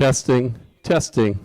Testing, testing.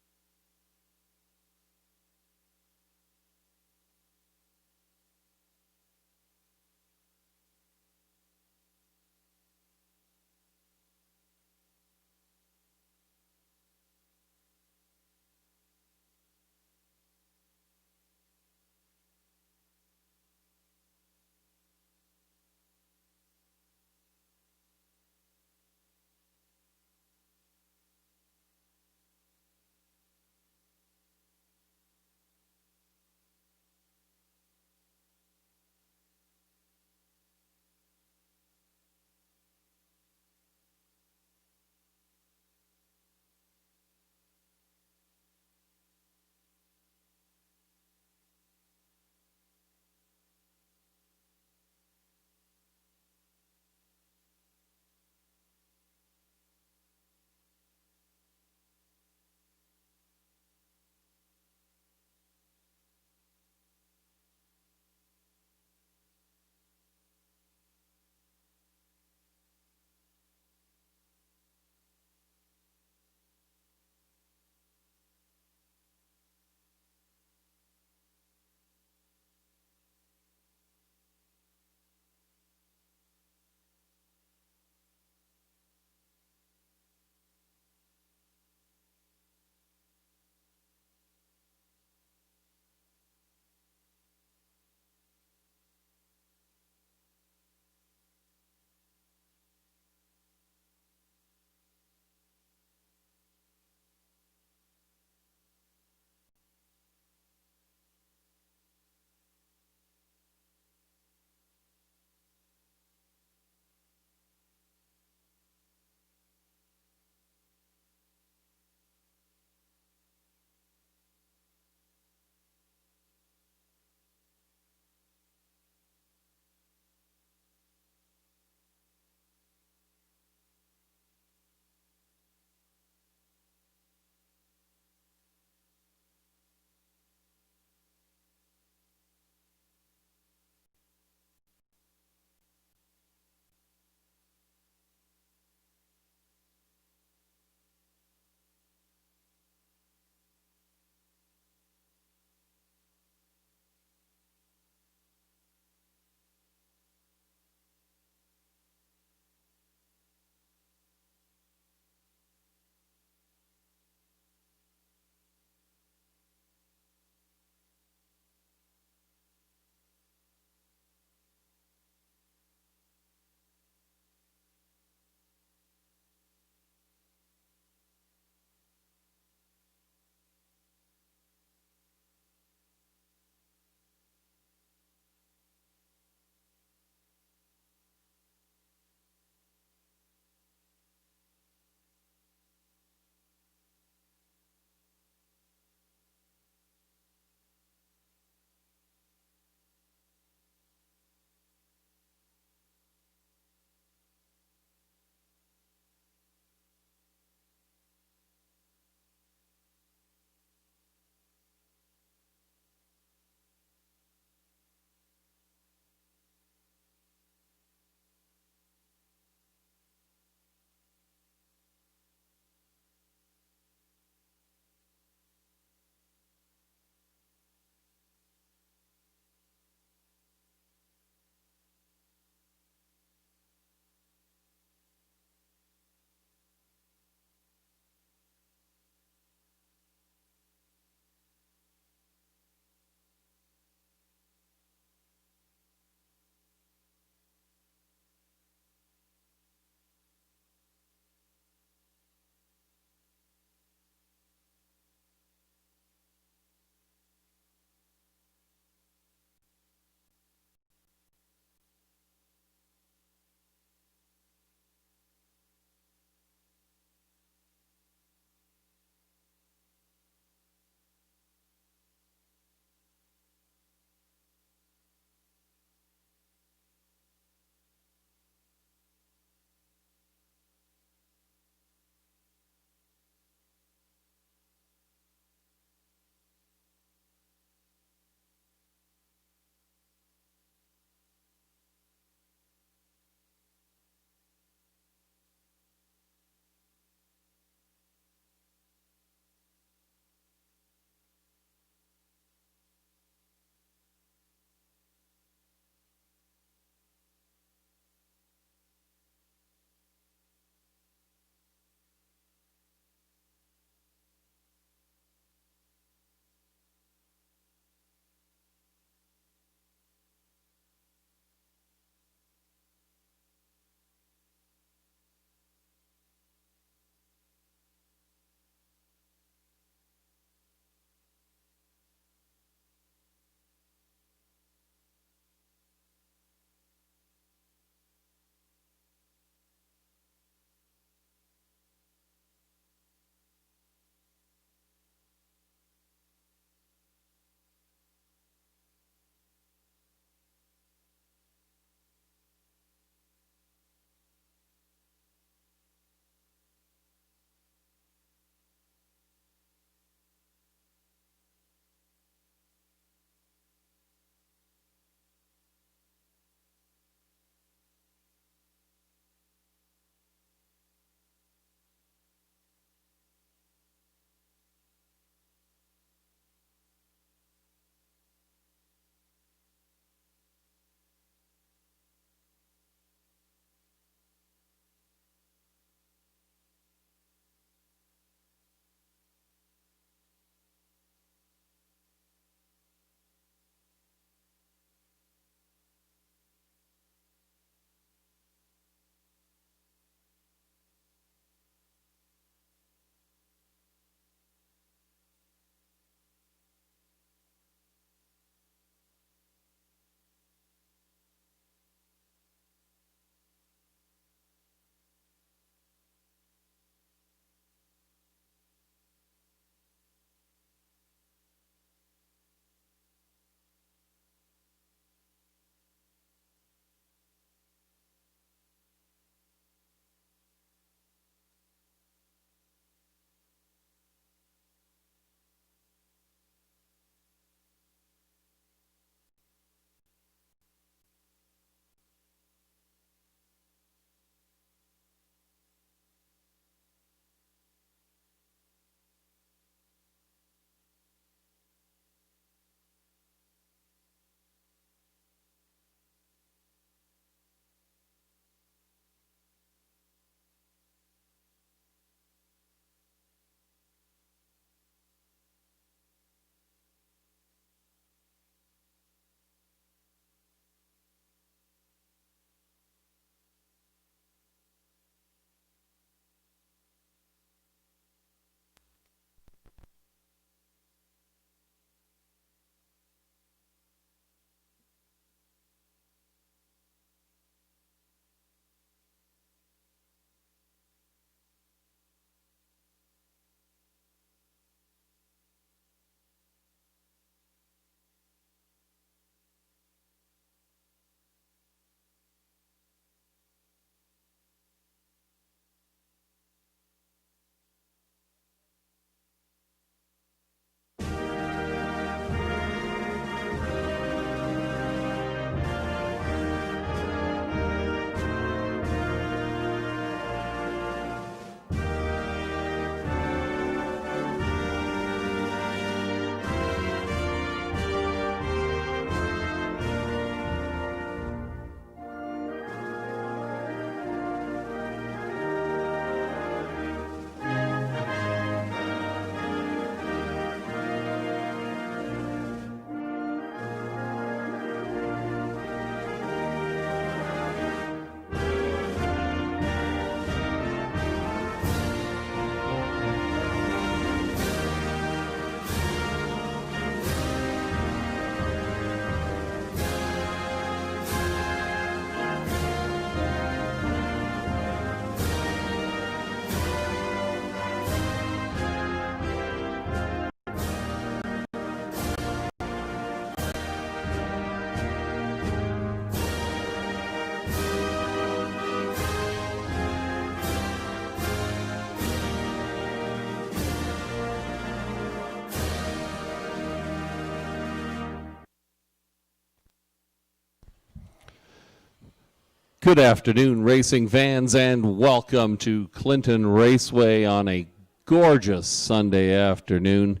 Good afternoon, racing fans, and welcome to Clinton Raceway on a gorgeous Sunday afternoon.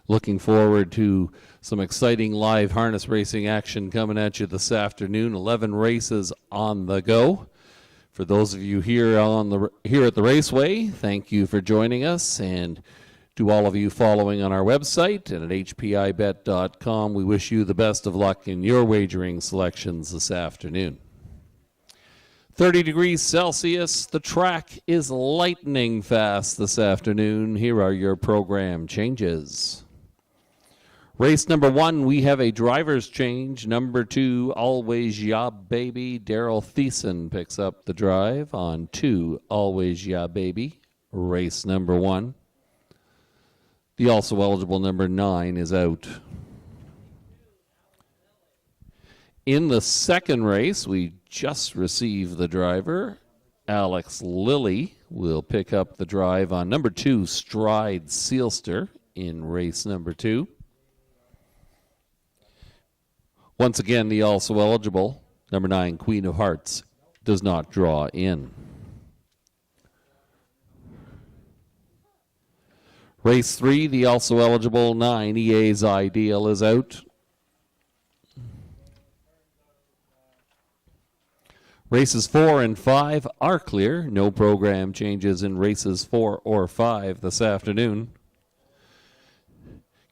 Looking forward to some exciting live harness racing action coming at you this afternoon. 11 races on the go. For those of you here at the Raceway, thank you for joining us, and to all of you following on our website and at hpibet.com, we wish you the best of luck in your wagering selections this afternoon. 30 degrees Celsius. The track is lightning fast this afternoon. Here are your program changes. Race number 1, we have a driver's change. Number 2, Always Ya Baby. Daryl Thiessen picks up the drive on 2, Always Ya Baby. Race number 1. The also eligible number 9 is out. In the second race, we just received the driver. Alex Lilly will pick up the drive on number 2, Stride Sealster, in race number 2. Once again, the also eligible number 9, Queen of Hearts, does not draw in. Race 3, the also eligible 9, EA's Ideal, is out. Races 4 and 5 are clear. No program changes in races 4 or 5 this afternoon.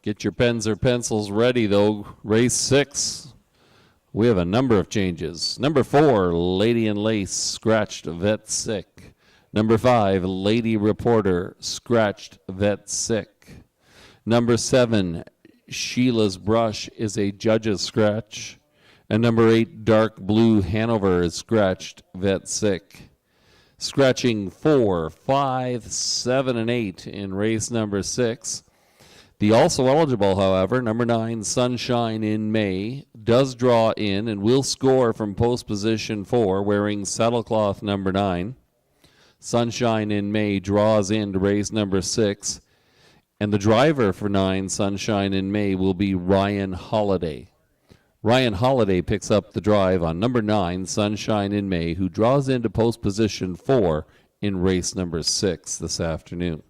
Get your pens or pencils ready, though. Race 6, we have a number of changes. Number 4, Lady in Lace, scratched Vet Sick. Number 5, Lady Reporter, scratched Vet Sick. Number 7, Sheila's Brush is a judge's scratch. And number 8, Dark Blue Hanover, is scratched Vet Sick. Scratching 4, 5, 7, and 8 in race number 6. The also eligible, however, number 9, Sunshine in May, does draw in and will score from post position 4, wearing saddlecloth number 9. Sunshine in May draws into race number 6. And the driver for 9, Sunshine in May, will be Ryan Holiday. Ryan Holiday picks up the drive on number 9, Sunshine in May, who draws into post position 4 in race number 6 this afternoon.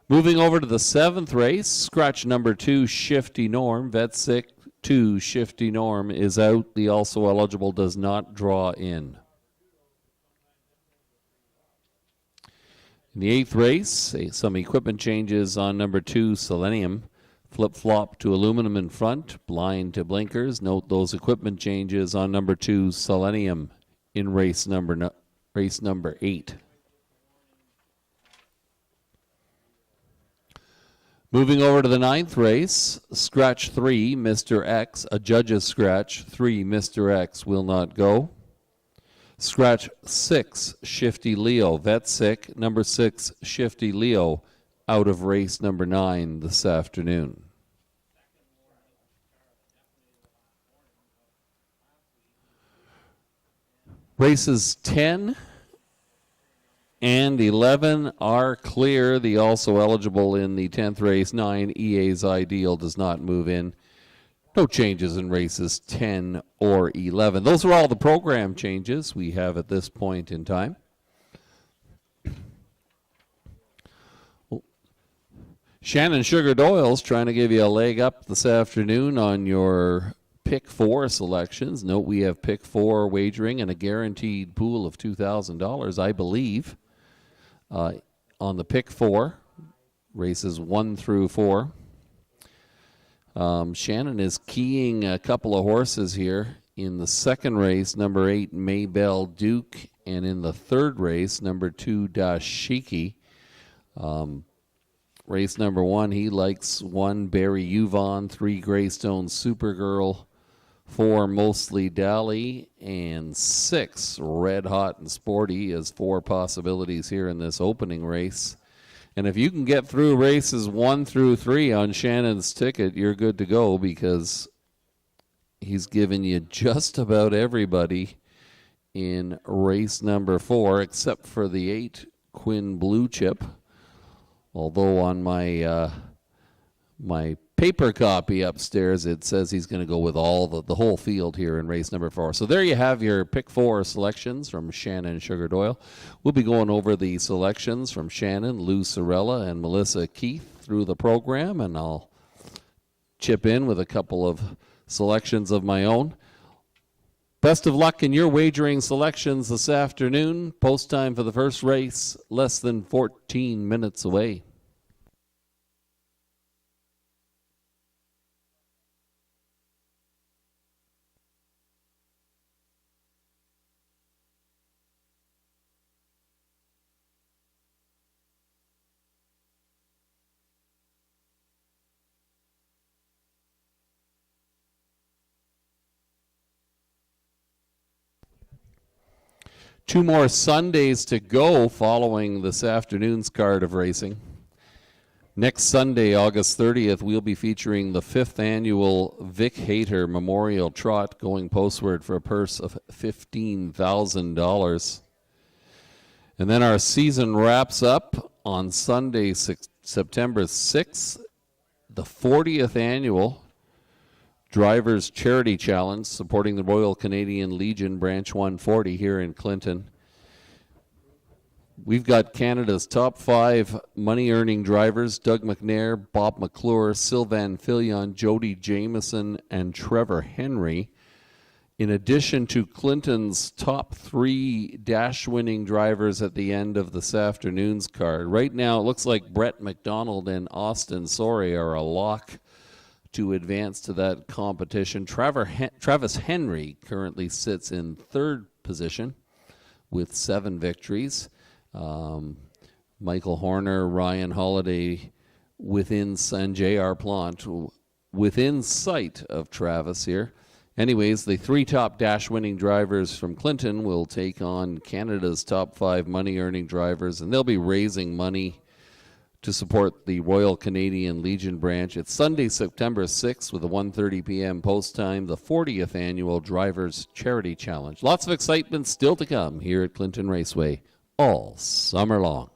Moving over to the 7th race, scratch number 2, Shifty Norm. Vet Sick 2, Shifty Norm, is out. The also eligible does not draw in. In the 8th race, some equipment changes on number 2, Selenium. Flip-flop to aluminum in front, blind to blinkers. Note those equipment changes on number 2, Selenium, in race number 8. Moving over to the 9th race, scratch 3, Mr. X, a judge's scratch. 3, Mr. X, will not go. Scratch 6, Shifty Leo. Vet Sick, number 6, Shifty Leo, out of race number 9 this afternoon. Races 10 and 11 are clear. The also eligible in the 10th race, 9, EA's Ideal, does not move in. No changes in races 10 or 11. Those are all the program changes we have at this point in time. Shannon Sugar Doyle's trying to give you a leg up this afternoon on your pick 4 selections. Note we have pick 4 wagering and a guaranteed pool of $2,000, I believe, on the pick 4, races 1 through 4. Shannon is keying a couple of horses here. In the second race, number 8, Maybell Duke, and in the third race, number 2, Dashiki. Race number 1, he likes 1, Barry Yuvon, 3, Greystone Supergirl, 4, Mostly Dally, and 6, Red Hot and Sporty, as 4 possibilities here in this opening race. And if you can get through races 1 through 3 on Shannon's ticket, you're good to go, because he's given you just about everybody in race number 4, except for the 8, Quinn Blue Chip. Although on my paper copy upstairs. It says he's going to go with all the whole field here in race number 4. So there you have your pick 4 selections from Shannon Sugar Doyle. We'll be going over the selections from Shannon, Lou Sorella, and Melissa Keith through the program, and I'll chip in with a couple of selections of my own. Best of luck in your wagering selections this afternoon. Post time for the first race, less than 14 minutes away. Two more Sundays to go following this afternoon's card of racing. Next Sunday, August 30th, we'll be featuring the 5th annual Vic Hayter Memorial Trot, going postward for a purse of $15,000. And then our season wraps up on Sunday, September 6th, the 40th annual Drivers Charity Challenge, supporting the Royal Canadian Legion Branch 140 here in Clinton. We've got Canada's top 5 money-earning drivers: Doug McNair, Bob McClure, Sylvain Filion, Jody Jameson, and Trevor Henry. In addition to Clinton's top 3 dash-winning drivers at the end of this afternoon's card. Right now, it looks like Brett McDonald and Austin Sorey are a lock to advance to that competition. Travis Henry currently sits in 3rd position with 7 victories. Michael Horner, Ryan Holiday and J.R. Plant within sight of Travis here. Anyways, the 3 top dash-winning drivers from Clinton will take on Canada's top 5 money-earning drivers, and they'll be raising money to support the Royal Canadian Legion Branch. It's Sunday, September 6th with a 1:30 p.m. post time, the 40th annual Drivers Charity Challenge. Lots of excitement still to come here at Clinton Raceway all summer long.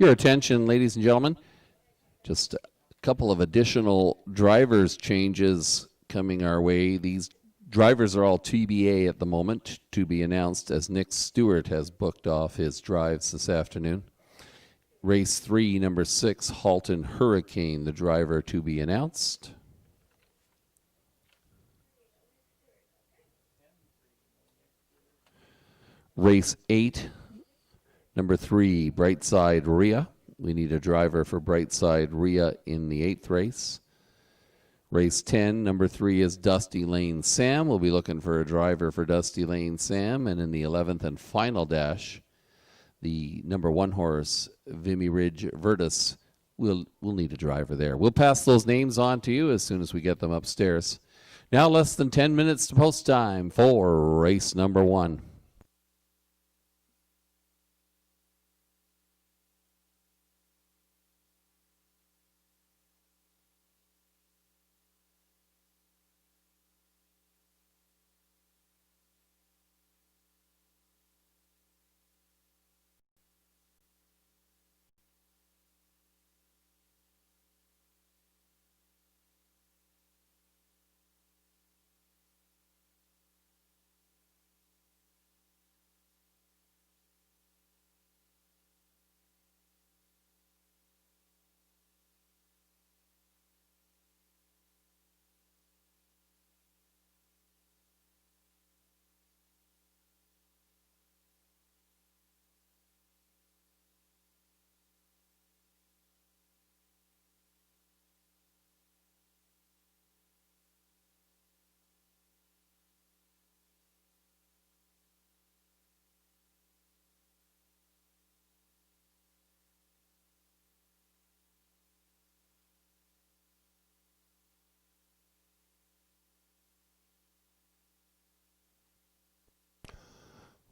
Your attention, ladies and gentlemen. Just a couple of additional drivers changes coming our way. These drivers are all TBA at the moment, to be announced, as Nick Stewart has booked off his drives this afternoon. Race 3, number 6, Halton Hurricane, the driver to be announced. Race 8, number 3, Brightside Rhea. We need a driver for Brightside Rhea in the 8th race. Race 10, number 3 is Dusty Lane Sam. We'll be looking for a driver for Dusty Lane Sam. And in the 11th and final dash, the number 1 horse, Vimy Ridge Virtus. We'll need a driver there. We'll pass those names on to you as soon as we get them upstairs. Now less than 10 minutes to post time for race number 1.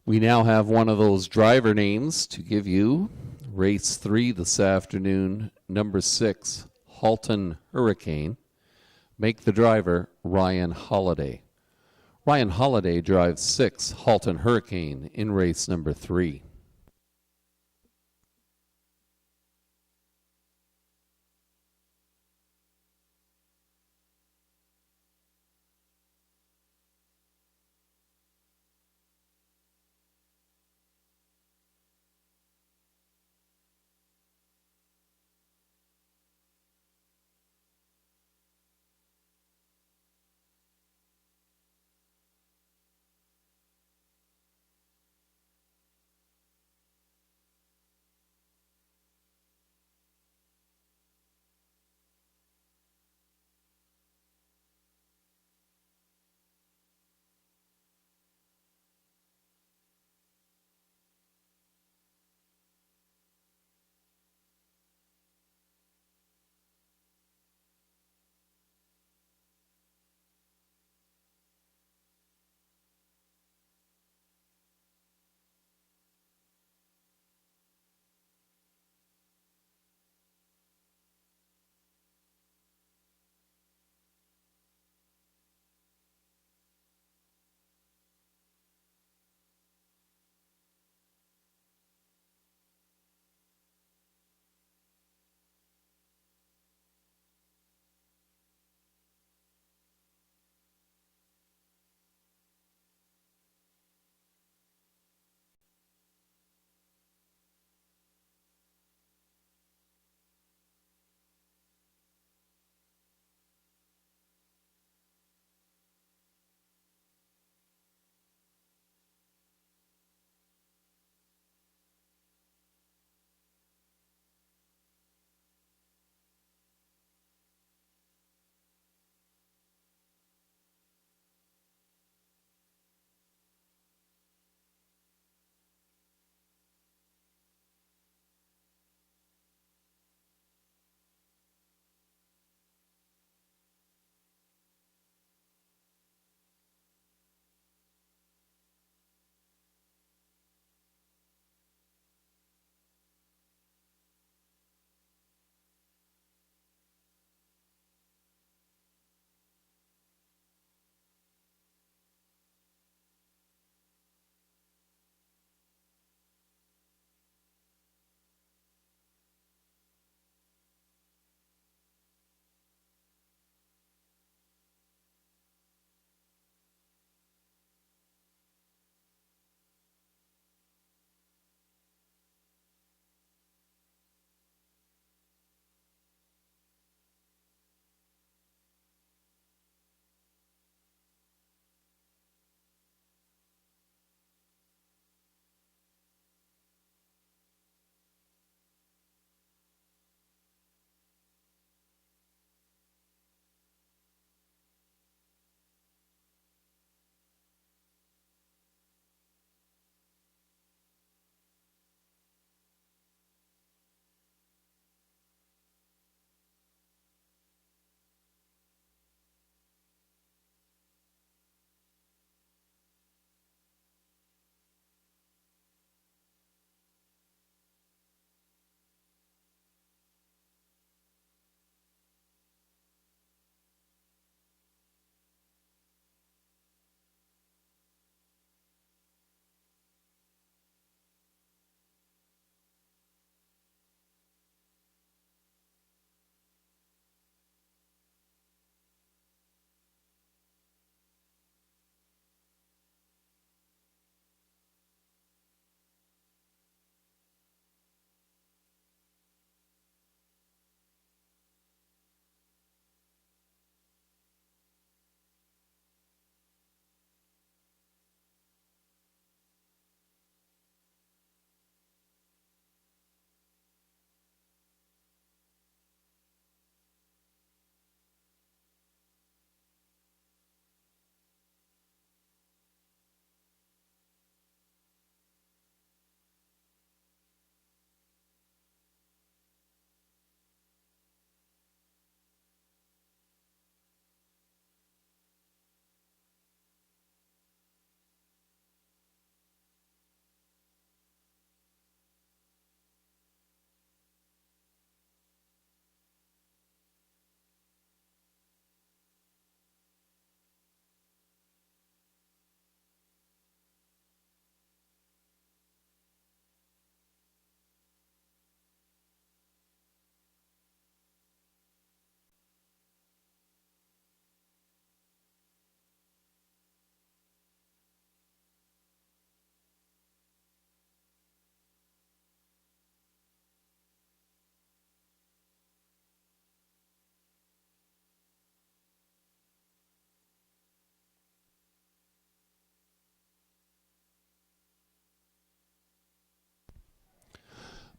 We now have one of those driver names to give you. Race 3 this afternoon, number 6, Halton Hurricane. Make the driver Ryan Holiday. Ryan Holiday drives 6, Halton Hurricane, in race number 3.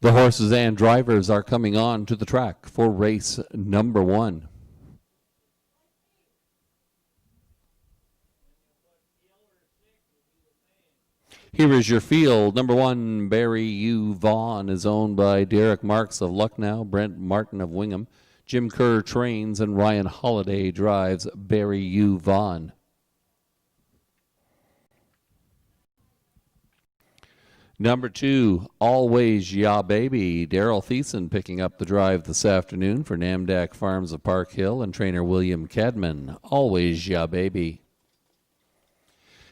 The horses and drivers are coming on to the track for race number 1. Here is your field. Number 1, Barry U. Vaughn, is owned by Derek Marks of Lucknow, Brent Martin of Wingham. Jim Kerr trains and Ryan Holiday drives Barry U. Vaughn. Number 2, Always Ya Baby. Daryl Thiessen picking up the drive this afternoon for Namdak Farms of Park Hill and trainer William Cadman. Always Ya Baby.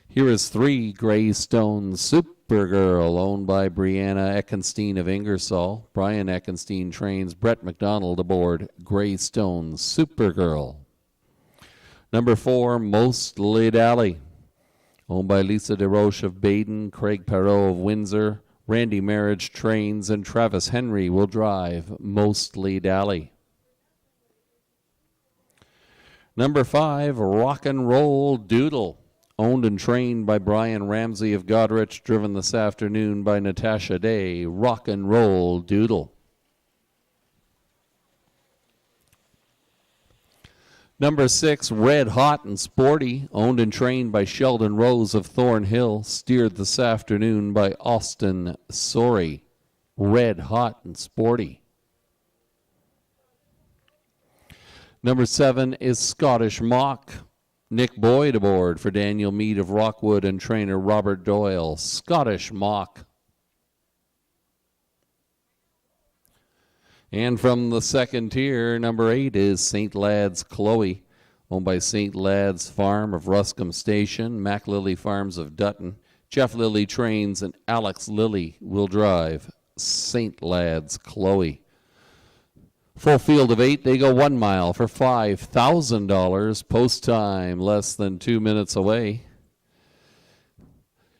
Here is 3, Greystone Supergirl, owned by Brianna Eckenstein of Ingersoll. Brian Eckenstein trains Brett McDonald aboard Greystone Supergirl. Number 4, Mostly Dally, owned by Lisa DeRoche of Baden, Craig Perot of Windsor. Randy Marriage trains and Travis Henry will drive Mostly Dally. Number 5, Rock and Roll Doodle, owned and trained by Brian Ramsey of Godrich, driven this afternoon by Natasha Day. Rock and Roll Doodle. Number 6, Red Hot and Sporty, owned and trained by Sheldon Rose of Thornhill, steered this afternoon by Austin Sorey. Red Hot and Sporty. Number 7 is Scottish Mock. Nick Boyd aboard for Daniel Meade of Rockwood and trainer Robert Doyle. Scottish Mock. And from the second tier, number 8 is St. Lad's Chloe, owned by St. Lad's Farm of Ruscombe Station, Mac Lilly Farms of Dutton. Jeff Lilly trains and Alex Lilly will drive St. Lad's Chloe. Full field of 8, they go 1 mile for $5,000. Post time less than 2 minutes away.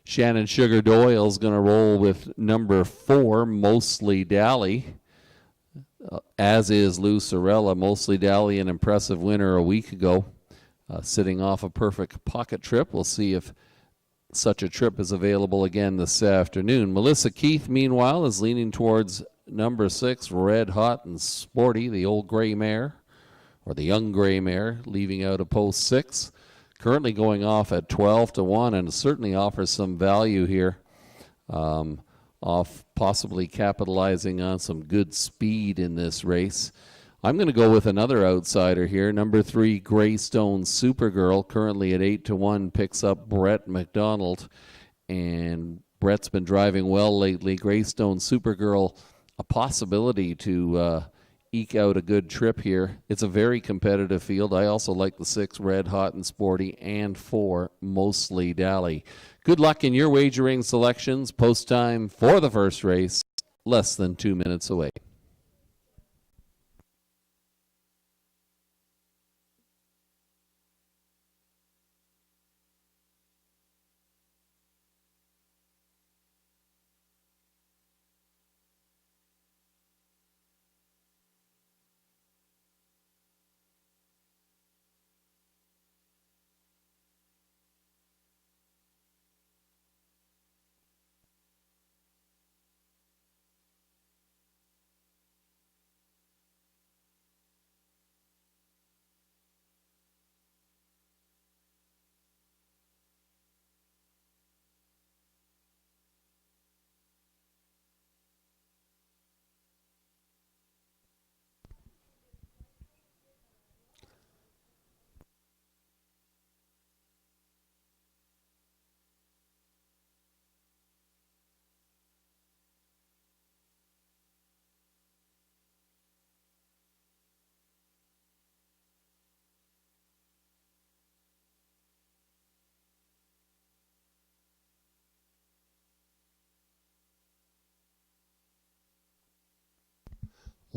Shannon Sugar Doyle's going to roll with number 4, Mostly Dally. As is Lou Sorella. Mostly Dally, an impressive winner a week ago, sitting off a perfect pocket trip. We'll see if such a trip is available again this afternoon. Melissa Keith, meanwhile, is leaning towards number 6, Red Hot and Sporty, the old gray mare, or the young gray mare, leaving out a post 6. Currently going off at 12-1, and certainly offers some value here, off possibly capitalizing on some good speed in this race. I'm going to go with another outsider here. Number 3, Greystone Supergirl, currently at 8-1, picks up Brett McDonald, and Brett's been driving well lately. Greystone Supergirl, a possibility to eke out a good trip here. It's a very competitive field. I also like the 6, Red Hot and Sporty, and 4, Mostly Dally. Good luck in your wagering selections. Post time for the first race, less than 2 minutes away.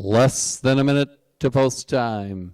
Less than a minute to post time.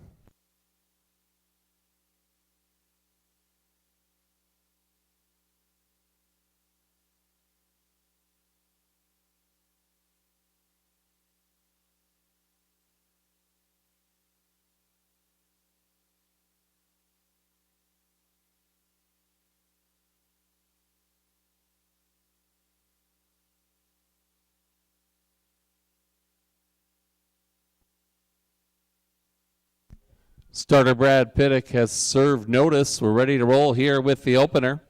Starter Brad Pittick has served notice. We're ready to roll here with the opener.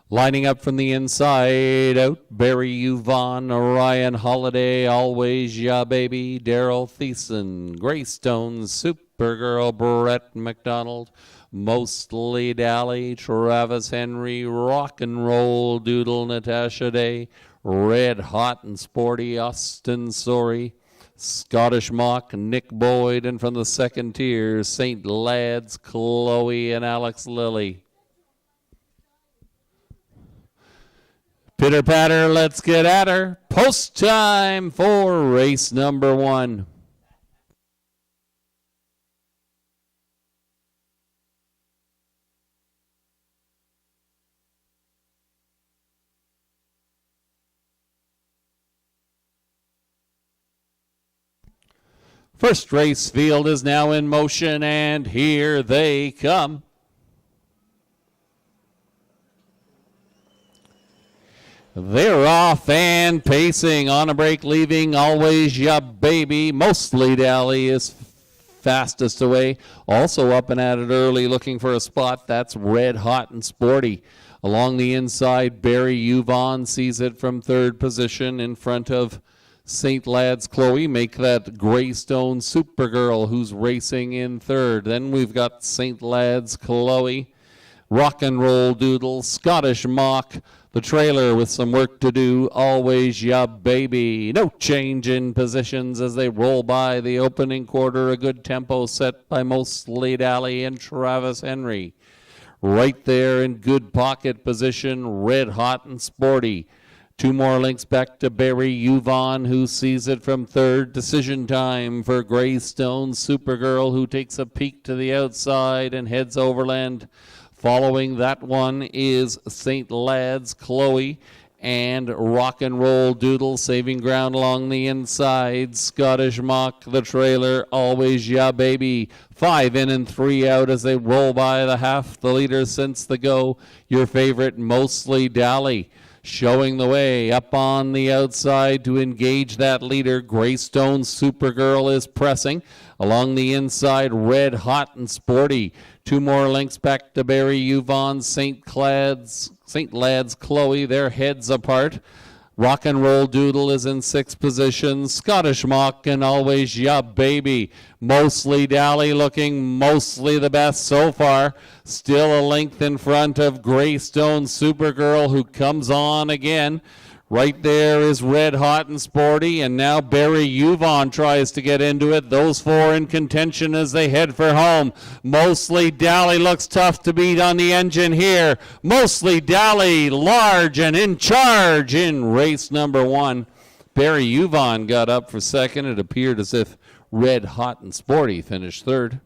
Lining up from the inside out, Barry Yvonne, Ryan Holiday, Always Ya Baby, Daryl Thiessen, Greystone, Supergirl, Brett McDonald, Mostly Dally, Travis Henry, Rock and Roll Doodle, Natasha Day, Red Hot and Sporty, Austin Sorry, Scottish Mock, Nick Boyd, and from the second tier, St. Lads, Chloe and Alex Lilly. Pitter patter, let's get at her. Post time for race number 1. First race field is now in motion, and here they come. They're off and pacing on a break, leaving Always Ya Baby. Mostly Dally is fastest away. Also up and at it early, looking for a spot. That's Red Hot and Sporty. Along the inside, Barry Yvonne sees it from third position in front of St. Lads Chloe. Make that Greystone Supergirl who's racing in third. Then we've got St. Lads Chloe, Rock and Roll Doodle, Scottish Mock, the trailer with some work to do, Always Ya Baby. No change in positions as they roll by the opening quarter. A good tempo set by Mostly Dally and Travis Henry. Right there in good pocket position, Red Hot and Sporty. 2 more links back to Barry Yvonne, who sees it from third. Decision time for Greystone Supergirl, who takes a peek to the outside and heads overland. Following that one is St. Lads Chloe and Rock and Roll Doodle, saving ground along the inside. Scottish Mock, the trailer, Always Ya Baby. 5 in and 3 out as they roll by the half. The leader since the go, your favorite Mostly Dally. Showing the way up on the outside to engage that leader. Greystone Supergirl is pressing. Along the inside, Red Hot and Sporty. 2 more links back to Barry Yvonne, St. Lads Chloe. Their heads apart. Rock and Roll Doodle is in 6th position. Scottish Mock and Always Ya Baby. Mostly Dally looking mostly the best so far. Still a length in front of Greystone Supergirl, who comes on again. Right there is Red Hot and Sporty, and now Barry Yvonne tries to get into it. Those 4 in contention as they head for home. Mostly Dally looks tough to beat on the engine here. Mostly Dally large and in charge in race number 1. Barry Yvonne got up for second. It appeared as if Red Hot and Sporty finished third.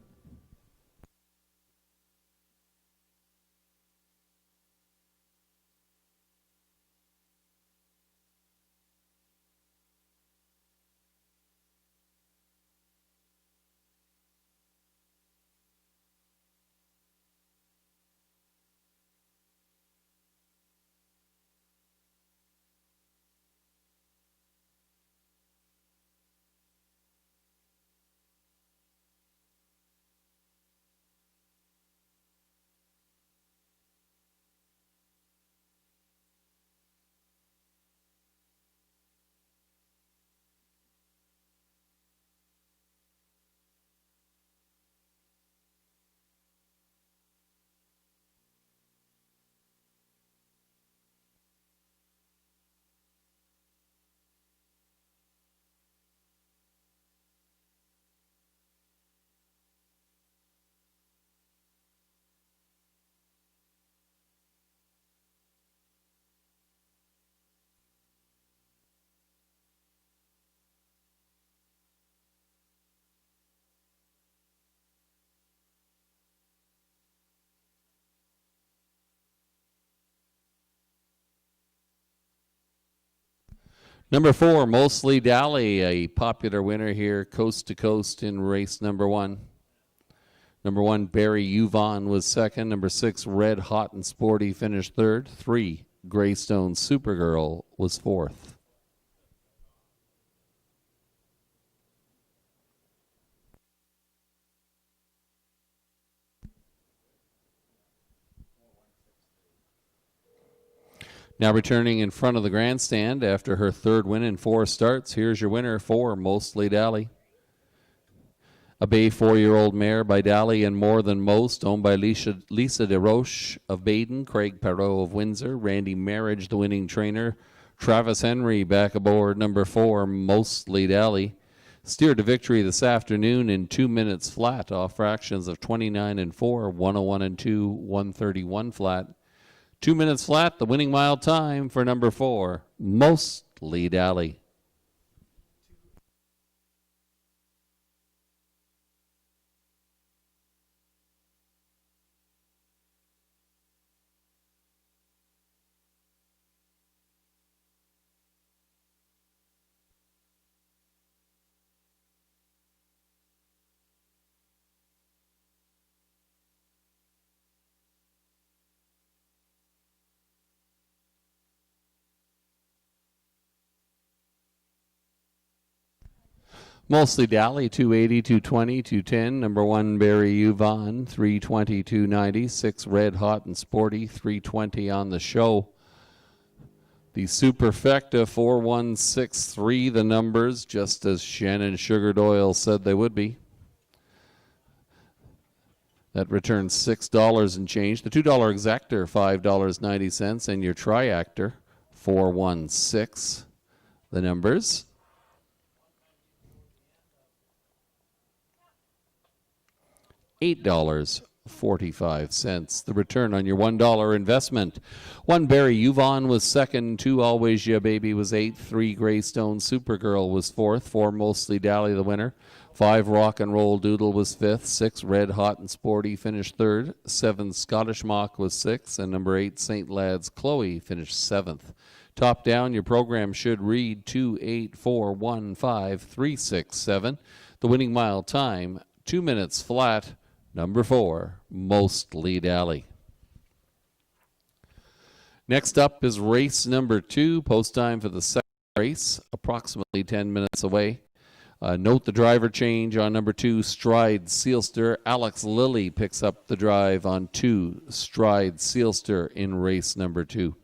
Number 4, Mostly Dally, a popular winner here, coast to coast in race number 1. Number 1, Barry Yvonne was second. Number 6, Red Hot and Sporty finished third. 3, Greystone Supergirl was fourth. Now returning in front of the grandstand after her third win in 4 starts, here's your winner for Mostly Dally. A bay 4-year-old mare by Dally and More Than Most, owned by Lisa DeRoche of Baden, Craig Perot of Windsor, Randy Marriage, the winning trainer, Travis Henry back aboard, number 4, Mostly Dally. Steered to victory this afternoon in 2 minutes flat off fractions of 29 and 4, 101 and 2, 131 flat. 2 minutes flat, the winning mile time for number 4, Mostly Dally. Mostly Dally, 280, 220, 210. Number 1, Barry Yuvon, 320, 290. 6, Red Hot and Sporty, 320 on the show. The Superfecta, 4163, the numbers, just as Shannon Sugar Doyle said they would be. That returns $6 and change. The $2 exactor, $5.90. And your triactor, 416, the numbers. $8.45. The return on your $1 investment. 1, Barry Yuvon was second. 2, Always Ya Baby was 8th. 3, Greystone Supergirl was 4th. 4, Mostly Dally the winner. 5, Rock and Roll Doodle was 5th. 6, Red Hot and Sporty finished 3rd. 7, Scottish Mock was 6th. And number 8, St. Lad's Chloe finished 7th. Top down, your program should read 2841537. The winning mile time, 2 minutes flat. Number 4, Mostly Dally. Next up is race number 2. Post time for the second race, approximately 10 minutes away. Note the driver change on number 2, Stride Sealster. Alex Lilly picks up the drive on 2, Stride Sealster in race number 2.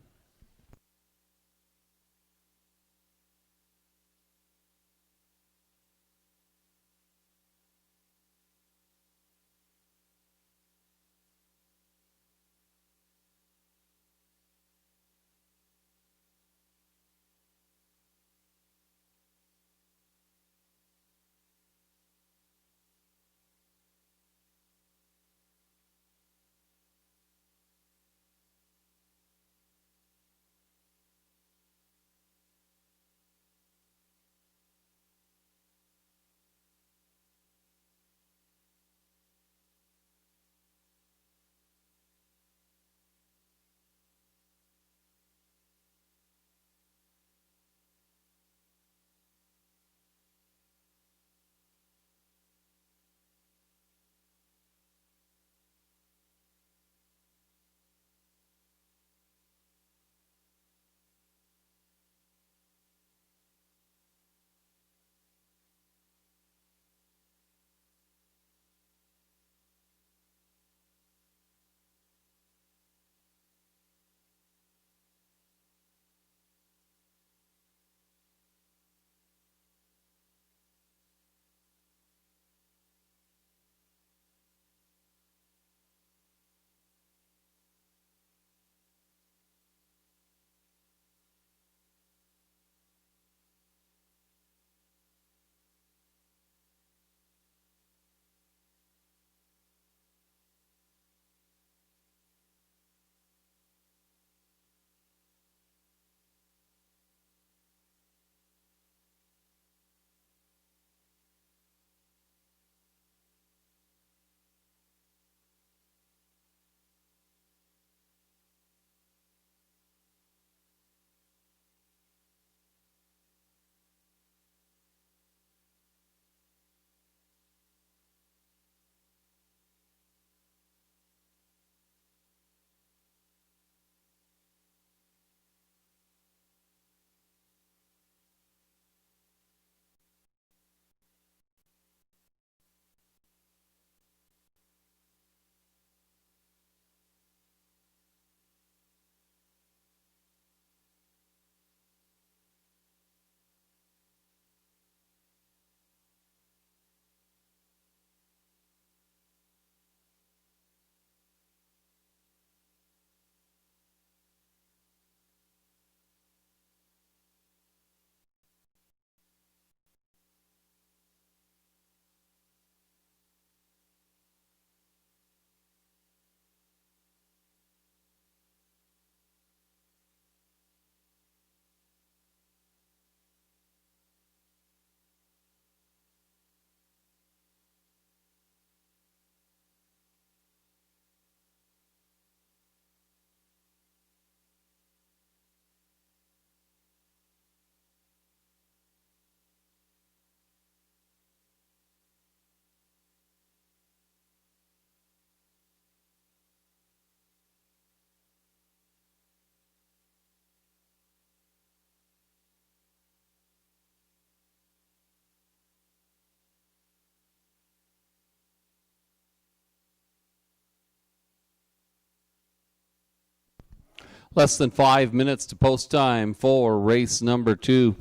Less than 5 minutes to post time for race number 2.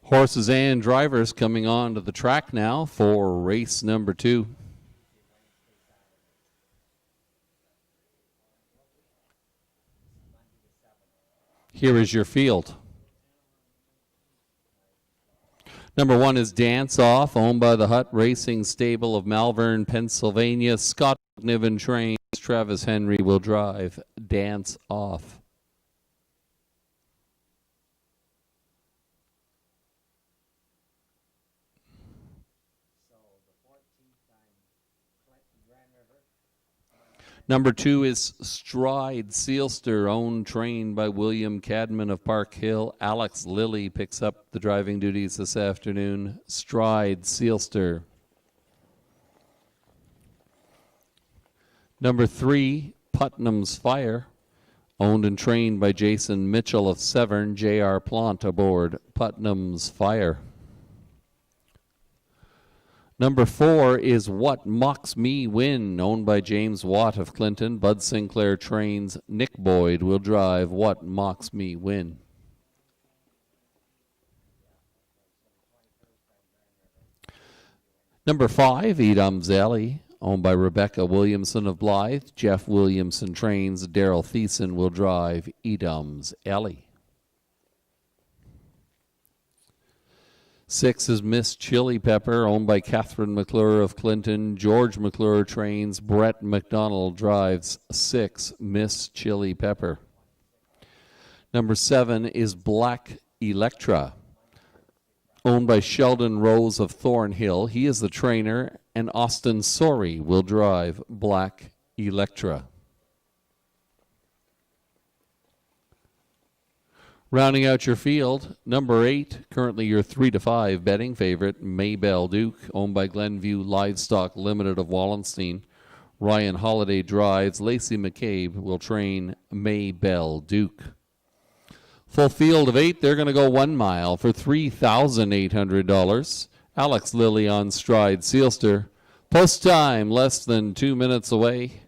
Horses and drivers coming on to the track now for race number 2. Here is your field. Number 1 is Dance Off, owned by the Hutt Racing Stable of Malvern, Pennsylvania. Scott Niven trains. Travis Henry will drive. Dance Off. Number 2 is Stride Sealster, owned, trained by William Cadman of Park Hill. Alex Lilly picks up the driving duties this afternoon. Stride Sealster. Number 3, Putnam's Fire, owned and trained by Jason Mitchell of Severn. J.R. Plant aboard Putnam's Fire. Number 4 is What Mocks Me Win, owned by James Watt of Clinton. Bud Sinclair trains. Nick Boyd will drive What Mocks Me Win. Number 5, Edam's Alley, owned by Rebecca Williamson of Blythe. Jeff Williamson trains. Daryl Thiessen will drive Edam's Alley. 6 is Miss Chili Pepper, owned by Catherine McClure of Clinton. George McClure trains. Brett McDonald drives 6, Miss Chili Pepper. Number 7 is Black Electra, owned by Sheldon Rose of Thornhill. He is the trainer, and Austin Sorey will drive Black Electra. Rounding out your field, number 8, currently your 3-5 betting favorite, Maybelle Duke, owned by Glenview Livestock Limited of Wallenstein. Ryan Holiday drives. Lacey McCabe will train Maybelle Duke. Full field of 8, they're going to go 1 mile for $3,800. Alex Lilly on Stride Sealster. Post time, less than 2 minutes away.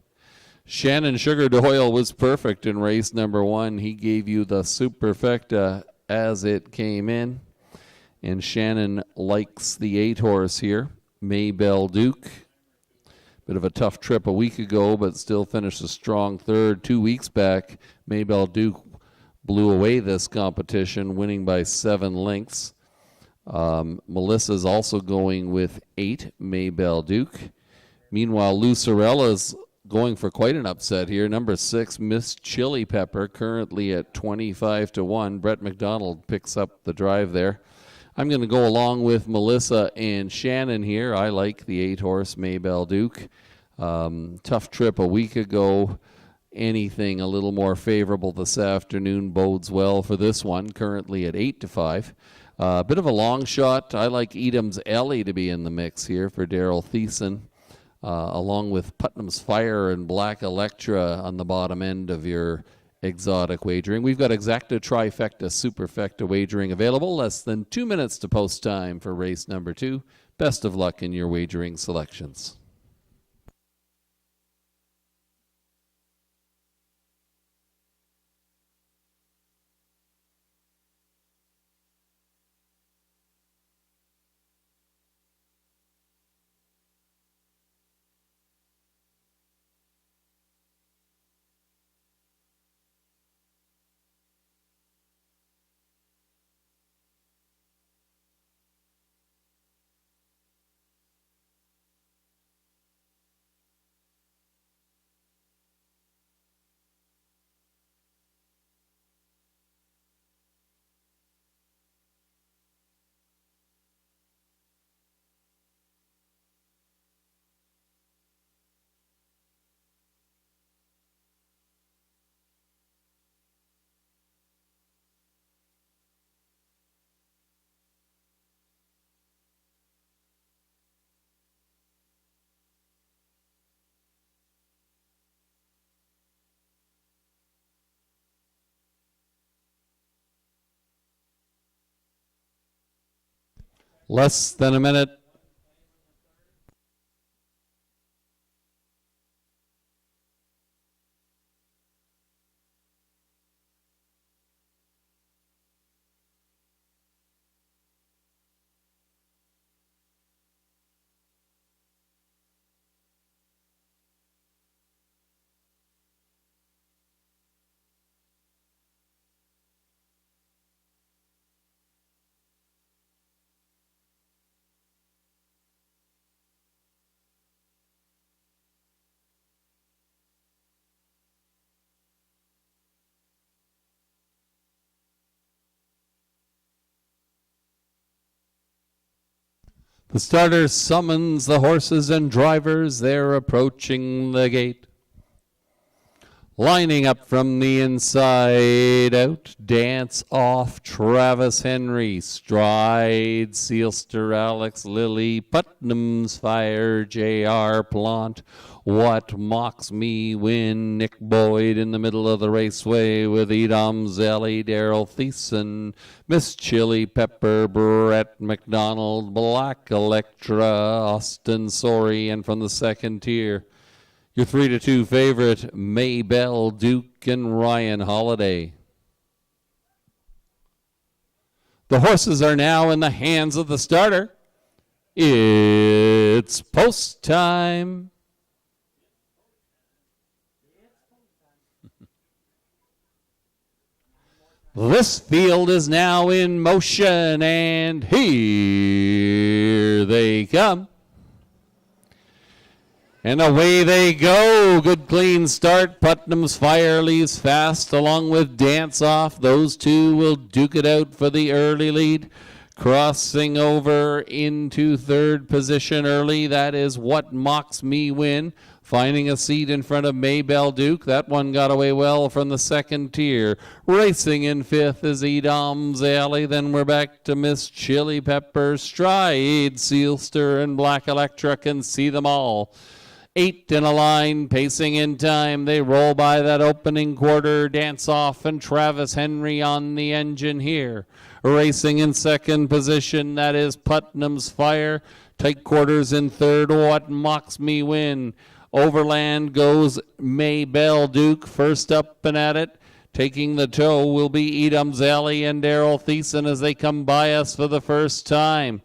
Shannon Sugar Doyle was perfect in race number 1. He gave you the superfecta as it came in. And Shannon likes the 8 horse here, Maybelle Duke. Bit of a tough trip a week ago, but still finished a strong third. 2 weeks back, Maybelle Duke blew away this competition, winning by 7 lengths. Melissa's also going with 8, Maybelle Duke. Meanwhile, Lucerella's going for quite an upset here. Number 6, Miss Chili Pepper, currently at 25-1. Brett McDonald picks up the drive there. I'm going to go along with Melissa and Shannon here. I like the 8-horse Maybelle Duke. Tough trip a week ago. Anything a little more favorable this afternoon bodes well for this one, currently at 8-5. Bit of a long shot. I like Edam's Ellie to be in the mix here for Daryl Thiessen, along with Putnam's Fire and Black Electra on the bottom end of your exotic wagering. We've got exacta, trifecta, superfecta wagering available. Less than 2 minutes to post time for race number 2. Best of luck in your wagering selections. Less than a minute. The starter summons the horses and drivers. They're approaching the gate. Lining up from the inside out, Dance Off, Travis Henry, Stride, Sealster, Alex Lilly, Putnam's Fire, J.R. Plant, What Mocks Me Win, Nick Boyd in the middle of the raceway with Edam Zelli, Daryl Thiessen, Miss Chili Pepper, Brett McDonald, Black Electra, Austin Sorey, and from the second tier, your 3-2 favorite, Maybelle Duke and Ryan Holiday. The horses are now in the hands of the starter. It's post time. This field is now in motion, and here they come. And away they go. Good clean start. Putnam's Fire leaves fast along with Dance Off. Those two will duke it out for the early lead. Crossing over into third position early. That is What Mocks Me Win. Finding a seat in front of Maybelle Duke. That one got away well from the second tier. Racing in fifth is Edam's Alley. Then we're back to Miss Chili Pepper, Stride, Sealster, and Black Electra. Can see them all. 8 in a line, pacing in time. They roll by that opening quarter. Dance Off and Travis Henry on the engine here. Racing in second position, that is Putnam's Fire. Tight quarters in third, What Mocks Me Win. Overland goes Maybelle Duke, first up and at it. Taking the toe will be Edam's Alley and Daryl Thiessen as they come by us for the first time.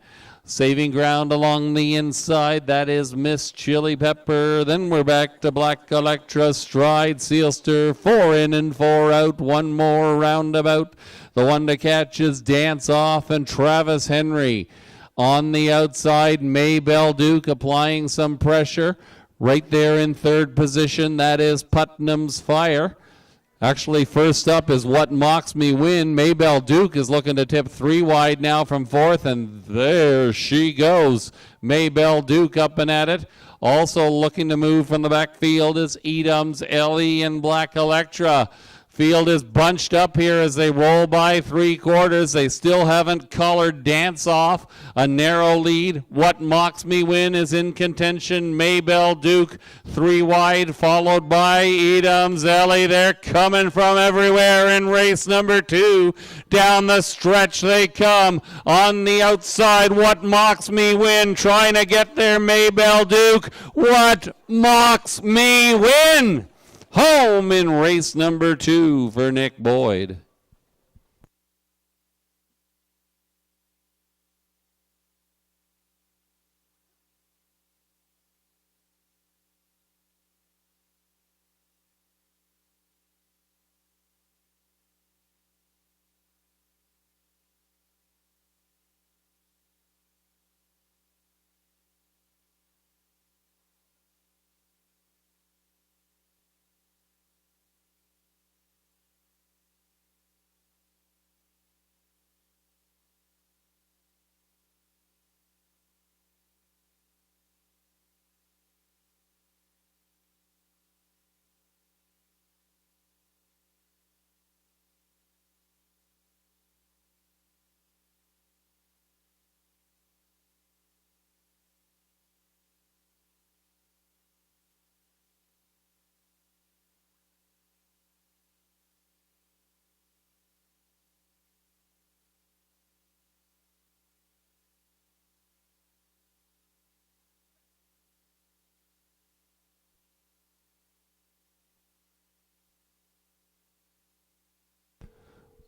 Saving ground along the inside, that is Miss Chili Pepper. Then we're back to Black Electra, Stride, Sealster, 4 in and 4 out, one more roundabout. The one to catch is Dance Off and Travis Henry. On the outside, Maybelle Duke applying some pressure. Right there in third position, that is Putnam's Fire. Actually, first up is What Mocks Me Win. Maybelle Duke is looking to tip 3 wide now from fourth, and there she goes. Maybelle Duke up and at it. Also looking to move from the backfield is Edam's Ellie and Black Electra. Field is bunched up here as they roll by 3/4. They still haven't colored Dance Off. A narrow lead. What Mocks Me Win is in contention. Maybelle Duke 3 wide, followed by Edam's Ellie. They're coming from everywhere in race number 2. Down the stretch they come. On the outside, What Mocks Me Win trying to get there. Maybelle Duke. What Mocks Me Win? Home in race number 2 for Nick Boyd.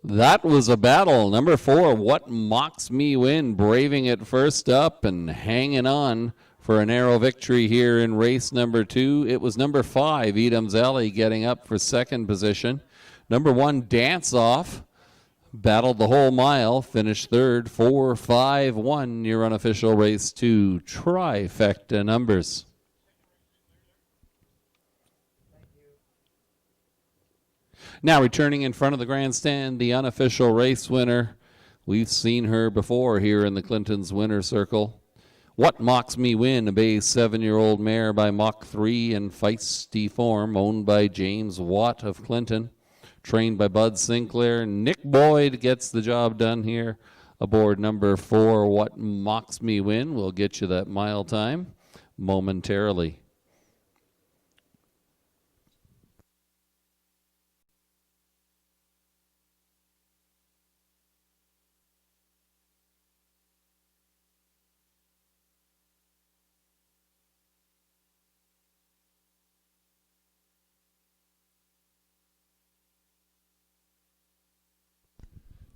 That was a battle. Number 4, What Mocks Me Win, braving it first up and hanging on for a narrow victory here in race number 2. It was number 5, Edam's Alley, getting up for second position. Number 1, Dance Off, battled the whole mile, finished third. 4, 5, 1, your unofficial race 2 trifecta numbers. Now returning in front of the grandstand, the unofficial race winner. We've seen her before here in the Clinton's winner circle. What Mocks Me Win, a bay 7-year-old mare by Mach 3 in feisty form, owned by James Watt of Clinton, trained by Bud Sinclair. Nick Boyd gets the job done here aboard number 4, What Mocks Me Win. We'll get you that mile time momentarily.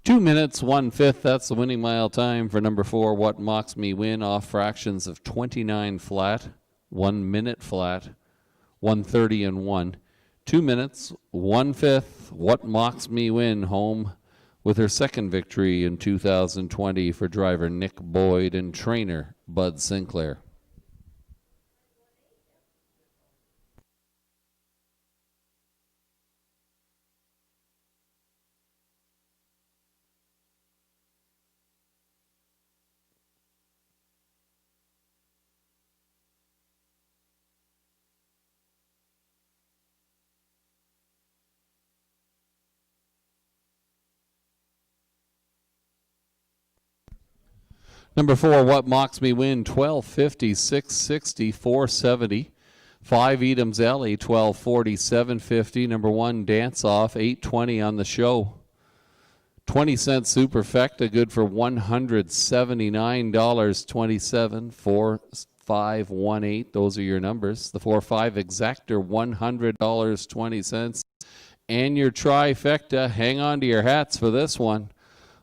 Two minutes, 1/5. That's the winning mile time for number 4, What Mocks Me Win, off fractions of 29 flat, 1 minute flat, 1:30 and 1. 2 minutes, 1/5. What Mocks Me Win, home with her second victory in 2020 for driver Nick Boyd and trainer Bud Sinclair. Number 4, What Mocks Me Win, 1250, 660, 470. 5, Edam's Alley, 1240, 750. Number 1, Dance Off, 820 on the show. 20-cent Superfecta, good for $179.27. 4, 5, 1, 8, those are your numbers. The 4, 5 Exactor, $100.20. And your trifecta, hang on to your hats for this one.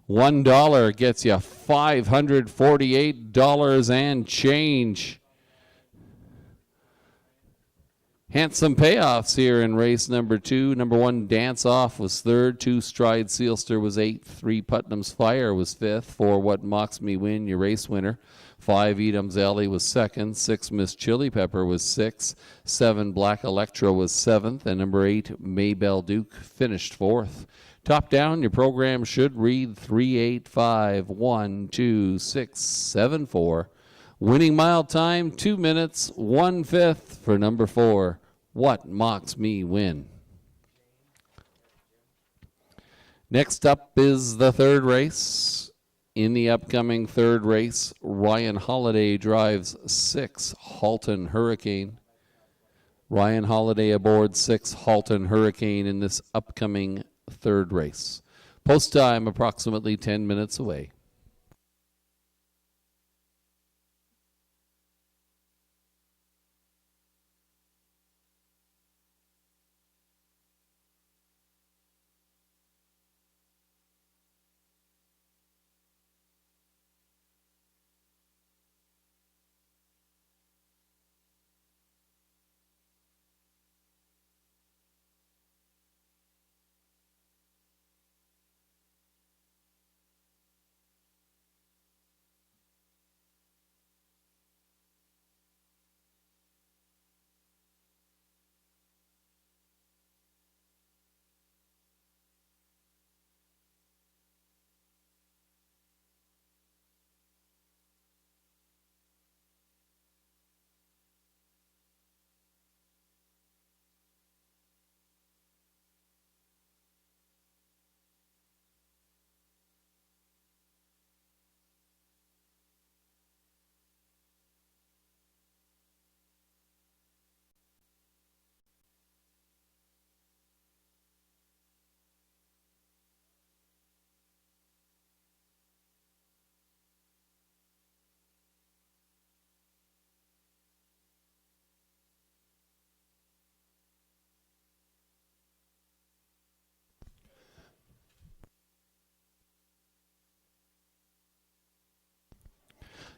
$1 gets you $548 and change. Handsome payoffs here in race number 2. Number 1, Dance Off, was third. 2, Stride Sealster was 8th. 3, Putnam's Fire was 5th. 4, What Mocks Me Win, your race winner. 5, Edam's Alley was second. 6, Miss Chili Pepper was 6. 7, Black Electra was 7th. And number 8, Maybelle Duke finished 4th. Top down, your program should read 385-12674. Winning mile time, 2 minutes, 1/5 for number 4. What Mocks Me Win. Next up is the third race. In the upcoming third race, Ryan Holiday drives 6, Halton Hurricane. Ryan Holiday aboard 6, Halton Hurricane in this upcoming third race. Post time approximately 10 minutes away.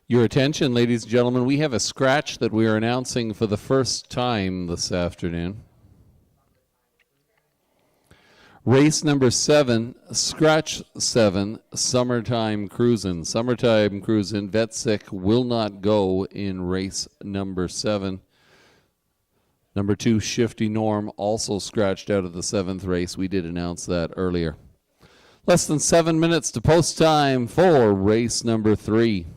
Your attention, ladies and gentlemen, we have a scratch that we are announcing for the first time this afternoon. Race number 7, scratch 7, Summertime Cruisin'. Summertime Cruisin', Vetsick will not go in race number 7. Number 2, Shifty Norm, also scratched out of the 7th race. We did announce that earlier. Less than 7 minutes to post time for race number 3.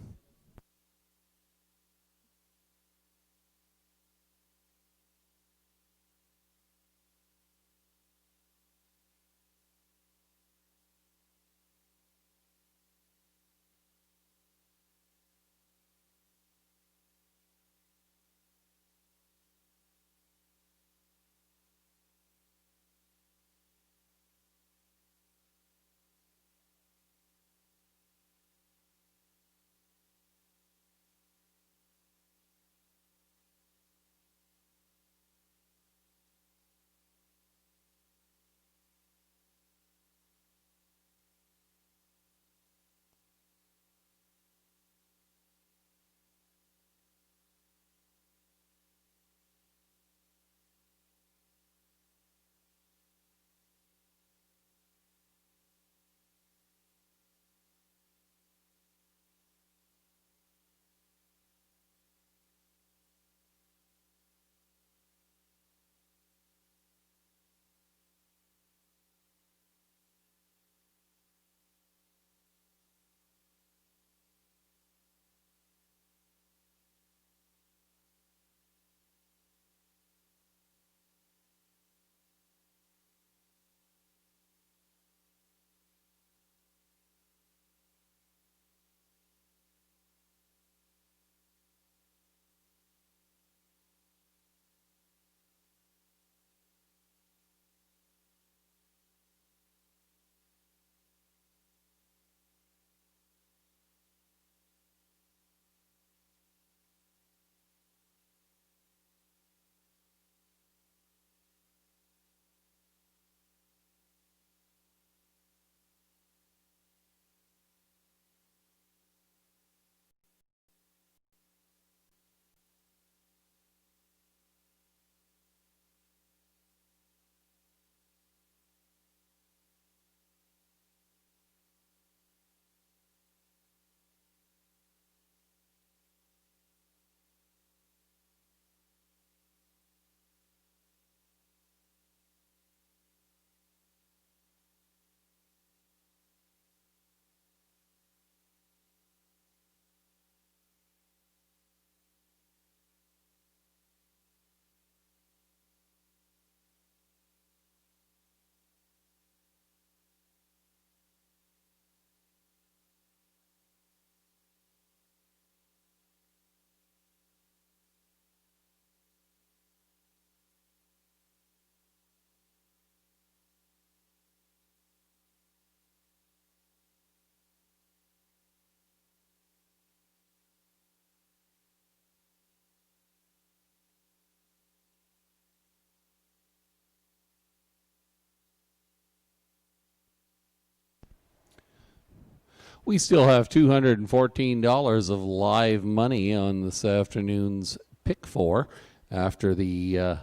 We still have $214 of live money on this afternoon's pick four after the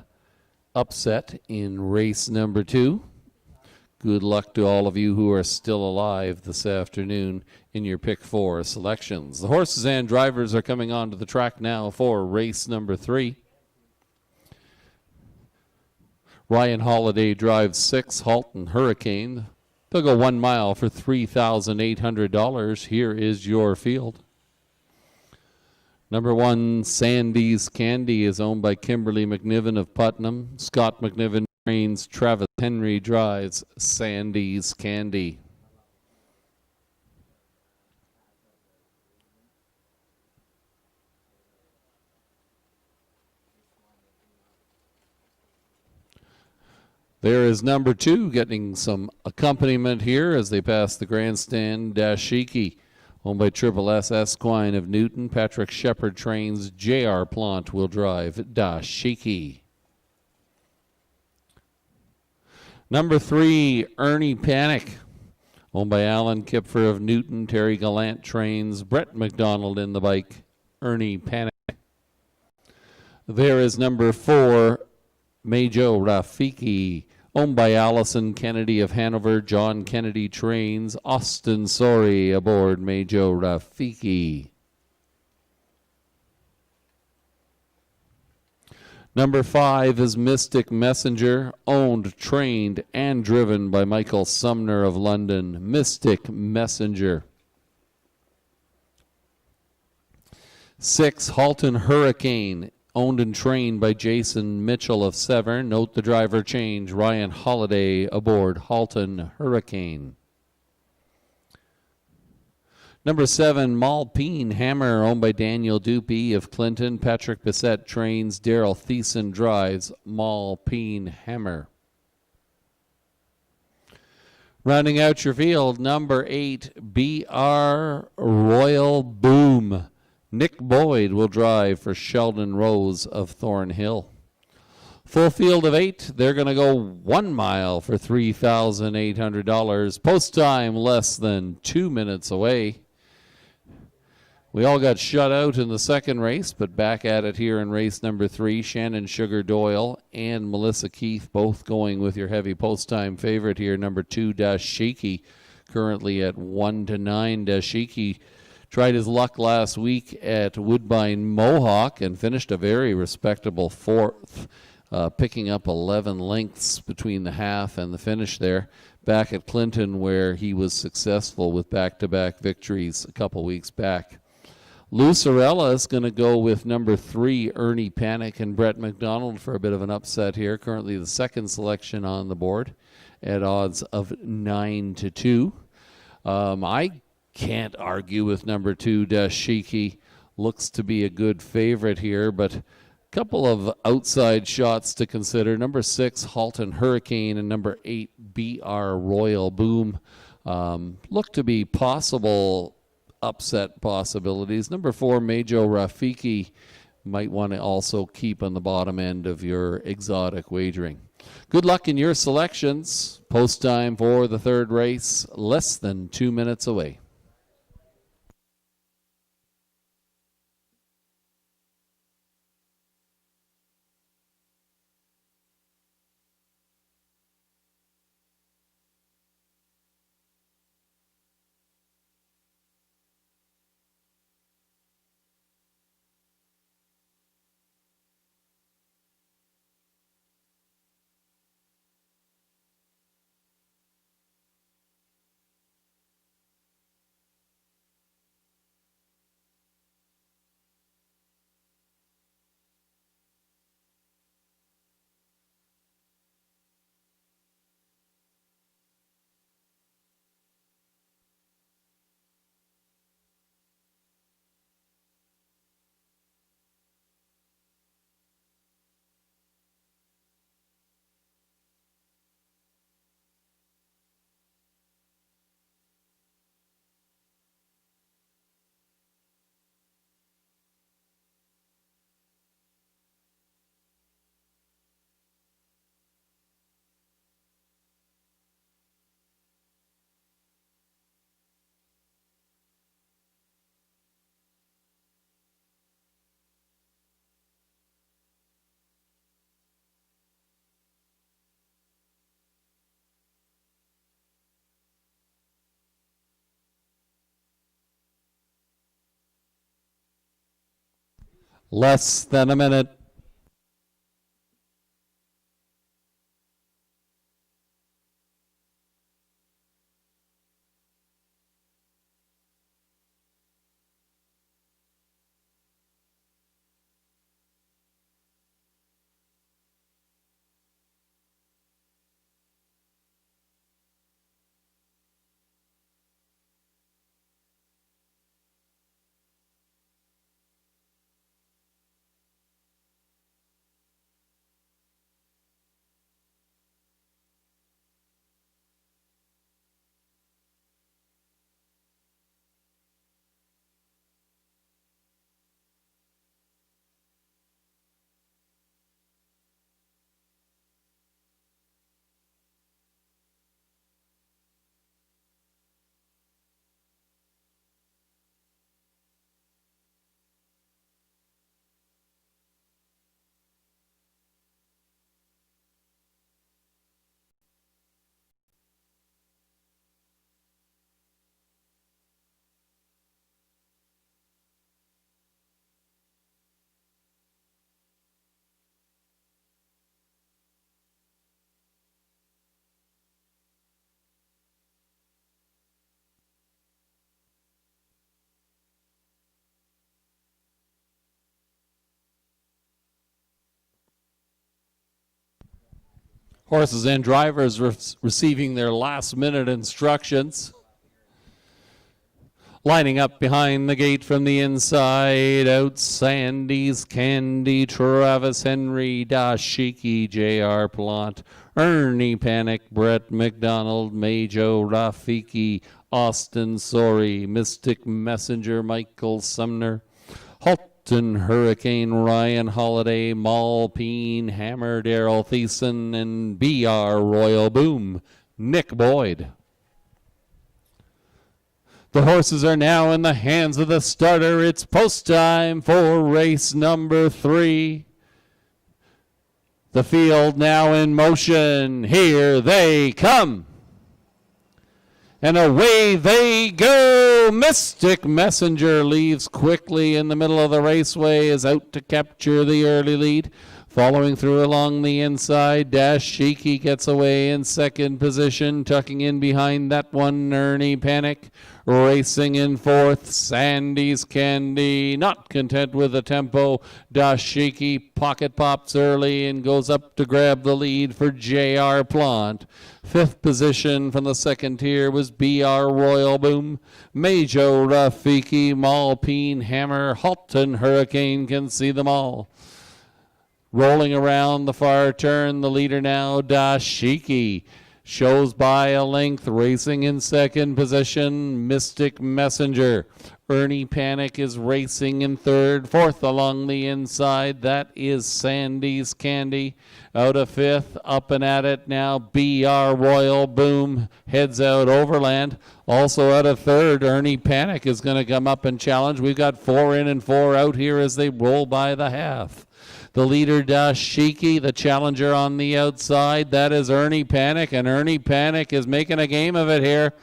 upset in race number 2. Good luck to all of you who are still alive this afternoon in your pick four selections. The horses and drivers are coming onto the track now for race number 3. Ryan Holiday drives 6, Halton Hurricane. They'll go 1 mile for $3,800. Here is your field. Number 1, Sandy's Candy, is owned by Kimberly McNiven of Putnam. Scott McNiven trains. Travis Henry drives Sandy's Candy. There is number 2 getting some accompaniment here as they pass the grandstand. Dashiki, owned by Triple S Esquine of Newton. Patrick Shepard trains. J.R. Plant will drive Dashiki. Number 3, Ernie Panic, owned by Alan Kipfer of Newton. Terry Gallant trains. Brett McDonald in the bike. Ernie Panic. There is number 4, Majo Rafiki, owned by Allison Kennedy of Hanover. John Kennedy trains. Austin Sori aboard Majo Rafiki. Number 5 is Mystic Messenger, owned, trained, and driven by Michael Sumner of London. Mystic Messenger. 6, Halton Hurricane, owned and trained by Jason Mitchell of Severn. Note the driver change. Ryan Holiday aboard Halton Hurricane. Number 7, Malpine Hammer, owned by Daniel Dupy of Clinton. Patrick Bissett trains. Daryl Thiessen drives Malpine Hammer. Rounding out your field, number 8, BR Royal Boom. Nick Boyd will drive for Sheldon Rose of Thornhill. Full field of 8. They're going to go 1 mile for $3,800. Post time less than 2 minutes away. We all got shut out in the second race, but back at it here in race number 3. Shannon Sugar Doyle and Melissa Keith both going with your heavy post time favorite here, number 2, Dashiki, currently at 1-9. Dashiki tried his luck last week at Woodbine Mohawk and finished a very respectable 4th, picking up 11 lengths between the half and the finish there. Back at Clinton, where he was successful with back-to-back victories a couple weeks back. Lucerella is going to go with number 3, Ernie Panic, and Brett McDonald for a bit of an upset here. Currently the second selection on the board at odds of 9-2. I can't argue with number 2, Dashiki. Looks to be a good favorite here, but a couple of outside shots to consider. Number 6, Halton Hurricane, and number 8, BR Royal Boom look to be possible upset possibilities. Number 4, Majo Rafiki, might want to also keep on the bottom end of your exotic wagering. Good luck in your selections. Post time for the third race, less than 2 minutes away. Less than a minute. Horses and drivers receiving their last minute instructions. Lining up behind the gate from the inside out, Sandy's Candy, Travis Henry, Dashiki, J.R. Plant, Ernie Panic, Brett McDonald, Majo Rafiki, Austin Sori, Mystic Messenger, Michael Sumner, Halton Hurricane, Ryan Holiday, Malpine, Hammer, Daryl Thiessen, and B.R. Royal Boom, Nick Boyd. The horses are now in the hands of the starter. It's post time for race number 3. The field now in motion. Here they come. And away they go. Mystic Messenger leaves quickly in the middle of the raceway, is out to capture the early lead. Following through along the inside, Dashiki gets away in second position. Tucking in behind that one, Ernie Panic. Racing in fourth, Sandy's Candy. Not content with the tempo, Dashiki pocket pops early and goes up to grab the lead for J.R. Plant. Fifth position from the second tier was B.R. Royal Boom. Majo Rafiki, Malpine, Hammer, Halton Hurricane can see them all. Rolling around the far turn, the leader now, Dashiki. Shows by a length, racing in second position, Mystic Messenger. Ernie Panic is racing in third. Fourth along the inside, that is Sandy's Candy. Out of fifth, up and at it now, B.R. Royal Boom heads out overland. Also out of third, Ernie Panic is going to come up and challenge. We've got 4 in and 4 out here as they roll by the half. The leader, Dashiki, the challenger on the outside. That is Ernie Panic, and Ernie Panic is making a game of it here.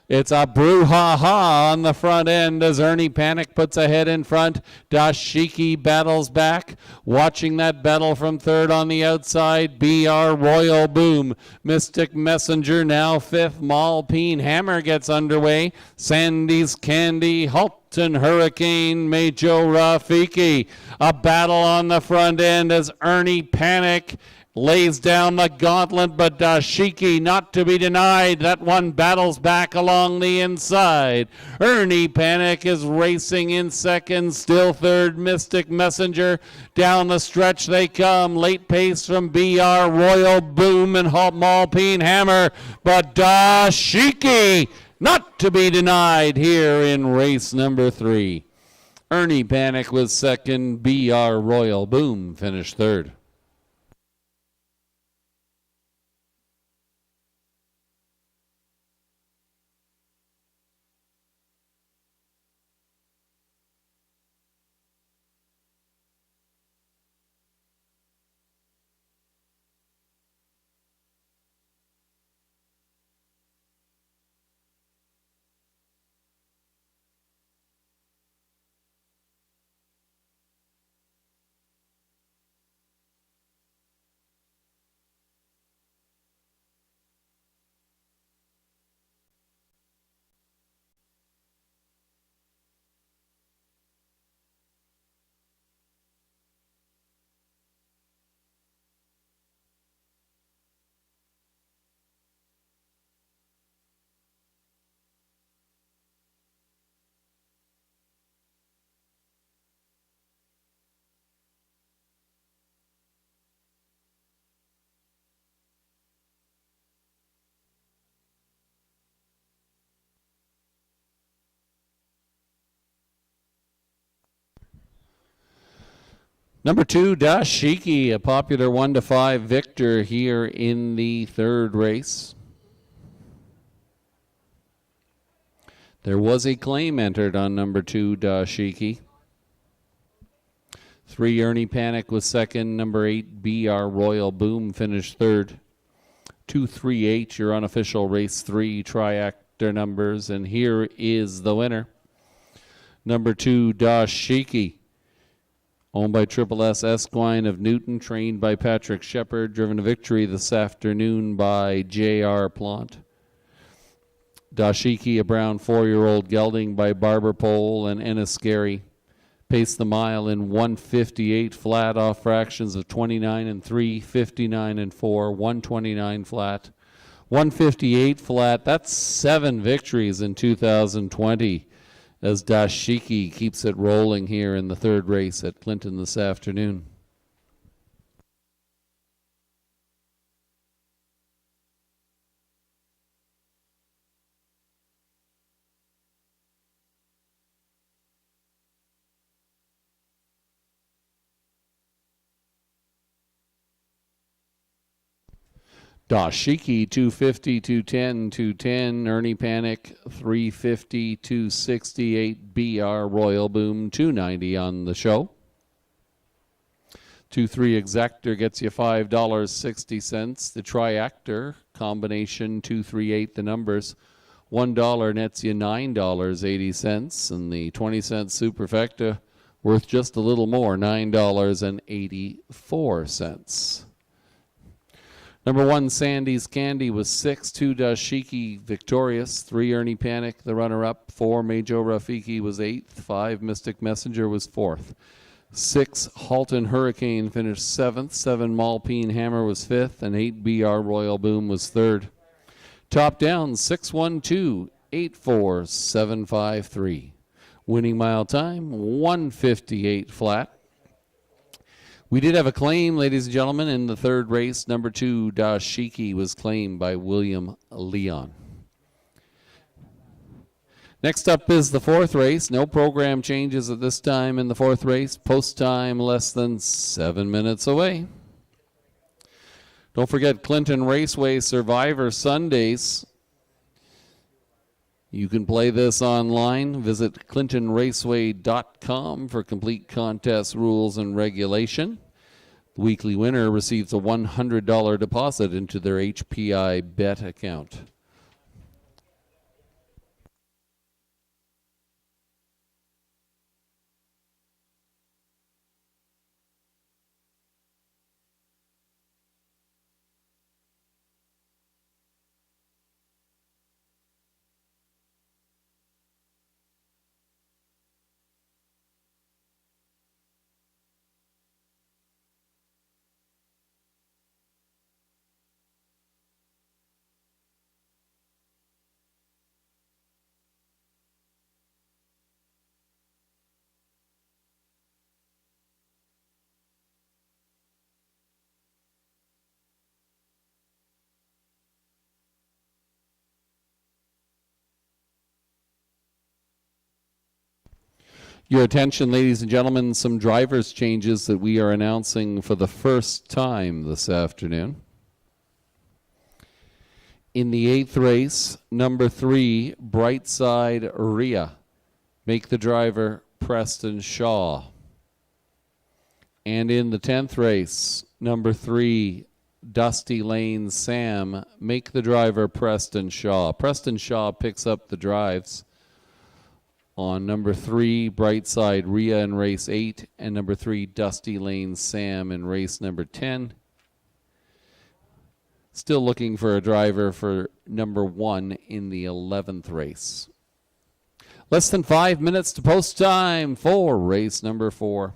It's a brouhaha on the front end as Ernie Panic puts a head in front. Dashiki battles back. Watching that battle from third on the outside, B.R. Royal Boom. Mystic Messenger now fifth. Malpine Hammer gets underway. Sandy's Candy, Halton Hurricane, Majo Rafiki. A battle on the front end as Ernie Panic lays down the gauntlet, but Dashiki not to be denied. That one battles back along the inside. Ernie Panic is racing in second, still third, Mystic Messenger. Down the stretch they come. Late pace from B.R. Royal Boom and Malpine Hammer, but Dashiki not to be denied here in race number 3. Ernie Panic was second, B.R. Royal Boom finished third. Number 2, Dashiki, a popular 1-5 victor here in the third race. There was a claim entered on number 2, Dashiki. 3, Ernie Panic was second. Number 8, BR Royal Boom finished third. 2, 3, 8, your unofficial race 3 triactor numbers. And here is the winner. Number 2, Dashiki. Owned by Triple S Esquine of Newton, trained by Patrick Shepard, driven to victory this afternoon by J.R. Plant. Dashiki, a brown 4-year-old gelding by Barber Pole and Enniscary. Paced the mile in 1:58 flat off fractions of 29 and 3, 59 and 4, 129 flat. 1:58 flat, that's 7 victories in 2020. As Dashiki keeps it rolling here in the third race at Clinton this afternoon. Dashiki, 250, 210, 210. Ernie Panic, 350, 268. BR Royal Boom, 290 on the show. 2-3 Exactor gets you $5.60. The Triactor combination, 238 the numbers. $1 nets you $9.80. And the 20-cent Superfecta worth just a little more, $9.84. Number 1, Sandy's Candy was 6. 2, Dashiki victorious. 3, Ernie Panic, the runner-up. 4, Majo Rafiki was 8th. 5, Mystic Messenger was 4th. 6, Halton Hurricane finished 7th. 7, Malpine Hammer was 5th. And 8, BR Royal Boom was 3rd. Top down, 612-84753. Winning mile time, 1:58 flat. We did have a claim, ladies and gentlemen, in the third race. Number 2, Dashiki, was claimed by William Leon. Next up is the fourth race. No program changes at this time in the fourth race. Post time less than 7 minutes away. Don't forget Clinton Raceway Survivor Sundays. You can play this online. Visit clintonraceway.com for complete contest rules and regulation. The weekly winner receives a $100 deposit into their HPI bet account. Your attention, ladies and gentlemen, some drivers' changes that we are announcing for the first time this afternoon. In the 8th race, number 3, Brightside Rhea. Make the driver Preston Shaw. And in the 10th race, number 3, Dusty Lane Sam. Make the driver Preston Shaw. Preston Shaw picks up the drives on number 3, Brightside Rhea in race 8, and number 3, Dusty Lane Sam in race number 10. Still looking for a driver for number 1 in the 11th race. Less than 5 minutes to post time for race number 4.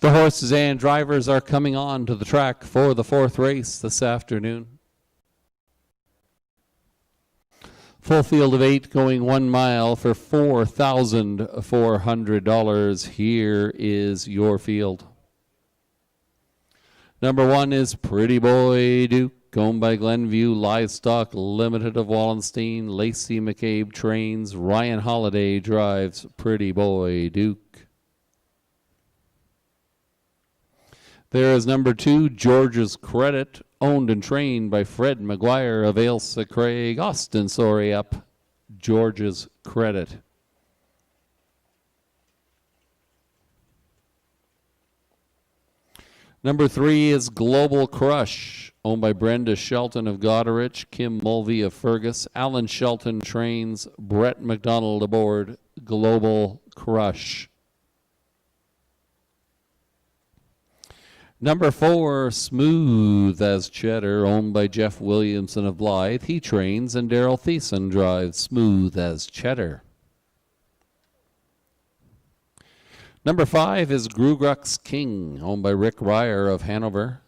The horses and drivers are coming on to the track for the fourth race this afternoon. Full field of 8 going 1 mile for $4,400. Here is your field. Number 1 is Pretty Boy Duke, owned by Glenview Livestock Limited of Wallenstein. Lacey McCabe trains. Ryan Holiday drives Pretty Boy Duke. There is number 2, George's Credit, owned and trained by Fred McGuire of Ailsa Craig. Austin Sorry up, George's Credit. Number 3 is Global Crush, owned by Brenda Shelton of Goderich, Kim Mulvey of Fergus. Alan Shelton trains, Brett McDonald aboard Global Crush. Number 4, Smooth as Cheddar, owned by Jeff Williamson of Blythe. He trains, and Daryl Thiessen drives Smooth as Cheddar. Number 5 is Grugruck's King, owned by Rick Ryer of Hanover.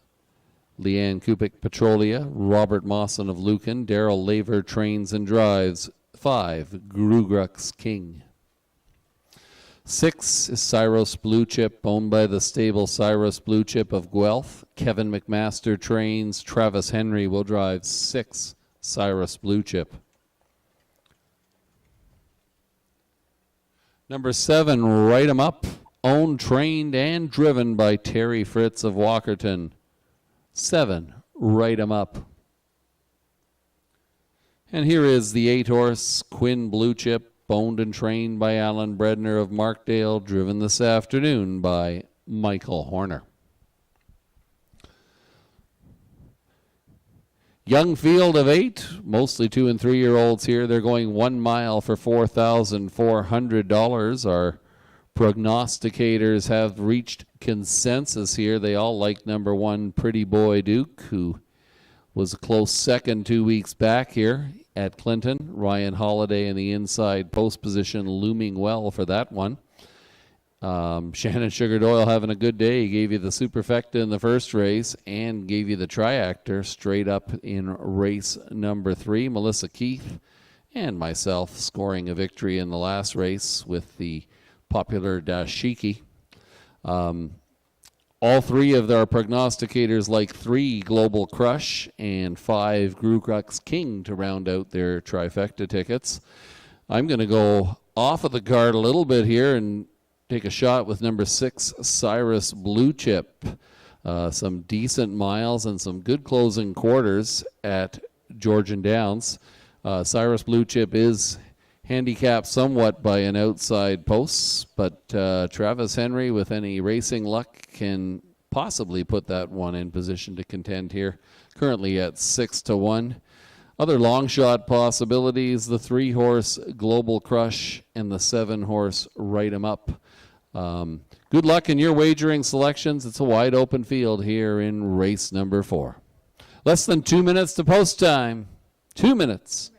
Leanne Kupik Petrolia, Robert Mawson of Lucan. Daryl Laver trains and drives 5, Grugruck's King. 6 is Cyrus Blue Chip, owned by the stable Cyrus Blue Chip of Guelph. Kevin McMaster trains. Travis Henry will drive 6, Cyrus Blue Chip. Number 7, Write 'em Up, owned, trained, and driven by Terry Fritz of Walkerton. 7, Write 'em Up. And here is the 8-horse Quinn Blue Chip, owned and trained by Alan Bredner of Markdale, driven this afternoon by Michael Horner. Young field of 8, mostly 2- and 3-year-olds here. They're going 1 mile for $4,400. Our prognosticators have reached consensus here. They all like number 1, Pretty Boy Duke, who was a close second 2 weeks back here at Clinton. Ryan Holiday in the inside post position, looming well for that one. Shannon Sugar Doyle having a good day. He gave you the superfecta in the first race and gave you the triactor straight up in race number 3. Melissa Keith and myself scoring a victory in the last race with the popular Dashiki. All 3 of our prognosticators like 3 Global Crush and 5 Grugruck's King to round out their trifecta tickets. I'm going to go off of the card a little bit here and take a shot with number 6, Cyrus Blue Chip. Some decent miles and some good closing quarters at Georgian Downs. Cyrus Blue Chip is handicapped somewhat by an outside post, but Travis Henry, with any racing luck, can possibly put that one in position to contend here. Currently at 6-1. Other long shot possibilities: the 3-horse Global Crush and the 7-horse Write 'em Up. Good luck in your wagering selections. It's a wide open field here in race number 4. Less than 2 minutes to post time. 2 minutes.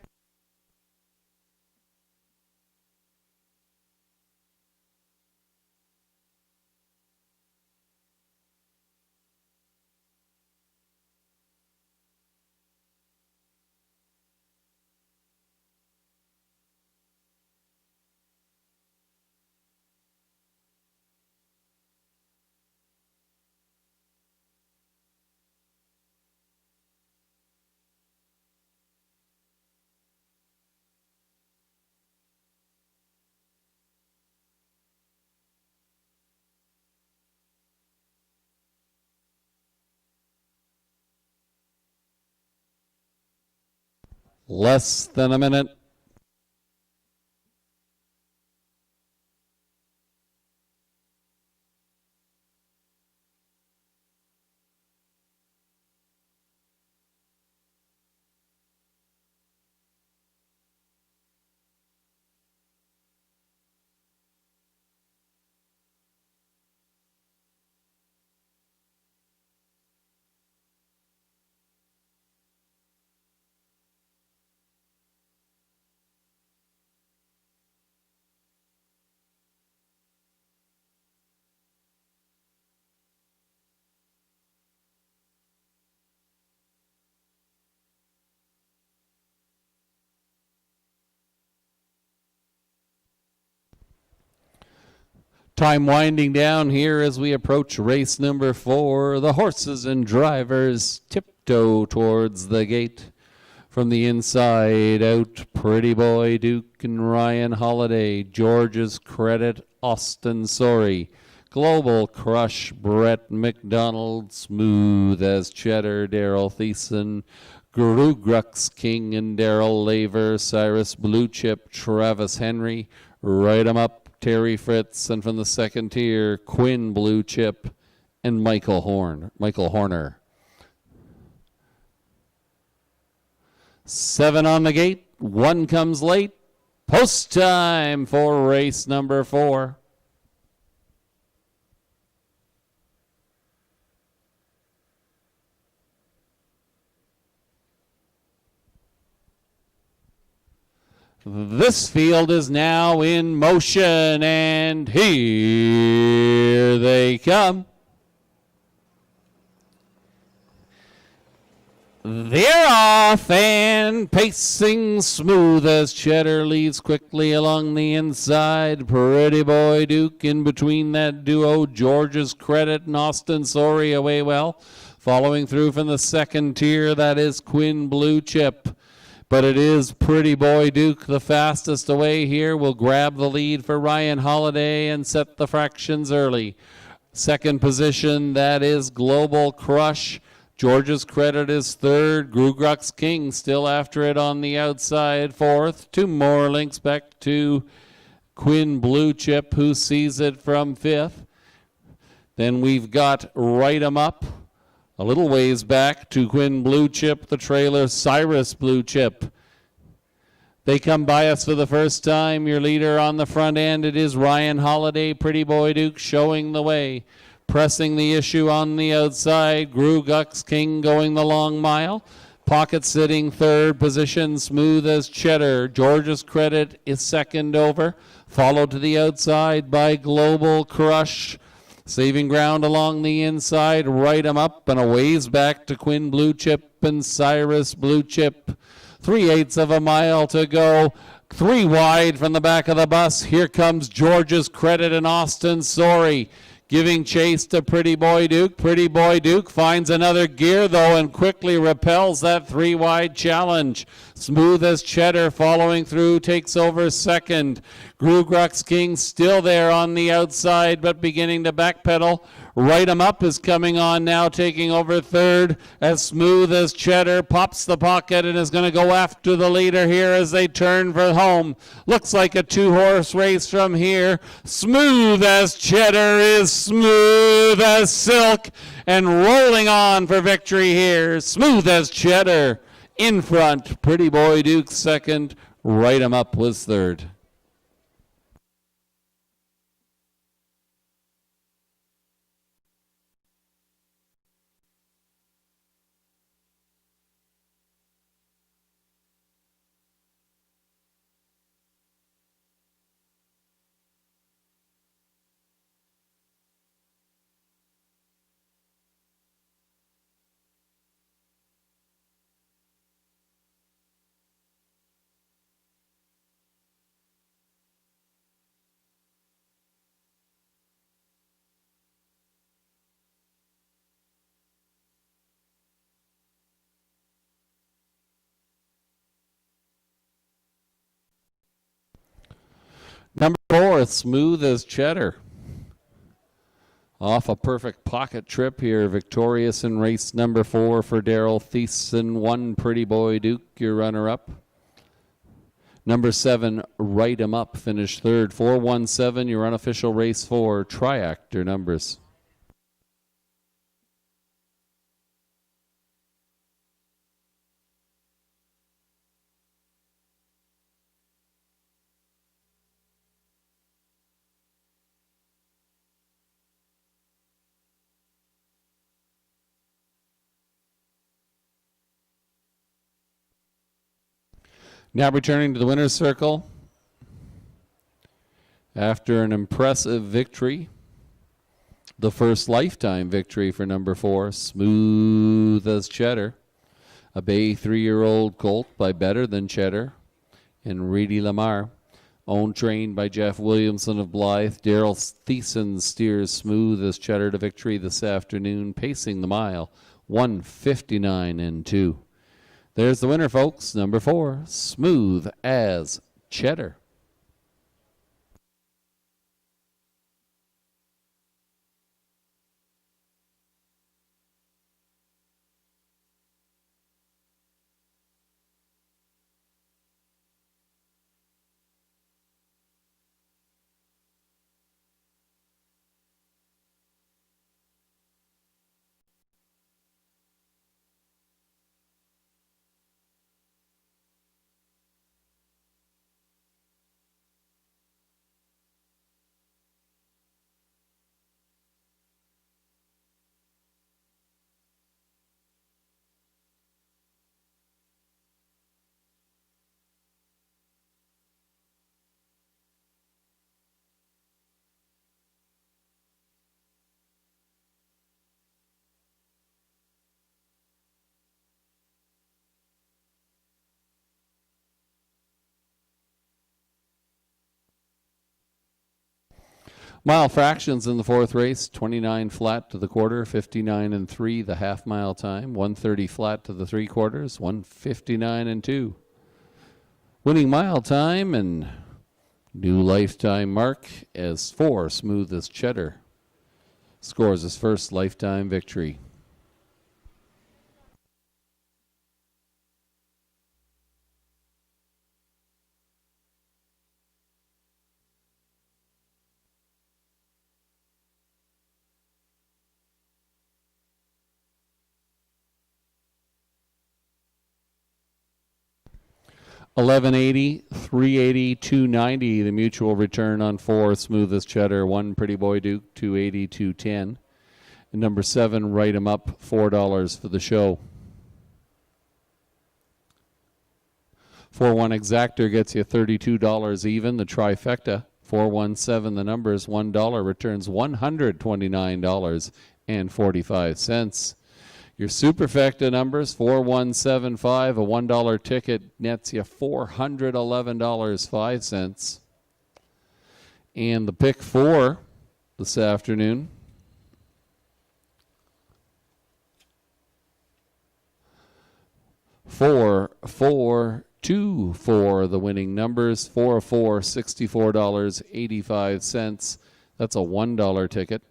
Less than a minute. Time winding down here as we approach race number 4. The horses and drivers tiptoe towards the gate. From the inside out, Pretty Boy Duke and Ryan Holiday, George's Credit, Austin Sorry, Global Crush, Brett McDonald, Smooth as Cheddar, Daryl Thiessen, Grugrux King and Daryl Laver, Cyrus Blue Chip, Travis Henry, Right 'em Up, Terry Fritz, and from the second tier, Quinn Blue Chip and Michael Horner. 7 on the gate, 1 comes late. Post time for race number 4. This field is now in motion, and here they come. They're off and pacing smooth as Cheddar leads quickly along the inside. Pretty Boy Duke in between that duo. George's Credit and Austin Sorry away well. Following through from the second tier, that is Quinn Blue Chip. But it is Pretty Boy Duke the fastest away here. Will grab the lead for Ryan Holiday and set the fractions early. Second position, that is Global Crush. George's Credit is third. Grugrux King still after it on the outside. Fourth. 2 more links back to Quinn Blue Chip, who sees it from fifth. Then we've got Right 'em Up. A little ways back to Quinn Blue Chip, the trailer Cyrus Blue Chip. They come by us for the first time. Your leader on the front end, it is Ryan Holiday, Pretty Boy Duke showing the way. Pressing the issue on the outside, Grugrux King going the long mile. Pocket sitting third position, Smooth as Cheddar. George's Credit is second over, followed to the outside by Global Crush. Saving ground along the inside, Right 'em Up, and a ways back to Quinn Blue Chip and Cyrus Blue Chip. 3/8 of a mile to go. 3 wide from the back of the bus. Here comes George's Credit and Austin Sorry, giving chase to Pretty Boy Duke. Pretty Boy Duke finds another gear, though, and quickly repels that 3 wide challenge. Smooth as Cheddar following through, takes over second. Grugrux King still there on the outside, but beginning to backpedal. Right 'em Up is coming on now, taking over third, as Smooth as Cheddar pops the pocket and is going to go after the leader here as they turn for home. Looks like a 2-horse race from here. Smooth as Cheddar is smooth as silk and rolling on for victory here. Smooth as Cheddar in front. Pretty Boy Duke second. Right 'em Up was third. Number 4, Smooth as Cheddar. Off a perfect pocket trip here. Victorious in race number 4 for Daryl Thiessen. 1, Pretty Boy Duke, your runner-up. Number 7, Right 'em Up, finished third. 417, your unofficial race 4. Triactor numbers. Now returning to the winner's circle after an impressive victory, the first lifetime victory for number 4, Smooth as Cheddar, a bay 3-year-old colt by Better Than Cheddar and Reedy Lamar. Owned trained by Jeff Williamson of Blythe. Daryl Thiessen steers Smooth as Cheddar to victory this afternoon, pacing the mile, 1:59 and 2. There's the winner, folks. Number 4, Smooth as Cheddar. Mile fractions in the fourth race, 29 flat to the quarter, 59 and 3 the half mile time, 130 flat to the 3/4, 159 and 2. Winning mile time and new lifetime mark as 4, Smooth as Cheddar scores his first lifetime victory. $11.80, $3.80, $2.90. The mutual return on 4, Smooth as Cheddar. 1, Pretty Boy Duke, $2.80, $2.10. And number 7, Write 'em Up, $4 for the show. 4-1 Exactor gets you $32 even. The trifecta, 417. The numbers, $1 returns $129.45. Your superfecta numbers, 4175, a $1 ticket nets you $411.05. And the pick 4 this afternoon, four, 2, 4, the winning numbers, 4 of 4, $64.85. That's a $1 ticket.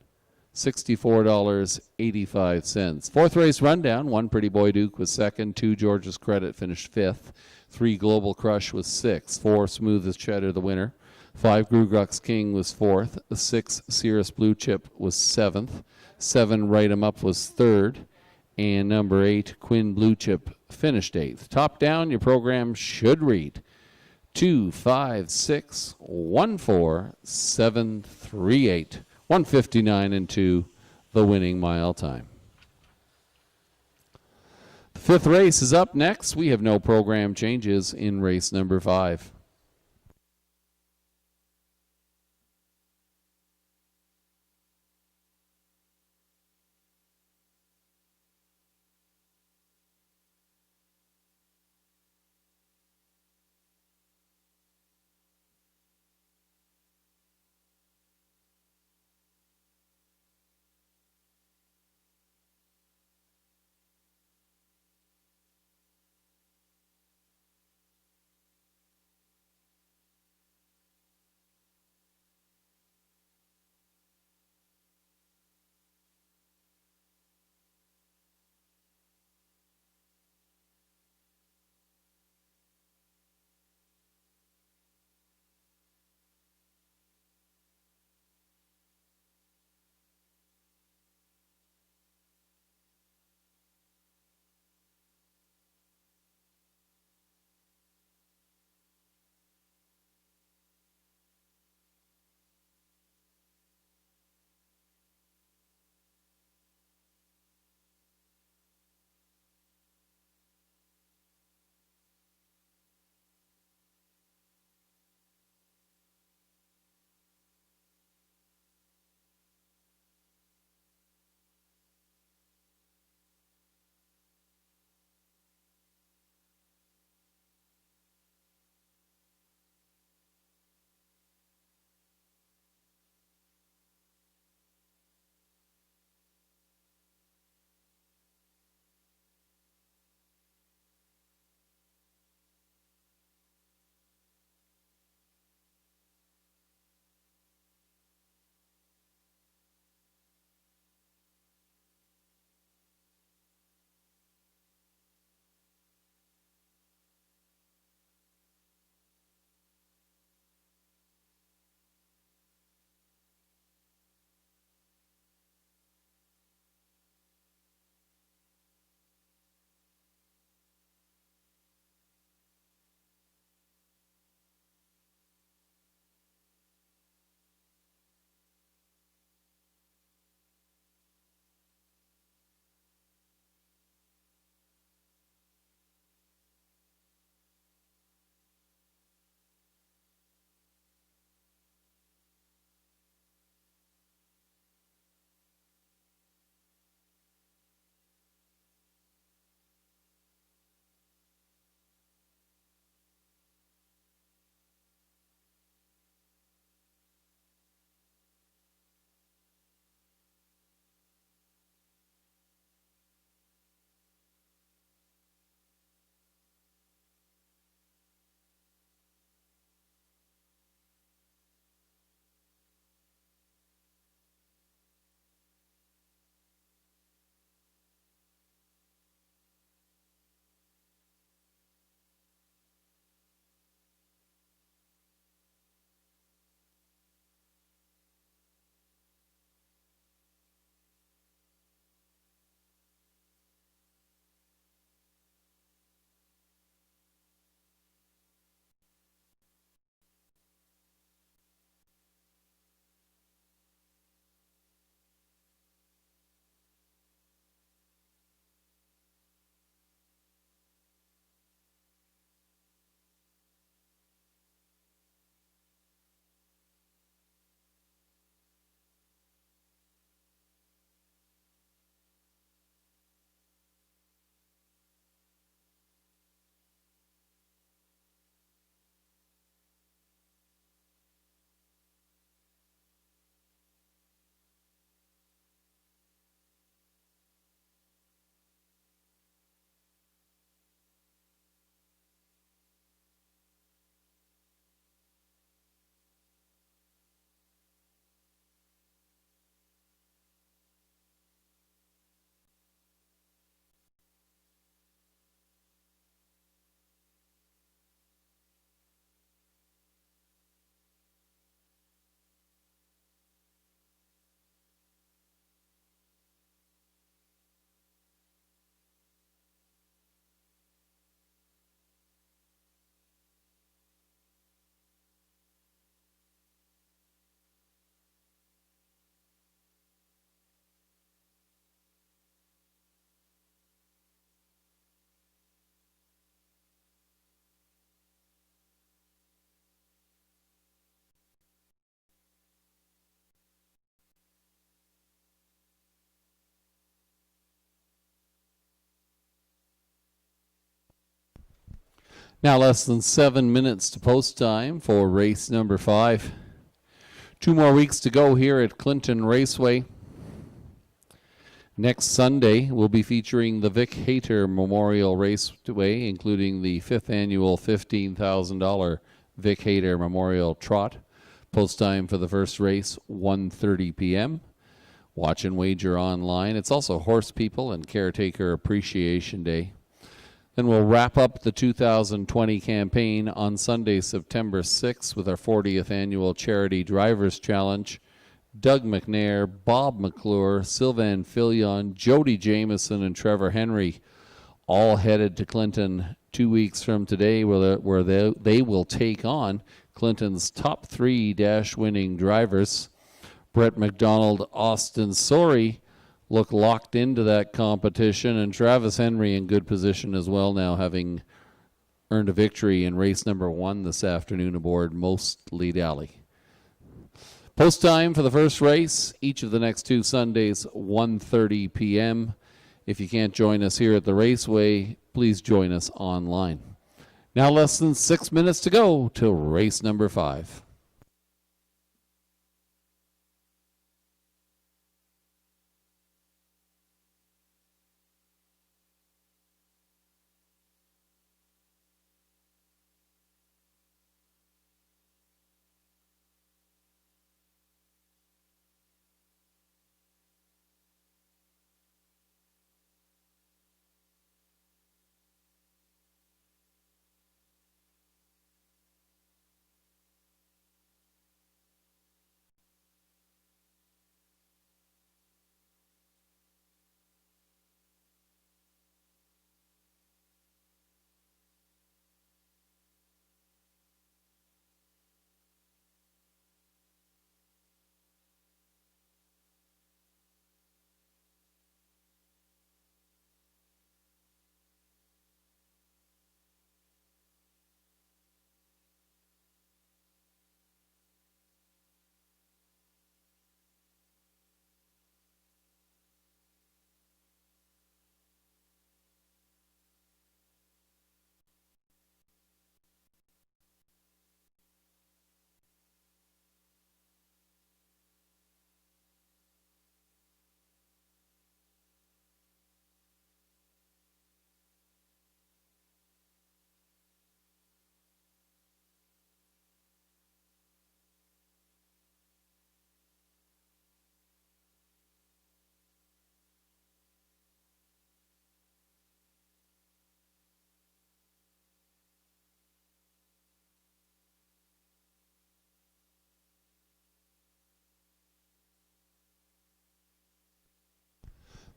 $64.85. Fourth race rundown, 1 Pretty Boy Duke was second, 2 George's Credit finished fifth, 3 Global Crush was sixth, 4 Smooth as Cheddar the winner, 5 Grugrux King was fourth, 6 Cirrus Blue Chip was seventh, 7 Write 'em Up was third, and number 8 Quinn Blue Chip finished eighth. Top down, your program should read 2, 5, 6, 1, 4, 7, 3, 8. 159 and 2, the winning mile time. The fifth race is up next. We have no program changes in race number 5. Now less than 7 minutes to post time for race number 5. 2 more weeks to go here at Clinton Raceway. Next Sunday, we'll be featuring the Vic Hayter Memorial Raceway, including the 5th annual $15,000 Vic Hayter Memorial Trot. Post time for the first race, 1:30 p.m. Watch and wager online. It's also Horse People and Caretaker Appreciation Day. Then we'll wrap up the 2020 campaign on Sunday, September 6th with our 40th annual Charity Drivers Challenge. Doug McNair, Bob McClure, Sylvan Filion, Jody Jameson, and Trevor Henry all headed to Clinton 2 weeks from today where they will take on Clinton's top 3 dash-winning drivers. Brett McDonald, Austin Sorey look locked into that competition, and Travis Henry in good position as well now, having earned a victory in race number 1 this afternoon aboard Most Lead Alley. Post time for the first race, each of the next 2 Sundays, 1:30 p.m. If you can't join us here at the Raceway, please join us online. Now less than 6 minutes to go to race number 5.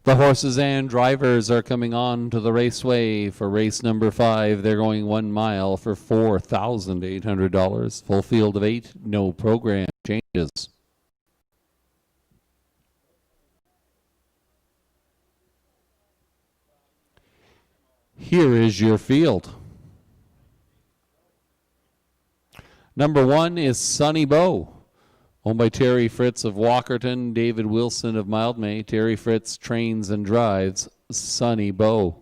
The horses and drivers are coming on to the Raceway for race number 5. They're going 1 mile for $4,800. Full field of 8, no program changes. Here is your field. Number 1 is Sunny Bow, owned by Terry Fritz of Walkerton, David Wilson of Mildmay. Terry Fritz trains and drives Sunny Bow.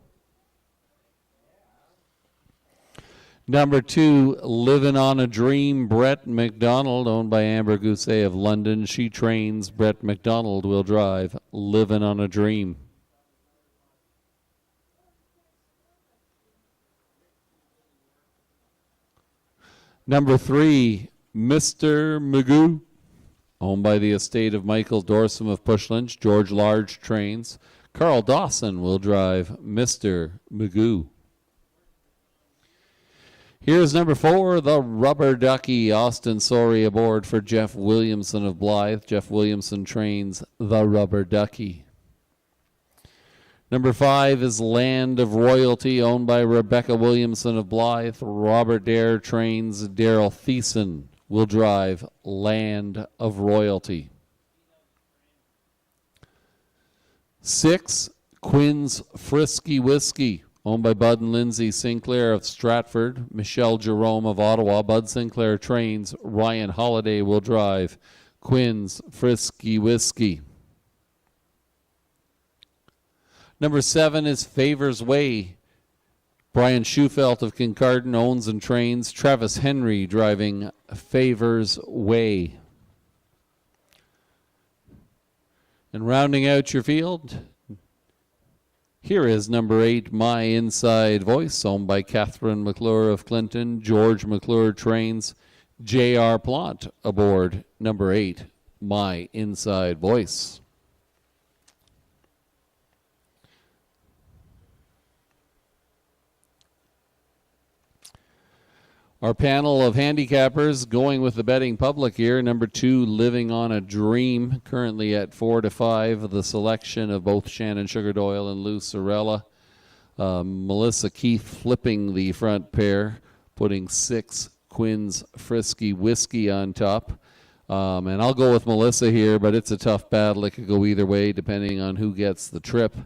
Number 2, Livin' on a Dream, Brett McDonald, owned by Amber Gousset of London. She trains, Brett McDonald will drive Livin' on a Dream. Number 3, Mr. Magoo, owned by the estate of Michael Dorsum of Pushlinch. George Large trains. Carl Dawson will drive Mr. Magoo. Here's number 4, the Rubber Ducky, Austin Sorey aboard for Jeff Williamson of Blythe. Jeff Williamson trains the Rubber Ducky. Number 5 is Land of Royalty, owned by Rebecca Williamson of Blythe. Robert Dare trains. Daryl Thiessen will drive Land of Royalty. 6, Quinn's Frisky Whiskey, owned by Bud and Lindsay Sinclair of Stratford. Michelle Jerome of Ottawa. Bud Sinclair trains. Ryan Holiday will drive Quinn's Frisky Whiskey. Number 7 is Favors Way, Brian Schufelt of Kincardine owns and trains. Travis Henry driving Favors Way. And rounding out your field, here is number 8, My Inside Voice, owned by Catherine McClure of Clinton. George McClure trains. J.R. Plant aboard number 8, My Inside Voice. Our panel of handicappers going with the betting public here. Number 2, Living on a Dream, currently at 4-5. The selection of both Shannon Sugar Doyle and Lou Sorella. Melissa Keith flipping the front pair, putting 6 Quinn's Frisky Whiskey on top. And I'll go with Melissa here, but it's a tough battle. It could go either way depending on who gets the trip.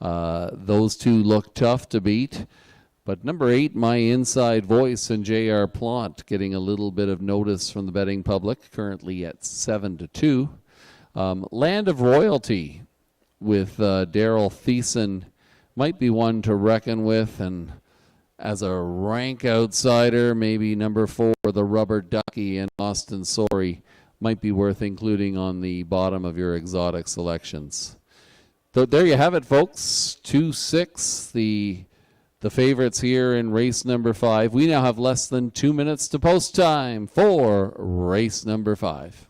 Those two look tough to beat. But number 8, My Inside Voice, and J.R. Plant getting a little bit of notice from the betting public, currently at 7-2. Land of Royalty with Daryl Thiessen might be one to reckon with, and as a rank outsider, maybe number 4, the Rubber Ducky and Austin Sorry might be worth including on the bottom of your exotic selections. So there you have it, folks. 2-6, the favorites here in race number 5. We now have less than 2 minutes to post time for race number 5.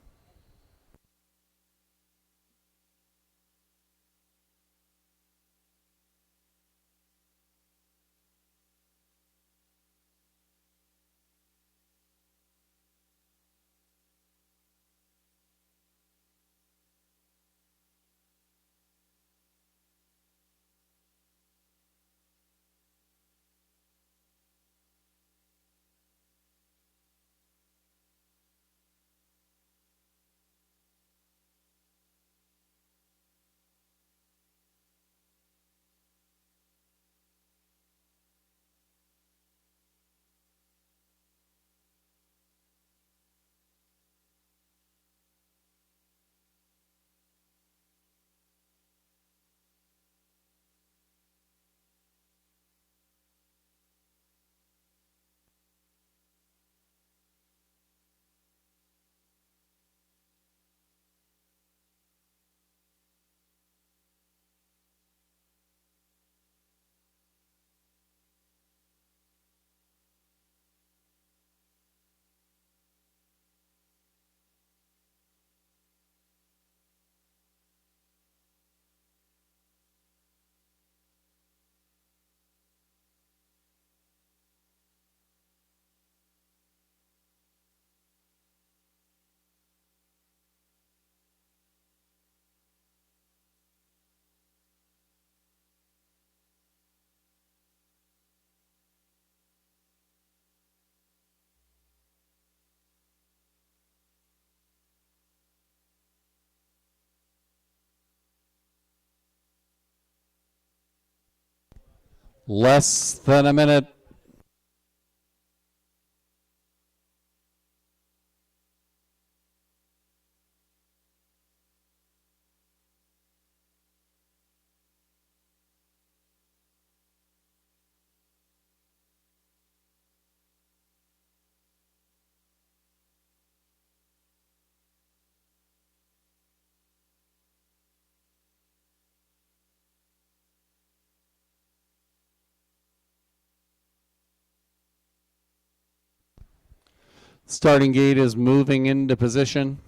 Less than a minute. Starting gate is moving into position.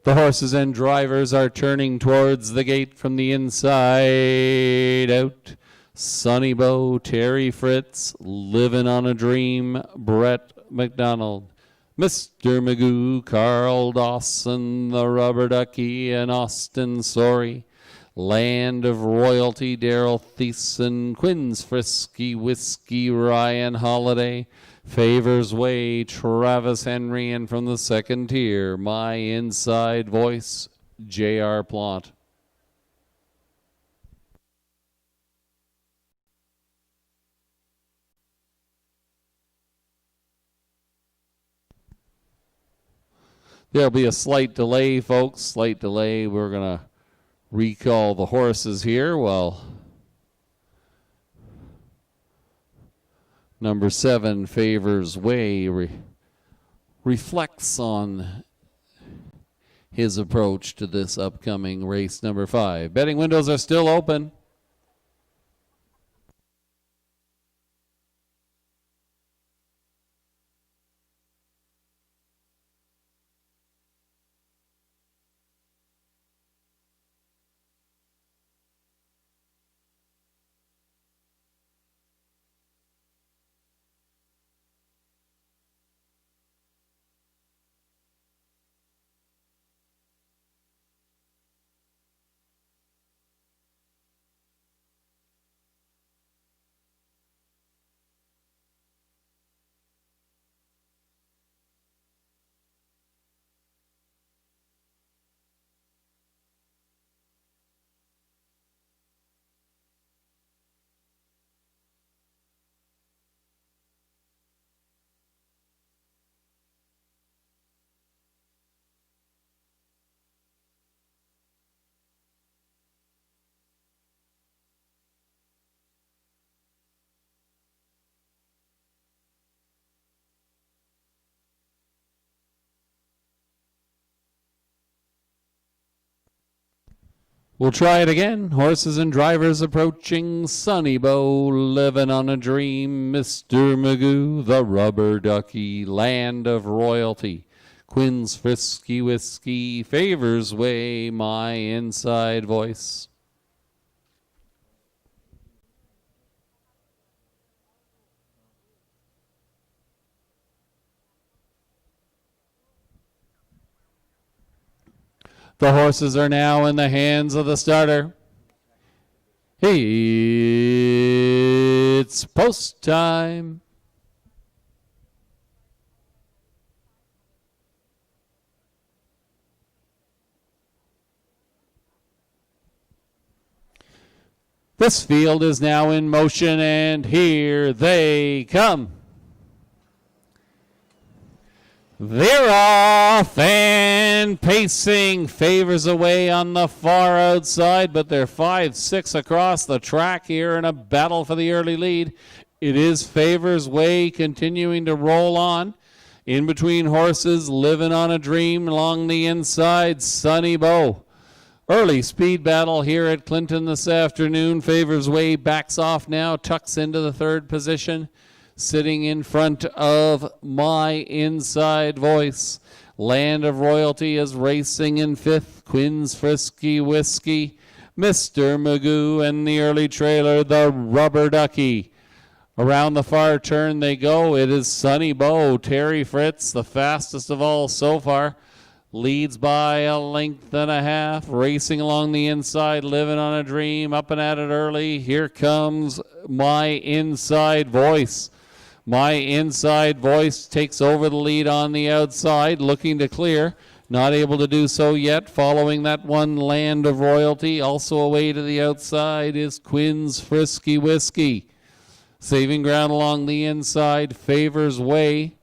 The horses and drivers are turning towards the gate from the inside out. Sonny Bow, Terry Fritz, Living on a Dream, Brett McDonald, Mr. Magoo, Carl Dawson, the Rubber Ducky, and Austin Sorry. Land of Royalty, Daryl Thiessen, Quinn's Frisky Whiskey, Ryan Holiday, Favors Way, Travis Henry, and from the second tier, My Inside Voice, J.R. Plant. There'll be a slight delay, folks. Slight delay. We're going to recall the horses here while number 7, Favors Way, reflects on his approach to this upcoming race number 5. Betting windows are still open. We'll try it again. Horses and drivers approaching Sunny Bow, living on a dream. Mr. Magoo, the rubber ducky, land of royalty. Quinn's Frisky Whiskey, Favors Way, my inside voice. The horses are now in the hands of the starter. It's post time. This field is now in motion, and here they come. They're off and pacing. Favors Away on the far outside, but they're 5-6 across the track here in a battle for the early lead. It is Favors Way continuing to roll on. In between horses, Living on a Dream along the inside, Sunny Bow. Early speed battle here at Clinton this afternoon. Favors Way backs off now, tucks into the third position. Sitting in front of My Inside Voice. Land of Royalty is racing in fifth. Quinn's Frisky Whiskey. Mr. Magoo and the early trailer, the Rubber Ducky. Around the far turn they go. It is Sunny Bow. Terry Fritz, the fastest of all so far. Leads by a length and a half. Racing along the inside, Living on a Dream. Up and at it early. Here comes My Inside Voice. My Inside Voice takes over the lead on the outside, looking to clear. Not able to do so yet, following that one, Land of Royalty. Also away to the outside is Quinn's Frisky Whiskey. Saving ground along the inside, Favors Way.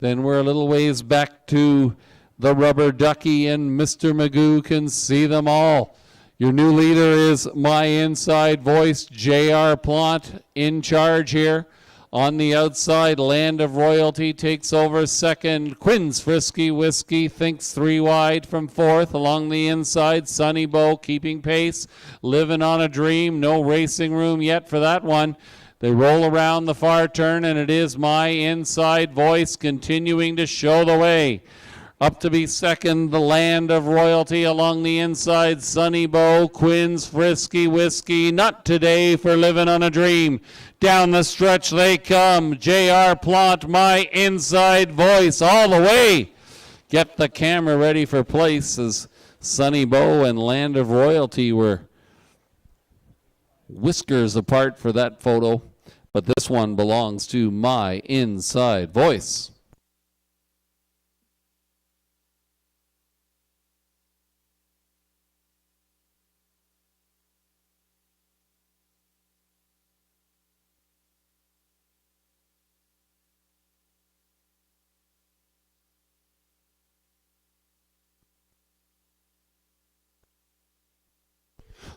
Then we're a little ways back to the Rubber Ducky, and Mr. Magoo can see them all. Your new leader is My Inside Voice, J.R. Plant in charge here. On the outside, Land of Royalty takes over second. Quinn's Frisky Whiskey thinks 3 wide from fourth. Along the inside, Sunny Bow keeping pace. Living on a Dream, no racing room yet for that one. They roll around the far turn, and it is My Inside Voice continuing to show the way. Up to be second, the Land of Royalty. Along the inside, Sunny Bow, Quinn's Frisky Whiskey. Not today for Living on a Dream. Down the stretch they come. J.R. Plant, My Inside Voice, all the way. Get the camera ready for place as Sunny Bow and Land of Royalty were whiskers apart for that photo. But this one belongs to My Inside Voice.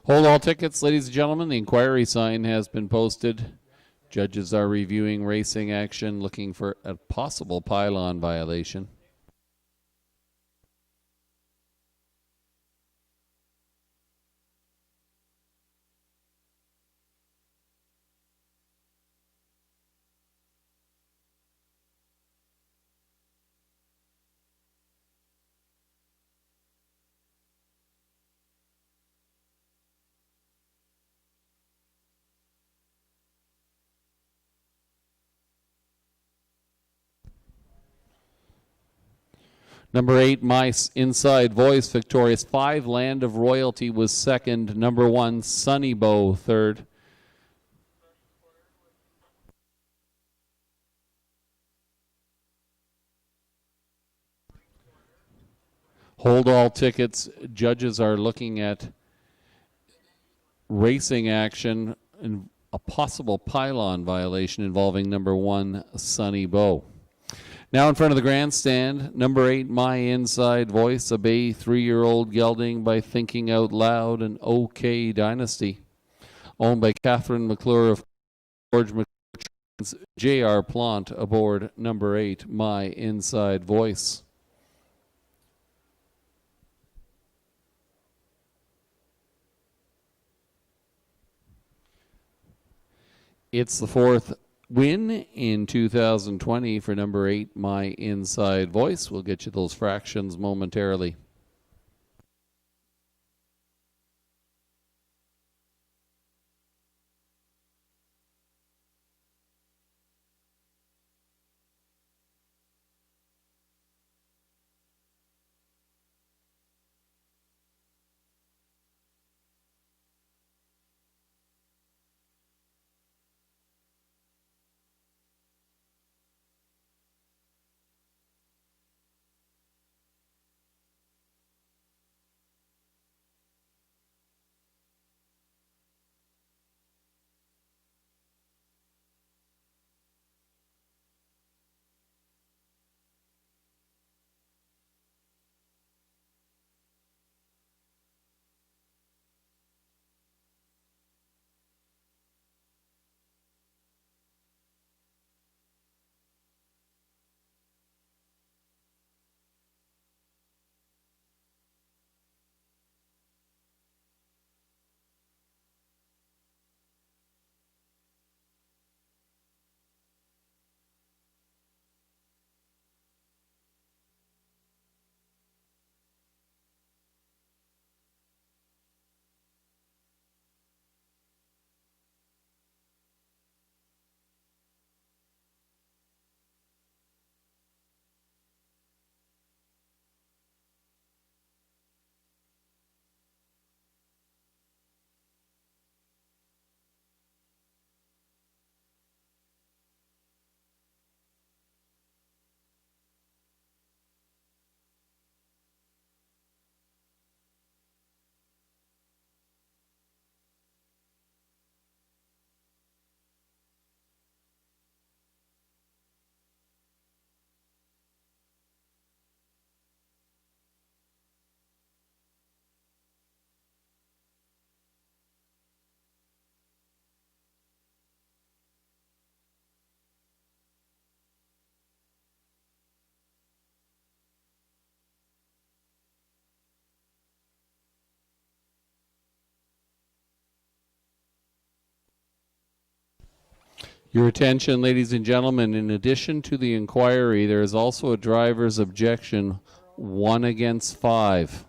Hold all tickets, ladies and gentlemen. The inquiry sign has been posted. Judges are reviewing racing action, looking for a possible pylon violation. Number 8, My Inside Voice, victorious. 5, Land of Royalty was second. Number 1, Sunny Bow, third. Hold all tickets. Judges are looking at racing action and a possible pylon violation involving number 1, Sunny Bow. Now in front of the grandstand, number 8, My Inside Voice, a Bay 3-year-old gelding by Thinking Out Loud and OK Dynasty. Owned by Catherine McClure of George McClure's J.R. Plant aboard number 8, My Inside Voice. It's the 4th win in 2020 for number 8, My Inside Voice. We'll get you those fractions momentarily. Your attention, ladies and gentlemen. In addition to the inquiry, there is also a driver's objection, 1 against 5.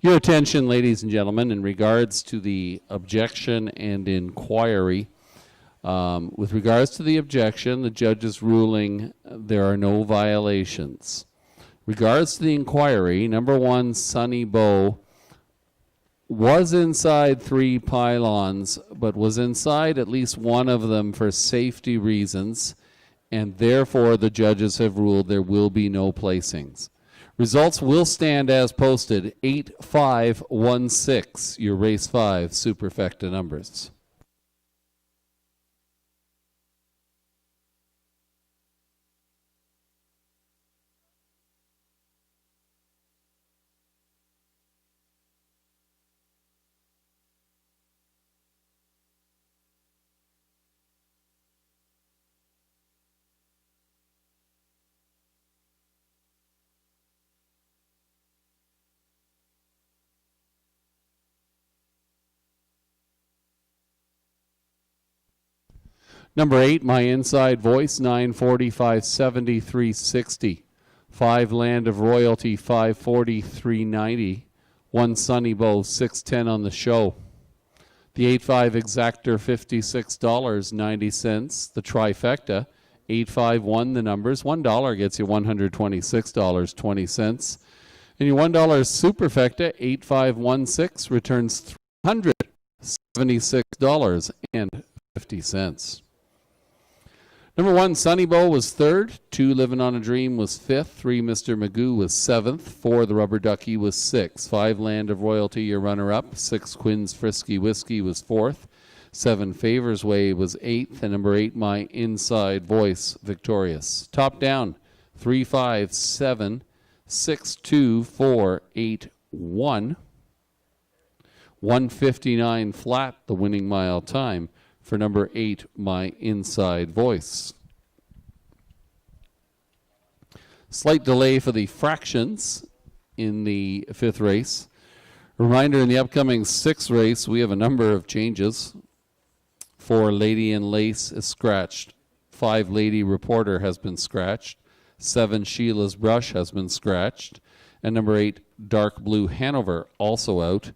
Your attention, ladies and gentlemen, in regards to the objection and inquiry. With regards to the objection, the judge is ruling there are no violations. Regards to the inquiry, number 1, Sunny Bow, was inside 3 pylons, but was inside at least one of them for safety reasons, and therefore the judges have ruled there will be no placings. Results will stand as posted. 8-5-1-6, your race 5 superfecta numbers. Number 8, My Inside Voice, 940, 570, 360. 5, Land of Royalty, 540, 390. 1, Sunny Bow, 610 on the show. The 8-5 Exactor, $56.90. The trifecta, 8-5-1, the numbers. $1 gets you $126.20. And your $1 superfecta, 8-5-1-6, returns $376.50. Number 1, Sunny Bow was 3rd. 2, Living on a Dream was 5th. 3, Mr. Magoo was 7th. 4, The Rubber Ducky was 6th. 5, Land of Royalty, your runner-up. 6, Quinn's Frisky Whiskey was 4th. 7, Favors Way was 8th. And number 8, My Inside Voice, victorious. Top down, 3, 5, 7, 6, 2, 4, 8, 1. 159 flat, the winning mile time for number 8, My Inside Voice. Slight delay for the fractions in the 5th race. Reminder, in the upcoming 6th race, we have a number of changes. 4, Lady in Lace is scratched. 5, Lady Reporter has been scratched. 7, Sheila's Brush has been scratched. And number 8, Dark Blue Hanover, also out.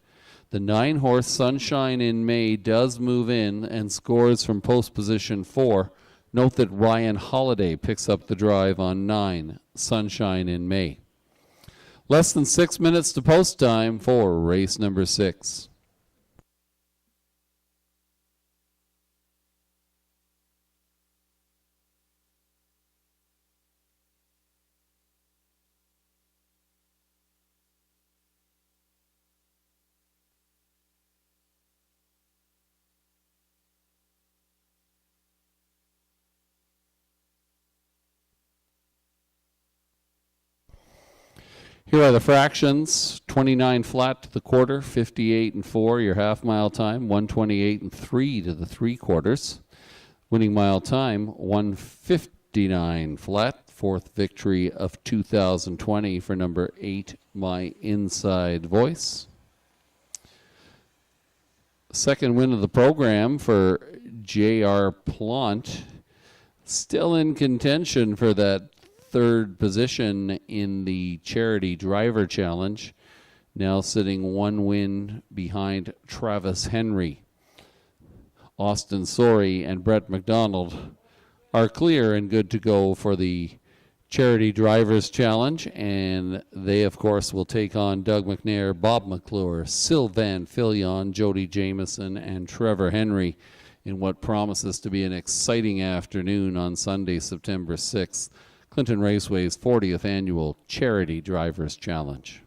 The 9-horse Sunshine in May does move in and scores from post position 4. Note that Ryan Holiday picks up the drive on 9, Sunshine in May. Less than 6 minutes to post time for race number 6. Here are the fractions. 29 flat to the quarter, 58 and 4, your half mile time, 128 and 3 to the 3/4. Winning mile time, 159 flat, 4th victory of 2020 for number 8, My Inside Voice. Second win of the program for J.R. Plant. Still in contention for that 3rd position in the Charity Driver Challenge, now sitting 1 win behind Travis Henry. Austin Sorey and Brett McDonald are clear and good to go for the Charity Drivers Challenge, and they, of course, will take on Doug McNair, Bob McClure, Sylvan Filion, Jody Jameson, and Trevor Henry in what promises to be an exciting afternoon on Sunday, September 6th. Clinton Raceway's 40th annual Charity Drivers Challenge.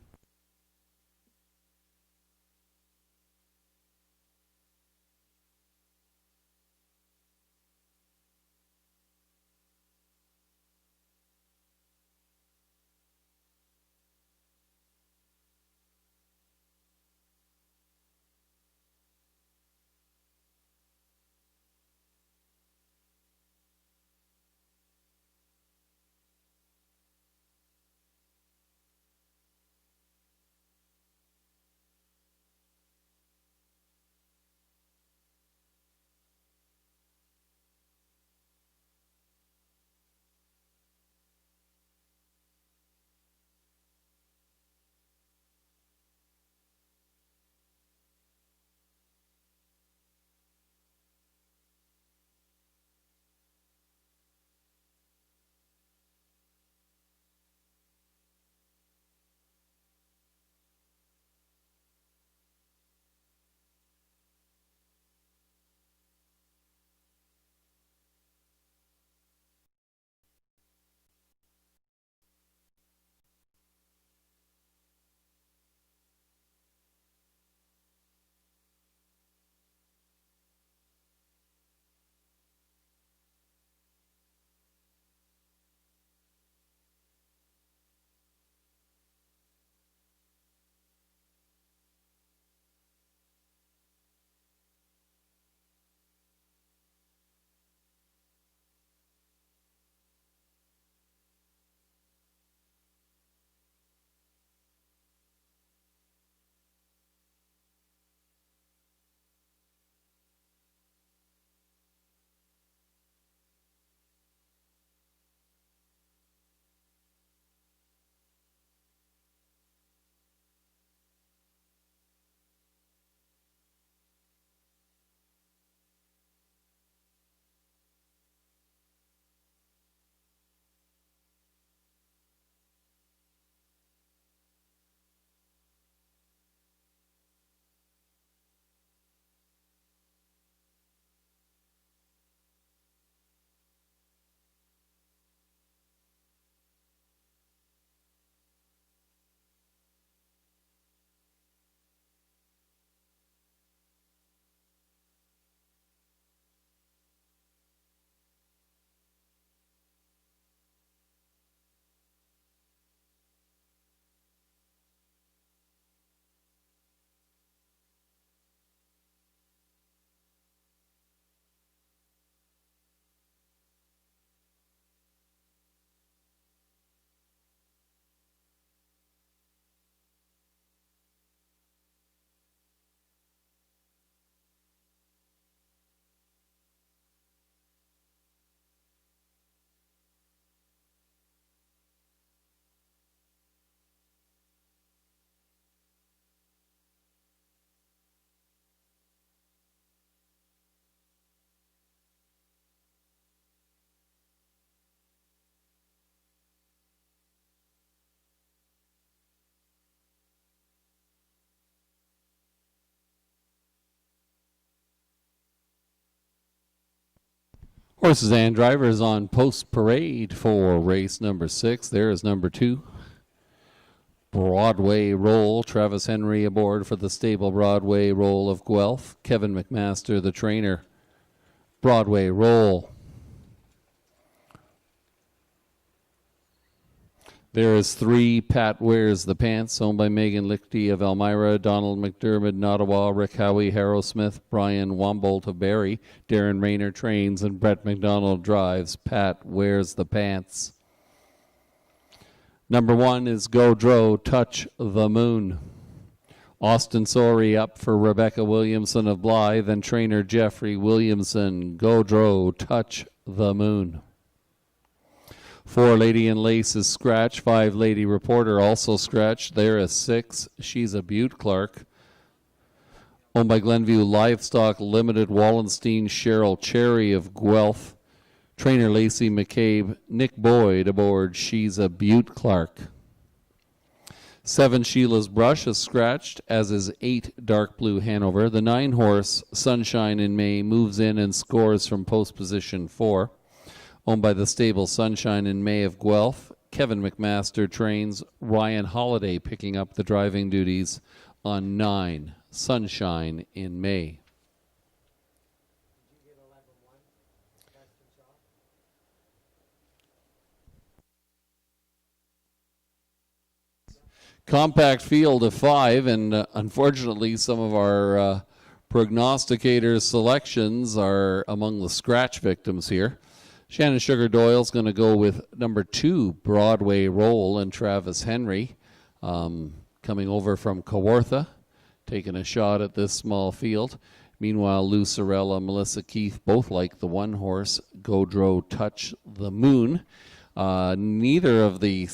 Horses and drivers on post parade for race number 6. There is number 2. Broadway Roll. Travis Henry aboard for the stable Broadway Roll of Guelph. Kevin McMaster, the trainer. Broadway Roll. There is 3, Pat Wears the Pants, owned by Megan Lichty of Elmira, Donald McDermott, Nottawa, Rick Howie, Harrow Smith, Brian Wombolt of Barrie, Darren Rayner trains, and Brett McDonald drives. Pat Wears the Pants. Number 1 is Go Dro, Touch the Moon. Austin Sorey up for Rebecca Williamson of Blythe, and trainer Jeffrey Williamson. Go Dro, Touch the Moon. 4, Lady in Lace is scratched. 5, Lady Reporter also scratched. There is 6, She's a Butte Clark. Owned by Glenview Livestock Limited, Wallenstein, Cheryl Cherry of Guelph. Trainer Lacey McCabe, Nick Boyd aboard She's a Butte Clark. 7, Sheila's Brush is scratched, as is 8, Dark Blue Hanover. The 9 horse, Sunshine in May, moves in and scores from post position 4. Owned by the stable Sunshine in May of Guelph. Kevin McMaster trains. Ryan Holiday picking up the driving duties on 9, Sunshine in May. Compact field of 5, and unfortunately some of our prognosticators' selections are among the scratch victims here. Shannon Sugar Doyle's going to go with number 2, Broadway Roll, and Travis Henry coming over from Kawartha, taking a shot at this small field. Meanwhile, Lou Sorella, Melissa Keith both like the 1 horse, Go Dro, Touch the Moon. None of the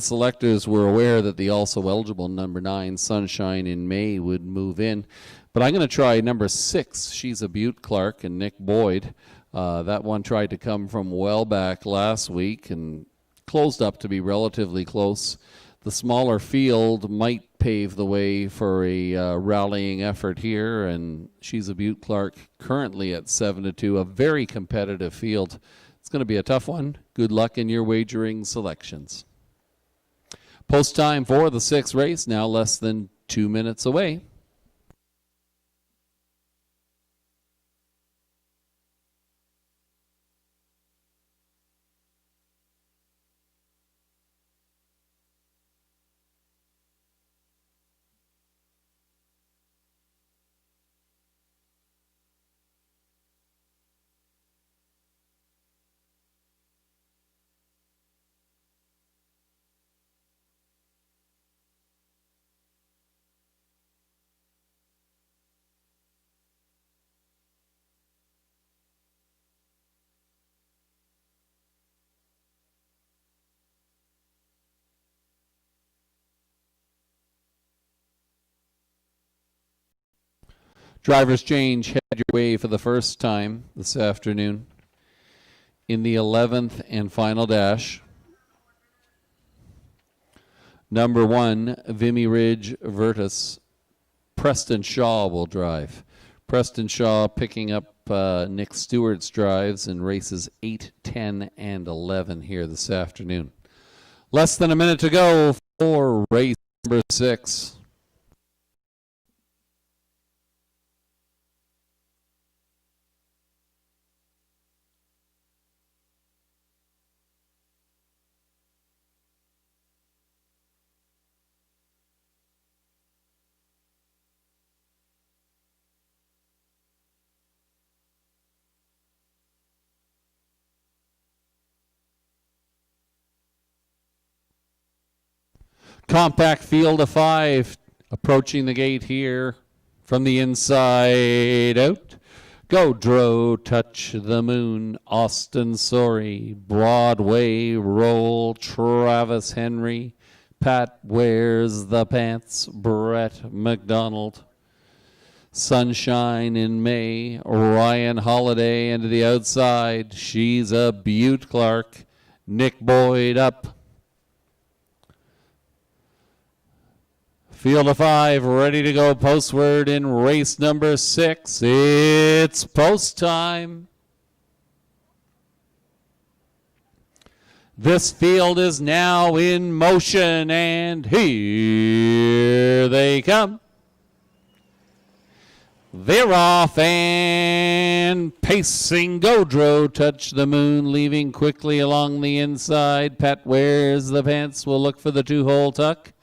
selectors were aware that the also eligible number 9, Sunshine in May, would move in. But I'm going to try number 6, She's a Butte Clark, and Nick Boyd. That one tried to come from well back last week and closed up to be relatively close. The smaller field might pave the way for a rallying effort here, and She's a Butte Clark currently at 7-2, a very competitive field. It's going to be a tough one. Good luck in your wagering selections. Post time for the 6th race, now less than 2 minutes away. Drivers change, head your way for the first time this afternoon in the 11th and final dash. Number 1, Vimy Ridge Virtus. Preston Shaw will drive. Preston Shaw picking up Nick Stewart's drives in races 8, 10, and 11 here this afternoon. Less than a minute to go for race number 6. Compact field of 5 approaching the gate here from the inside out. Go Dro, Touch the Moon, Austin Sorey, Broadway Roll, Travis Henry, Pat Wears the Pants, Brett McDonald, Sunshine in May, Ryan Holiday, and to the outside, She's a Butte Clark, Nick Boyd up. Field of 5, ready to go postward in race number 6. It's post time. This field is now in motion, and here they come. They're off and pacing. Godreau touch the moon, leaving quickly along the inside. Pat Wears the Pants will look for the 2-hole tuck.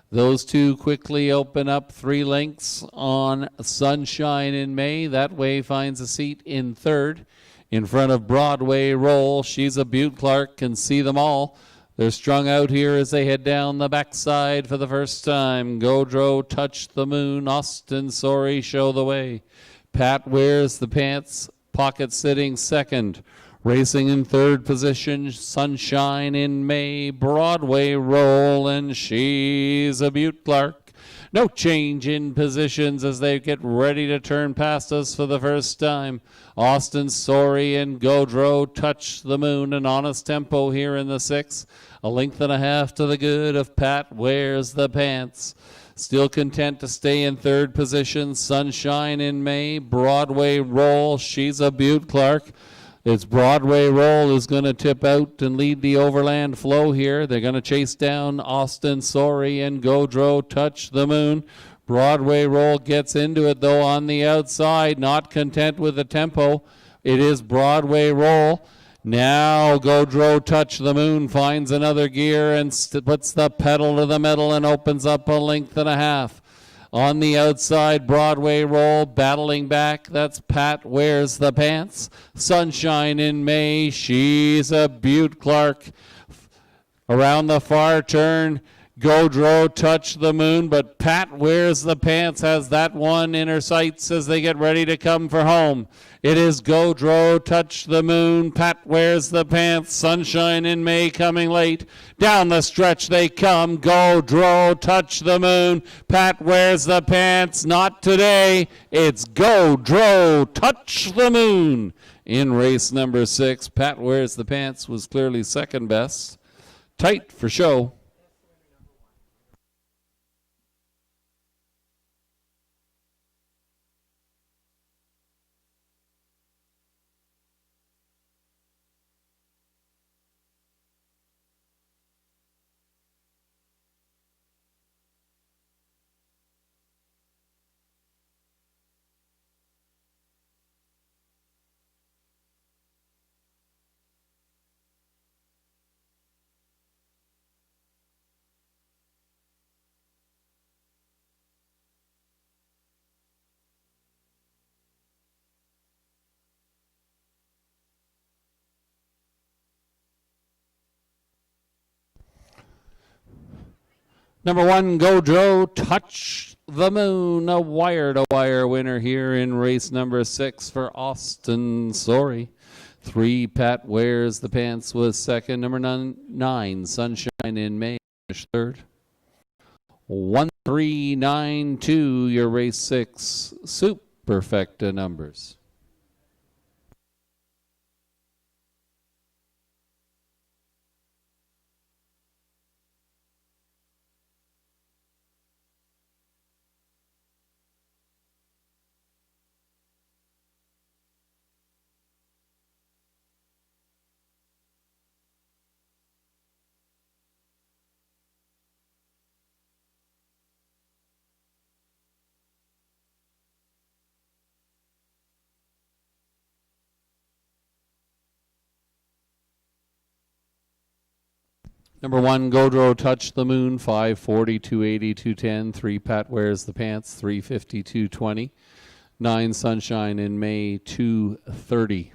Those two quickly open up 3 lengths on Sunshine in May. That way finds a seat in third. In front of Broadway Roll, she's a Butte Clark, can see them all. They're strung out here as they head down the backside for the first time. Godreau touch the moon. Austin Sorry show the way. Pat Wears the Pants, pocket sitting second. Racing in third position, Sunshine in May. Broadway Roll, and she's a Butte Clark. No change in positions as they get ready to turn past us for the first time. Austin Sorry and Godreau touch the moon. An honest tempo here in the 6th. A length and a half to the good of Pat Wears the Pants. Still content to stay in third position. Sunshine in May. Broadway Roll. She's a Butte Clark. It's Broadway Roll is going to tip out and lead the overland flow here. They're going to chase down Austin Sorry and Godreau touch the moon. Broadway Roll gets into it though on the outside, not content with the tempo. It is Broadway Roll. Now Godreau touch the moon finds another gear and puts the pedal to the metal and opens up a length and a half. On the outside, Broadway Roll battling back. That's Pat Wears the Pants. Sunshine in May. She's a Butte Clark. Around the far turn, Godreau touch the moon, but Pat Wears the Pants has that one in her sights as they get ready to come for home. It is Godreau touch the moon, Pat Wears the Pants, Sunshine in May coming late. Down the stretch they come, Godreau touch the moon, Pat Wears the Pants, not today. It's Godreau touch the moon. In race number 6, Pat Wears the Pants was clearly second best. Tight for show. Number 1, Godreau touch the moon, a wire-to-wire winner here in race number 6 for Austin Sorry. 3, Pat Wears the Pants was second. Number 9, Sunshine in May, third. 1392, your race 6 superfecta numbers. Number 1, Godreau touch the moon, 540, 280, 210. 3, Pat Wears the Pants, 350, 220. 9, Sunshine in May, 230.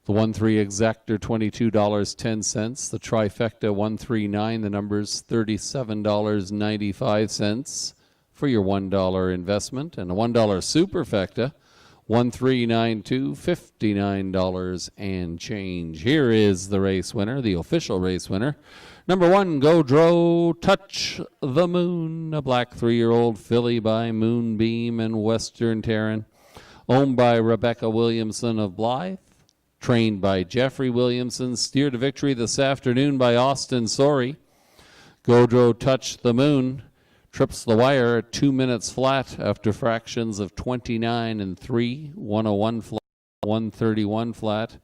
The 1-3 exactor, $22.10. The trifecta, 139. The numbers, $37.95 for your $1 investment. And a $1 superfecta, 1392, $59 and change. Here is the race winner, the official race winner. Number 1, Godreau touch the moon, a black 3-year-old filly by Moonbeam and Western Terran, owned by Rebecca Williamson of Blythe, trained by Jeffrey Williamson, steered to victory this afternoon by Austin Sorry. Godreau touch the moon, trips the wire at 2 minutes flat after fractions of 29 and 3, 101 flat, 131 flat.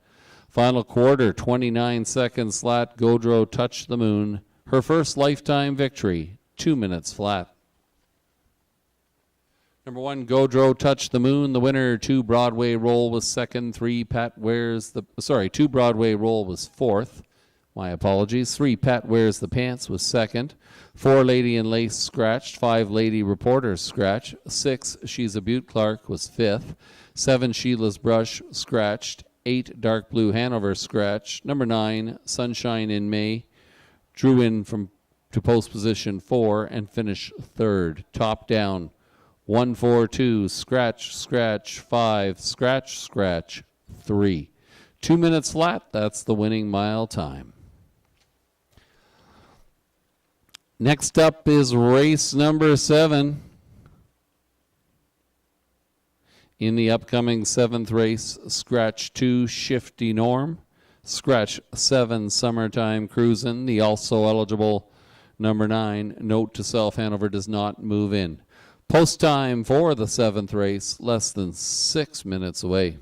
Final quarter, 29 seconds flat. Gaudreau Touch the Moon. Her first lifetime victory, 2 minutes flat. Number 1, Gaudreau Touch the Moon. The winner, 2 Broadway Roll was second. 2 Broadway Roll was fourth. My apologies. 3 Pat Wears the Pants was second. 4 Lady in Lace scratched. 5 Lady Reporters scratch. 6 She's a Butte Clark was fifth. 7 Sheila's Brush scratched. 8 Dark Blue Hanover scratch. Number 9 Sunshine in May drew in to post position 4 and finished third. Top down. 1, 4, 2, scratch, scratch, 5, scratch, scratch, 3. 2 minutes flat, that's the winning mile time. Next up is race number 7. In the upcoming 7th race, scratch 2, Shifty Norm. Scratch 7, Summertime Cruisin'. The also eligible number 9, Note to Self, Hanover does not move in. Post time for the 7th race, less than 6 minutes away.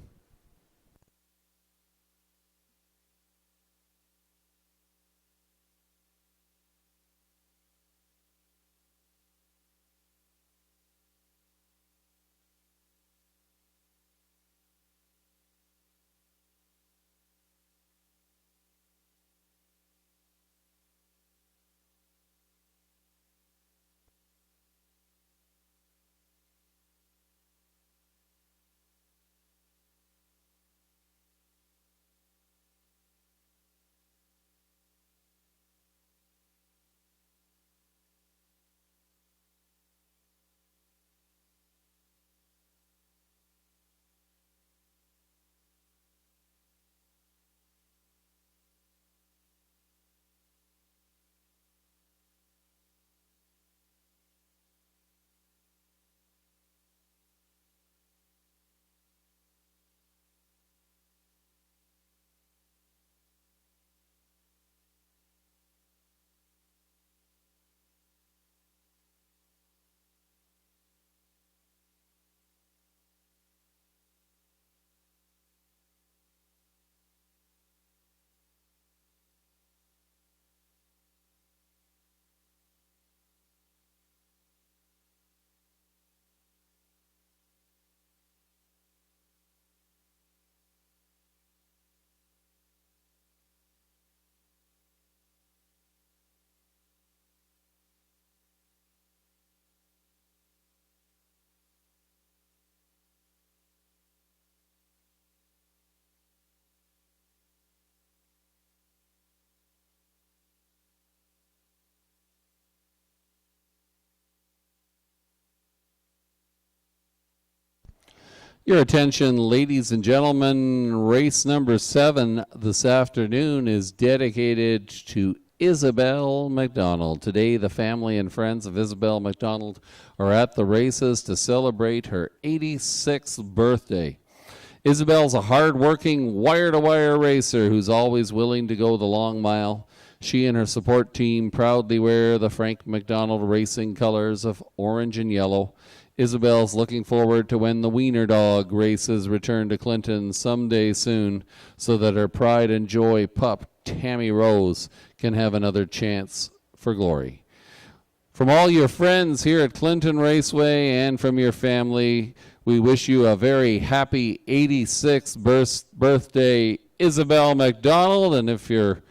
Your attention, ladies and gentlemen, race number 7 this afternoon is dedicated to Isabel McDonald. Today, the family and friends of Isabel McDonald are at the races to celebrate her 86th birthday. Isabel's a hard-working, wire-to-wire racer who's always willing to go the long mile. She and her support team proudly wear the Frank McDonald Racing colors of orange and yellow. Isabel's looking forward to when the Wiener Dog races return to Clinton someday soon so that her pride and joy pup, Tammy Rose, can have another chance for glory. From all your friends here at Clinton Raceway and from your family, we wish you a very happy 86th birthday, Isabel McDonald. And if you're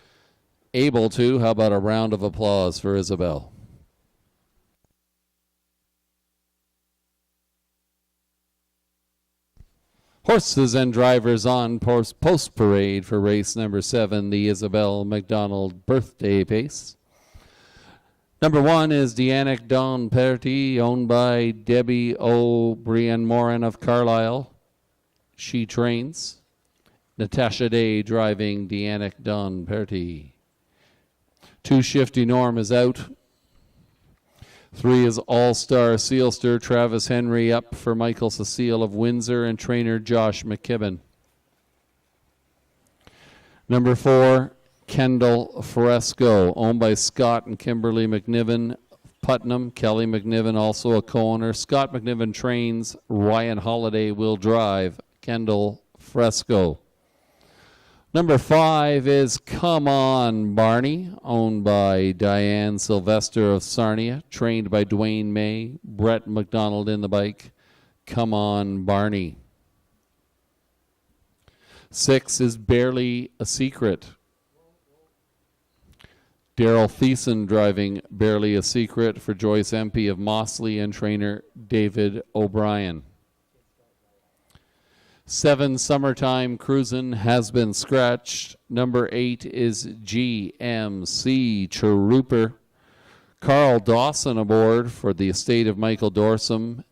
able to, how about a round of applause for Isabel? Horses and drivers on post parade for race number 7, the Isabel McDonald birthday pace. Number 1 is Deanic Don Perty, owned by Debbie O'Brien Morin of Carlisle. She trains. Natasha Day driving Deanic Don Perty. 2 Shifty Norm is out. 3 is All-Star Sealster Travis Henry up for Michael Cecile of Windsor and trainer Josh McKibben. Number 4, Kendall Fresco, owned by Scott and Kimberly McNiven, Putnam. Kelly McNiven, also a co-owner. Scott McNiven trains. Ryan Holiday will drive Kendall Fresco. Number 5 is Come On Barney, owned by Diane Sylvester of Sarnia, trained by Dwayne May, Brett McDonald in the bike. Come On Barney. 6 is Barely a Secret. Daryl Thiessen driving Barely a Secret for Joyce MP of Mossley and trainer David O'Brien. 7 Summertime Cruisin' has been scratched. Number 8 is GMC Trooper. Carl Dawson aboard for the estate of Michael Dorsum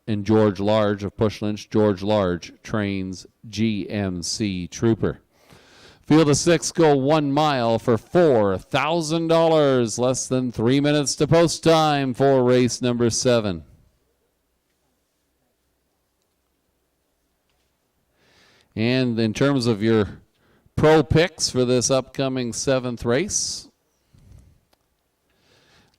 and George Large of Pushlynch. George Large trains GMC Trooper. Field of 6 go 1 mile for $4,000. Less than 3 minutes to post time for race number 7. And in terms of your pro picks for this upcoming 7th race,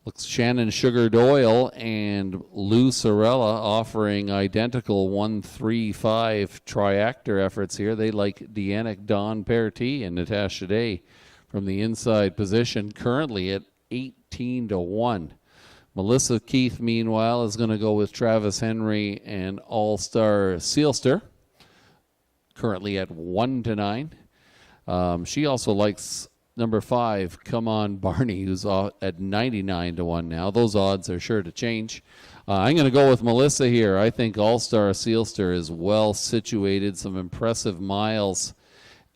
looks Shannon Sugar Doyle and Lou Sorella offering identical 1-3-5 triactor efforts here. They like Deannick Don Perty and Natasha Day from the inside position, currently at 18-1. Melissa Keith, meanwhile, is going to go with Travis Henry and All-Star Sealster, currently at 1-9. She also likes number 5, Come On Barney, who's at 99-1 now. Those odds are sure to change. I'm going to go with Melissa here. I think All-Star Sealster is well situated, some impressive miles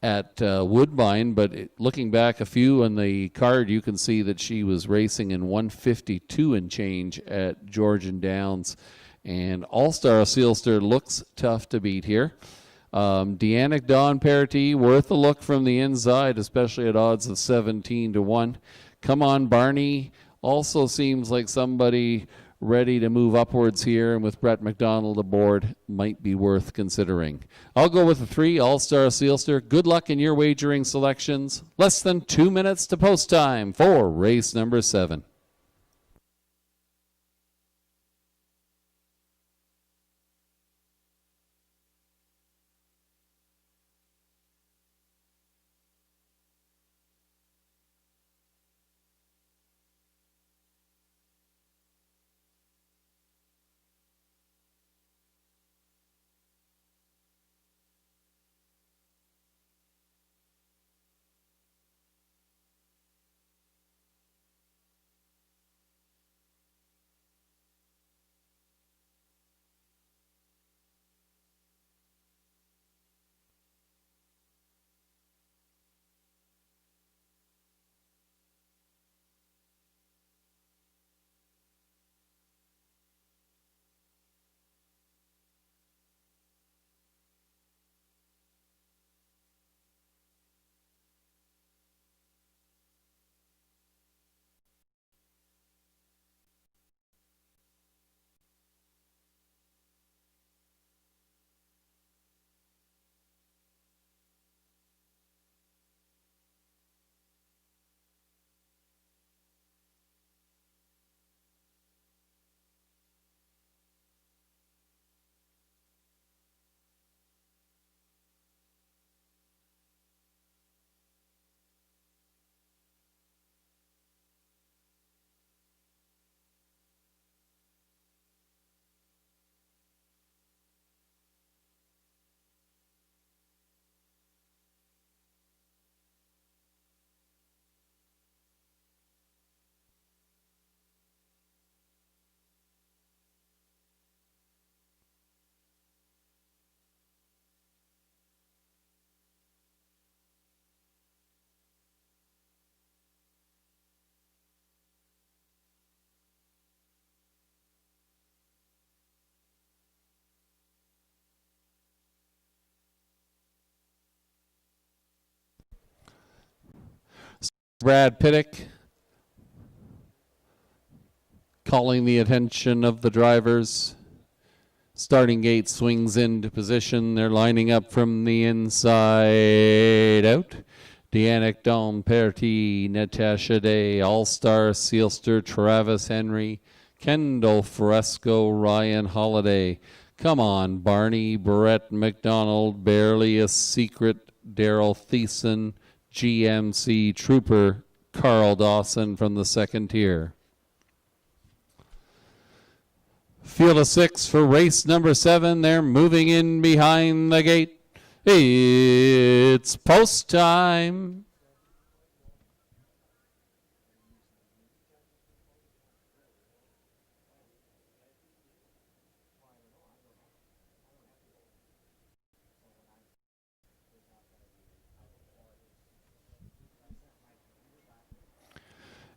at Woodbine, but looking back a few on the card, you can see that she was racing in 152 and change at Georgian Downs. And All-Star Sealster looks tough to beat here. Deannick Don Perty, worth a look from the inside, especially at odds of 17-1. Come On Barney also seems like somebody ready to move upwards here, and with Brett McDonald aboard, might be worth considering. I'll go with the 3, All-Star Sealster. Good luck in your wagering selections. Less than 2 minutes to post time for race number 7. Brad Pittick calling the attention of the drivers. Starting gate swings into position. They're lining up from the inside out. Deannick Don Perty, Natasha Day, All-Star Sealster, Travis Henry, Kendall Fresco, Ryan Holiday. Come On Barney, Brett McDonald, Barely a Secret, Daryl Thiessen, GMC Trooper Carl Dawson from the second tier. Field of 6 for race number 7. They're moving in behind the gate. It's post time.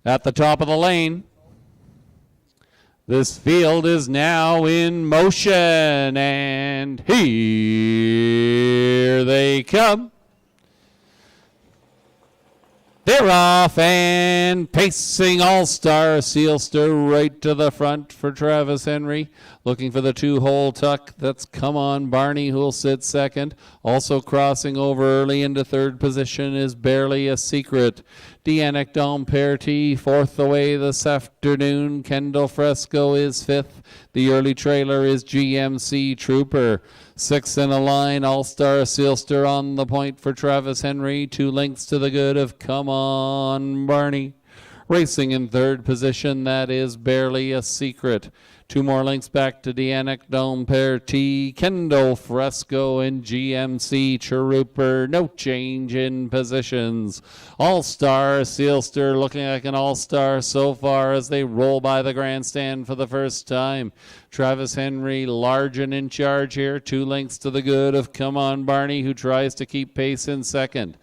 At the top of the lane, this field is now in motion, and here they come. They're off and pacing All-Star Sealster right to the front for Travis Henry. Looking for the 2-hole tuck. That's Come On Barney, who'll sit second. Also crossing over early into third position is Barely a Secret. Dianic Domperti fourth away this afternoon. Kendall Fresco is fifth. The early trailer is GMC Trooper. Sixth in a line, All-Star Sealster on the point for Travis Henry. 2 lengths to the good of Come On Barney. Racing in third position, that is Barely a Secret. 2 more lengths back to Dianic Domperti, Kendall Fresco, and GMC Trooper. No change in positions. All-Star Sealster looking like an all-star so far as they roll by the grandstand for the first time. Travis Henry large and in charge here. 2 lengths to the good of Come On Barney, who tries to keep pace in second.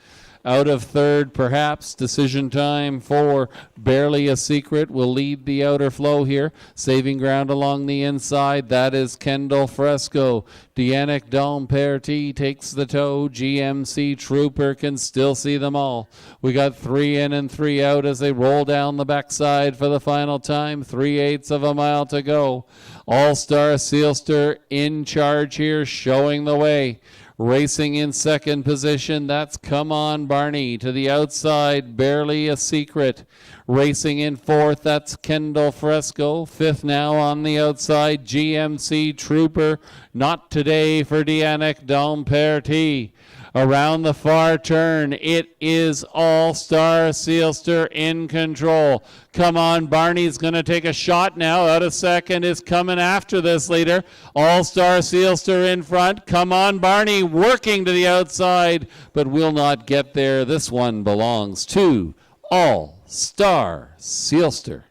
Out of third, perhaps, decision time for Barely a Secret will lead the outer flow here. Saving ground along the inside, that is Kendall Fresco. Dianic Domperti takes the toe. GMC Trooper can still see them all. We got 3 in and 3 out as they roll down the backside for the final time. 3/8 of a mile to go. All-Star Sealster in charge here, showing the way. Racing in second position, that's Come On Barney. To the outside, Barely a Secret. Racing in fourth, that's Kendall Fresco. Fifth now on the outside, GMC Trooper. Not today for Dianic Domperti. Around the far turn, it is All-Star Sealster in control. Come On Barney's going to take a shot now. Out of second is coming after this leader. All-Star Sealster in front. Come On Barney working to the outside, but will not get there. This one belongs to All-Star Sealster.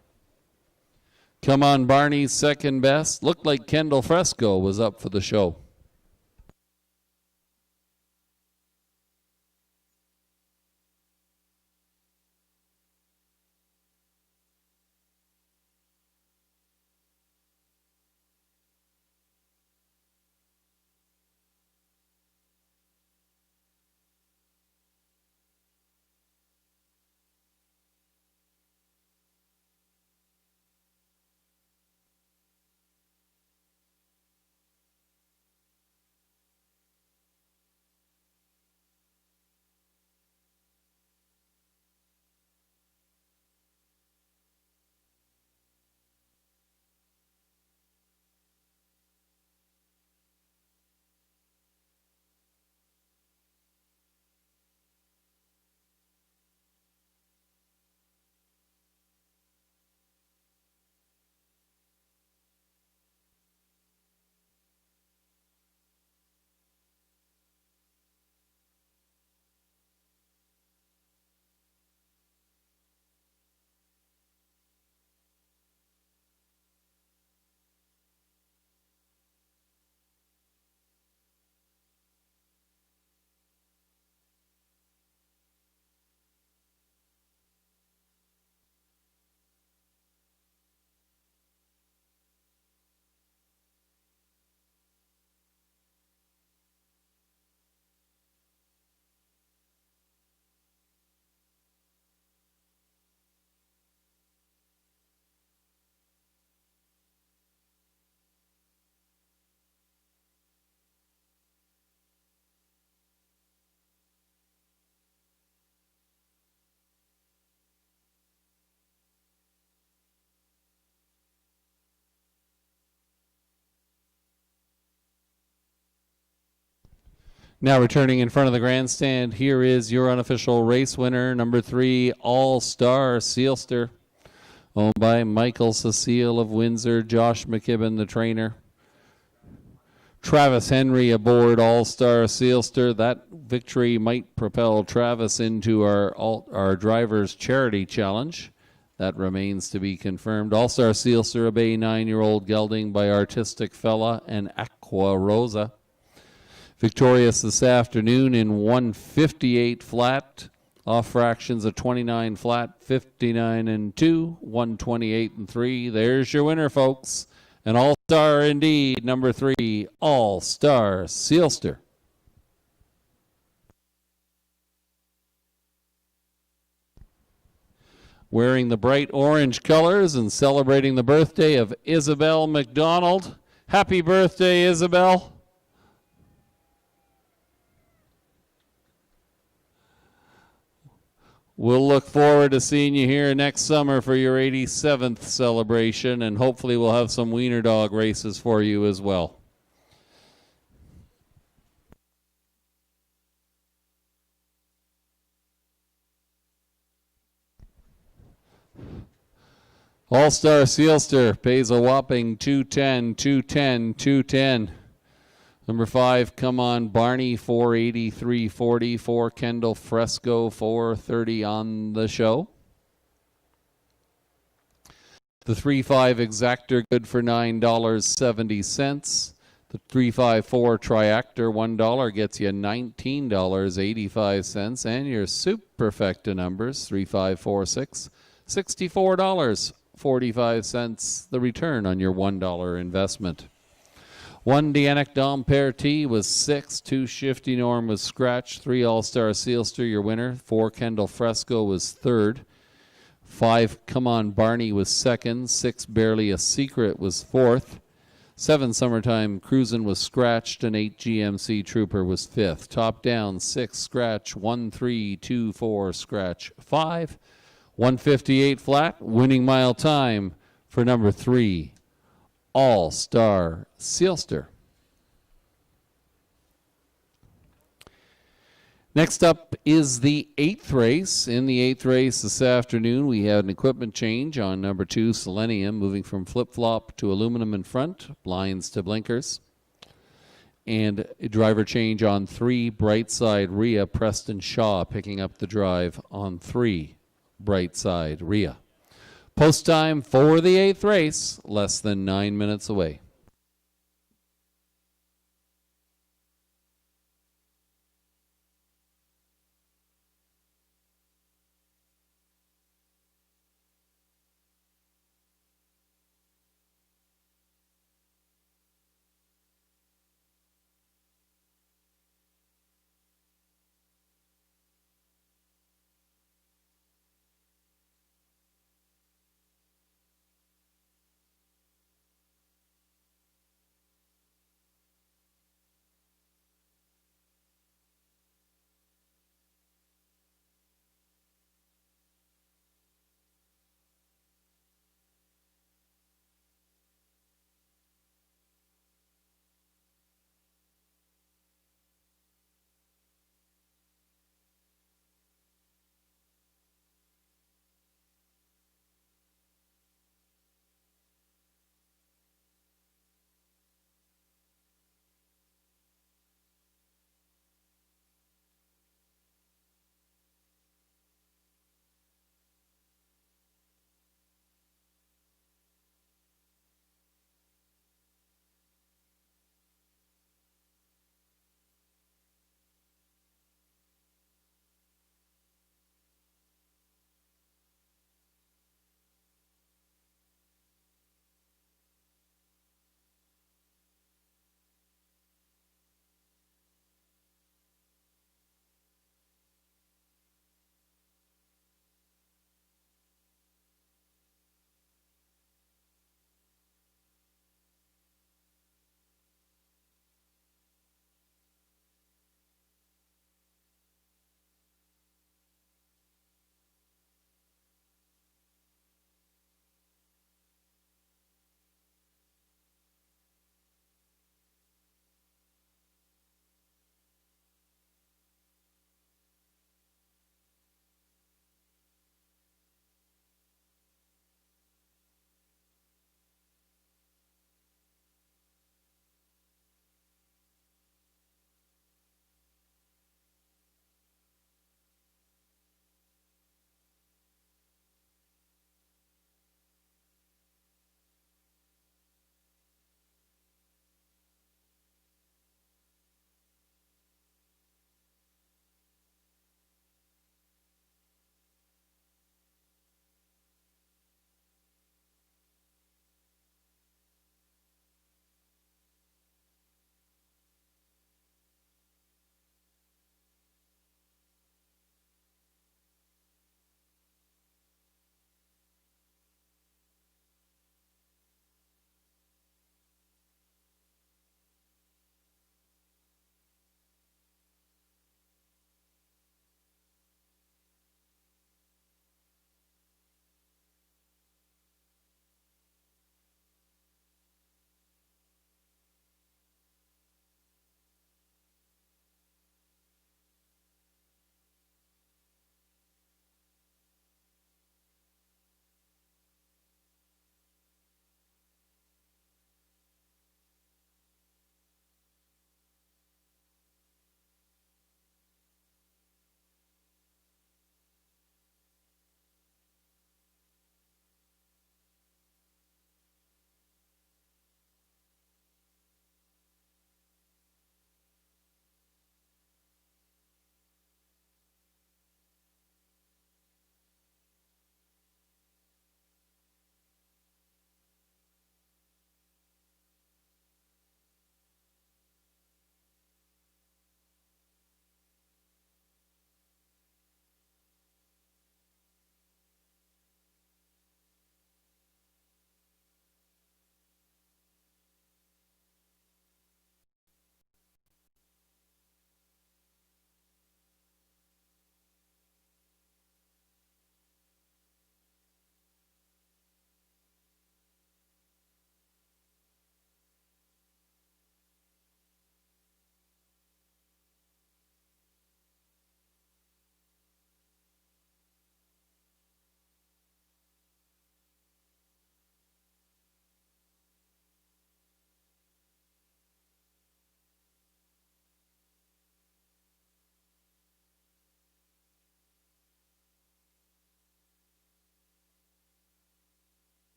Come On Barney's second best. Looked like Kendall Fresco was up for the show. Now returning in front of the grandstand, here is your unofficial race winner, number 3, All-Star Sealster, owned by Michael Cecile of Windsor, Josh McKibben, the trainer. Travis Henry aboard All-Star Sealster. That victory might propel Travis into our Drivers Charity Challenge. That remains to be confirmed. All-Star Sealster, a Bay 9-year-old gelding by Artistic Fella and Aqua Rosa. Victorious this afternoon in 158 flat. Off fractions of 29 flat, 59 and 2, 128 and 3. There's your winner, folks. An all-star indeed, number 3, All-Star Sealster. Wearing the bright orange colors and celebrating the birthday of Isabel McDonald. Happy birthday, Isabel. We'll look forward to seeing you here next summer for your 87th celebration, and hopefully we'll have some wiener dog races for you as well. All-Star Sealster pays a whopping $210, $210, $210. Number 5, Come On Barney, $480, $340. 4, Kendall Fresco, $430 on the show. The 3-5 Exactor, good for $9.70. The 354 Triactor, $1 gets you $19.85. And your Superfecta numbers, 3546, $64.45. The return on your $1 investment. 1 Deanic Dompere T was 6, 2 Shifty Norm was scratch, 3 All-Star Sealster, your winner, 4 Kendall Fresco was third, 5 Come On Barney was second, 6 Barely a Secret was fourth, 7 Summertime Cruisin' was scratched, and 8 GMC Trooper was fifth. Top down, 6 scratch, 1, 3, 2, 4 scratch, 5, 158 flat, winning mile time for number 3. All-Star Sealster. Next up is the 8th race. In the 8th race this afternoon, we had an equipment change on number 2, Selenium, moving from flip-flop to aluminum in front, blinds to blinkers. And a driver change on 3, Brightside Rhea, Preston Shaw picking up the drive on 3, Brightside Rhea. Post time for the 8th race, less than 9 minutes away.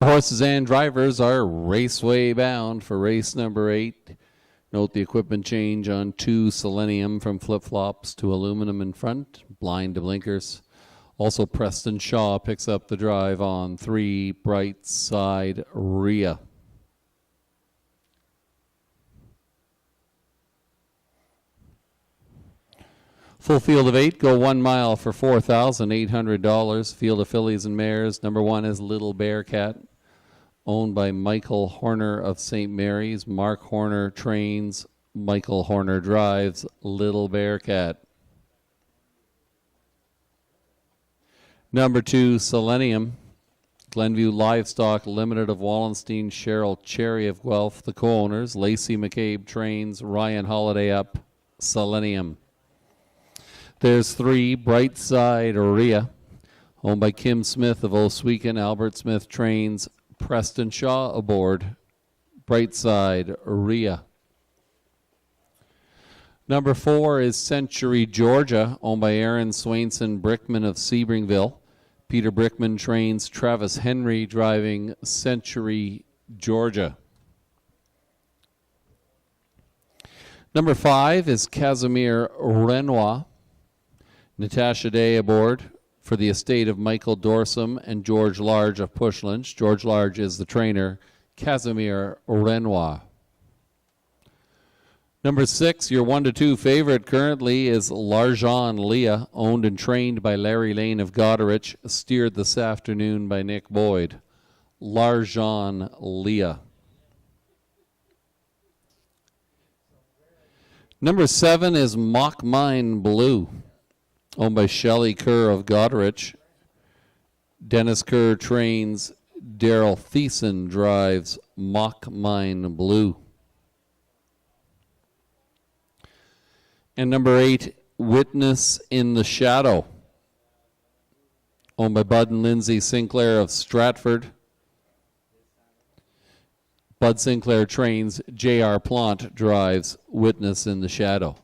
Horses and drivers are Raceway bound for race number 8. Note the equipment change on 2 Selenium from flip-flops to aluminum in front, blind to blinkers. Also, Preston Shaw picks up the drive on 3 Bright Side Rhea. Full field of 8, go 1 mile for $4,800. Field of fillies and mares. Number 1 is Little Bearcat, owned by Michael Horner of St. Mary's. Mark Horner trains, Michael Horner drives. Little Bearcat. Number 2, Selenium, Glenview Livestock Limited of Wallenstein. Cheryl Cherry of Guelph, the co-owners. Lacey McCabe trains, Ryan Holiday up. Selenium. There's 3, Bright Side Rhea, owned by Kim Smith of Oswegan. Albert Smith trains, Preston Shaw aboard. Bright Side Rhea. Number 4 is Century Georgia, owned by Aaron Swainson Brickman of Sebringville. Peter Brickman trains, Travis Henry driving Century Georgia. Number 5 is Casimir Renoir. Natasha Day aboard for the estate of Michael Dorsum and George Large of Pushlands. George Large is the trainer. Casimir Renoir. Number 6, your 1-2 favorite currently is Larjan Leah, owned and trained by Larry Lane of Goderich, steered this afternoon by Nick Boyd. Larjan Leah. Number 7 is Mock Mine Blue, owned by Shelley Kerr of Goderich. Dennis Kerr trains, Daryl Thiessen drives. Mock Mine Blue. And number 8, Witness in the Shadow, owned by Bud and Lindsay Sinclair of Stratford. Bud Sinclair trains, J.R. Plant drives. Witness in the Shadow.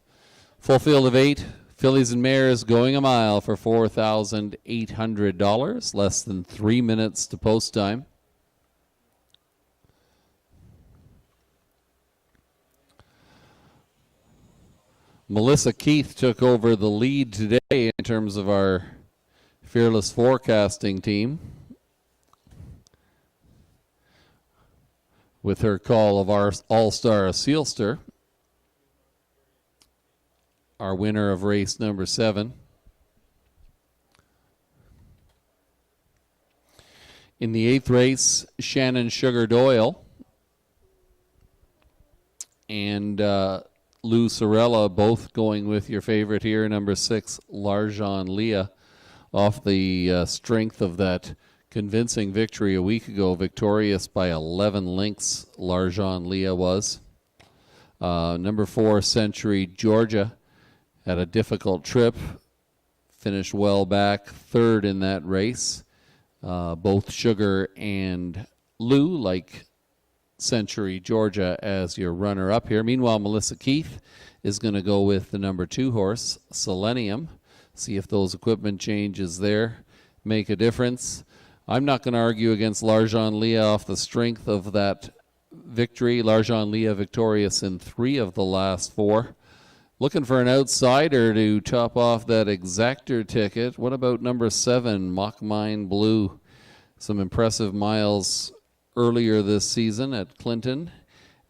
Full field of 8, fillies and mares going a mile for $4,800, less than 3 minutes to post time. Melissa Keith took over the lead today in terms of our fearless forecasting team with her call of our All-Star Sealster, our winner of race number 7. In the 8th race, Shannon Sugar Doyle and Lou Sorella both going with your favorite here, number 6, Larjan Leah, off the strength of that convincing victory a week ago, victorious by 11 lengths, Larjan Leah was. Number 4, Century Georgia, had a difficult trip, finished well back, 3rd in that race. Both Sugar and Lou like Century Georgia as your runner-up here. Meanwhile, Melissa Keith is going to go with the number 2 horse, Selenium. See if those equipment changes there make a difference. I'm not going to argue against Larjan Leah off the strength of that victory. Larjan Leah victorious in 3 of the last 4. Looking for an outsider to top off that exactor ticket. What about number 7, Mock Mine Blue? Some impressive miles earlier this season at Clinton,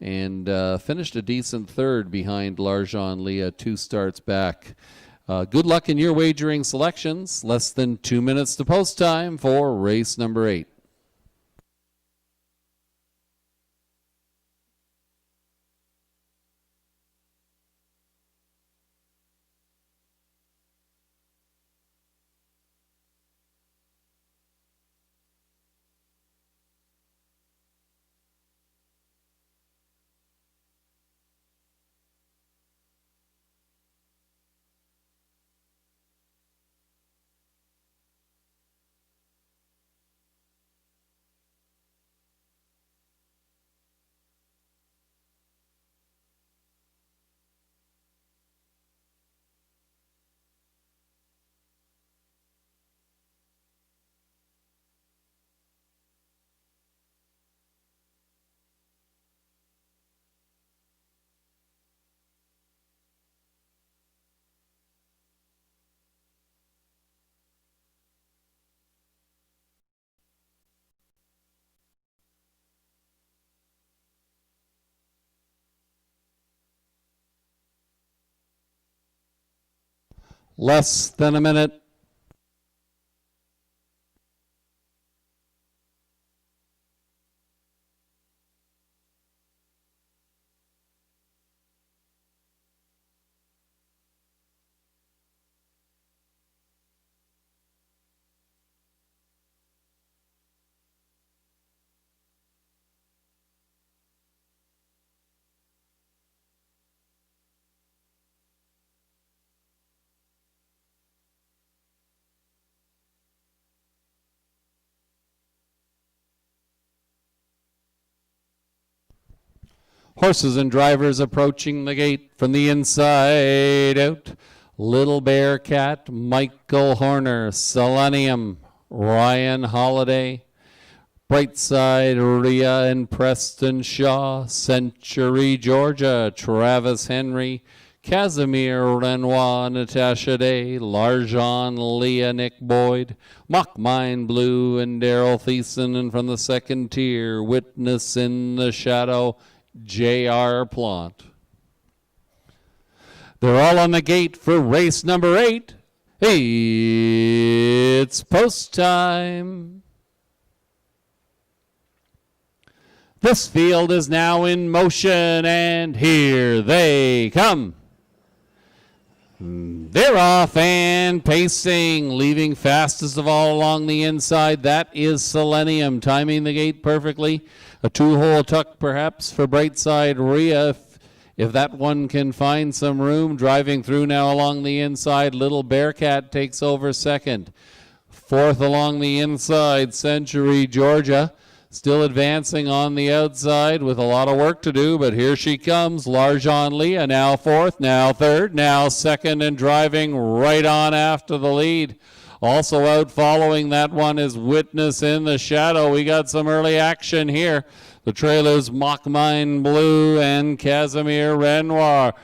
and finished a decent 3rd behind Larjan Leah 2 starts back. Good luck in your wagering selections. Less than 2 minutes to post time for race number 8. Less than a minute. Horses and drivers approaching the gate from the inside out. Little Bear Cat, Michael Horner, Selenium, Ryan Holiday, Brightside, Rhea and Preston Shaw, Century, Georgia, Travis Henry, Casimir Renoir, Natasha Day, Larjon, Leah, Nick Boyd, Mock Mine Blue, and Daryl Thiessen. And from the second tier, Witness in the Shadow, J.R. Plant. They're all on the gate for race number 8. It's post time. This field is now in motion, and here they come. They're off and pacing, leaving fastest of all along the inside. That is Selenium, timing the gate perfectly. A 2-hole tuck perhaps for Brightside Rhea if that one can find some room. Driving through now along the inside. Little Bearcat takes over second. Fourth along the inside, Century, Georgia. Still advancing on the outside with a lot of work to do, but here she comes. Larjon Leah now fourth, now third, now second, and driving right on after the lead. Also out following that one is Witness in the Shadow. We got some early action here. The trailers Mock Mine Blue and Casimir Renoir.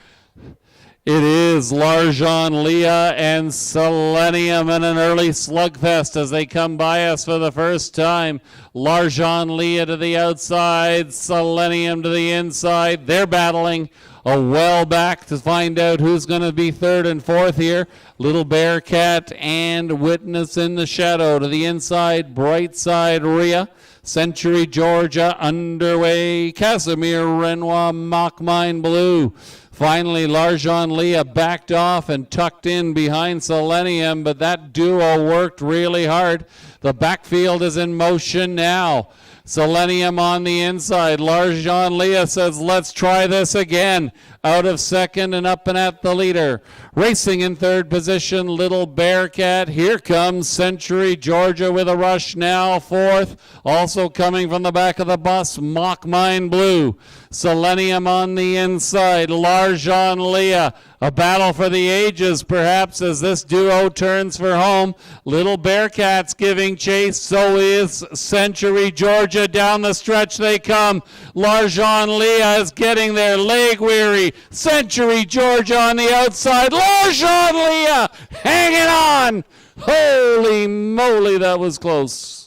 It is Larjon Leah and Selenium in an early slugfest as they come by us for the first time. Larjon Leah to the outside, Selenium to the inside. They're battling a well back to find out who's going to be third and fourth here. Little Bearcat and Witness in the Shadow to the inside. Brightside Rhea. Century, Georgia underway. Casimir Renoir, Mock Mine Blue. Finally, Larjon Leah backed off and tucked in behind Selenium, but that duo worked really hard. The backfield is in motion now. Selenium on the inside. Larjon Leah says, let's try this again. Out of second and up and at the leader. Racing in third position, Little Bearcat. Here comes Century, Georgia with a rush now. Fourth, also coming from the back of the bus, Mock Mine Blue. Selenium on the inside, Larjon Leah. A battle for the ages, perhaps, as this duo turns for home. Little Bearcats giving chase, so is Century, Georgia. Down the stretch they come. Larjon Leah is getting there, leg weary. Century, Georgia on the outside. Larjon Leah hanging on. Holy moly, that was close.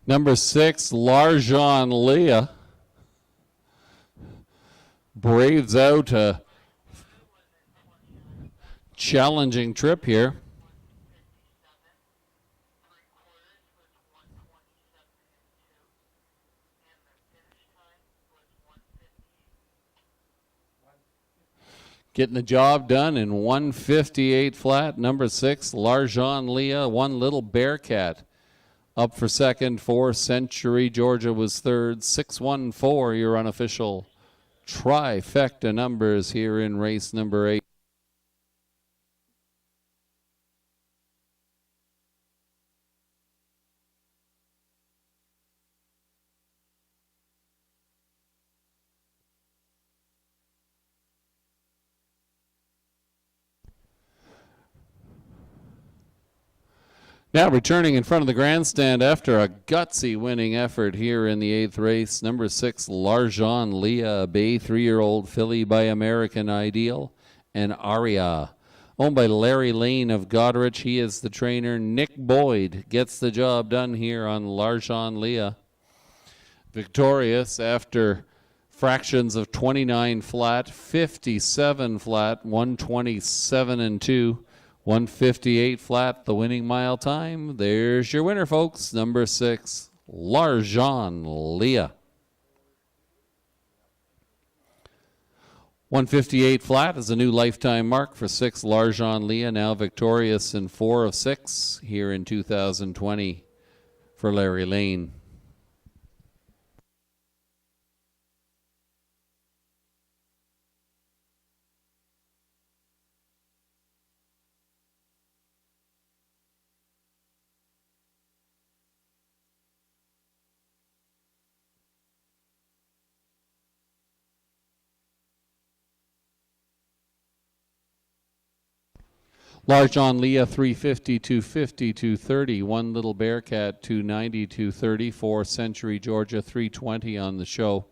Number 6, Larjon Leah braves out a challenging trip here. Getting the job done in 158 flat. Number 6, Larjan Leah, One Little Bearcat. Up for second, 4 Century Georgia was third. 614, your unofficial trifecta numbers here in race number 8. Now returning in front of the grandstand after a gutsy winning effort here in the 8th race, number 6, Larjan Leah, a Bay 3-year-old filly by American Ideal, and Aria, owned by Larry Lane of Goderich. He is the trainer. Nick Boyd gets the job done here on Larjan Leah. Victorious after fractions of 29 flat, 57 flat, 127 and 2. 158 flat, the winning mile time. There's your winner, folks. Number 6, Larjan Leah. 158 flat is a new lifetime mark for 6 Larjan Leah, now victorious in 4 of 6 here in 2020 for Larry Lane. Larjan Leah, 350, 250, 230. One Little Bearcat, 290, 230. 4 Century Georgia, 320 on the show.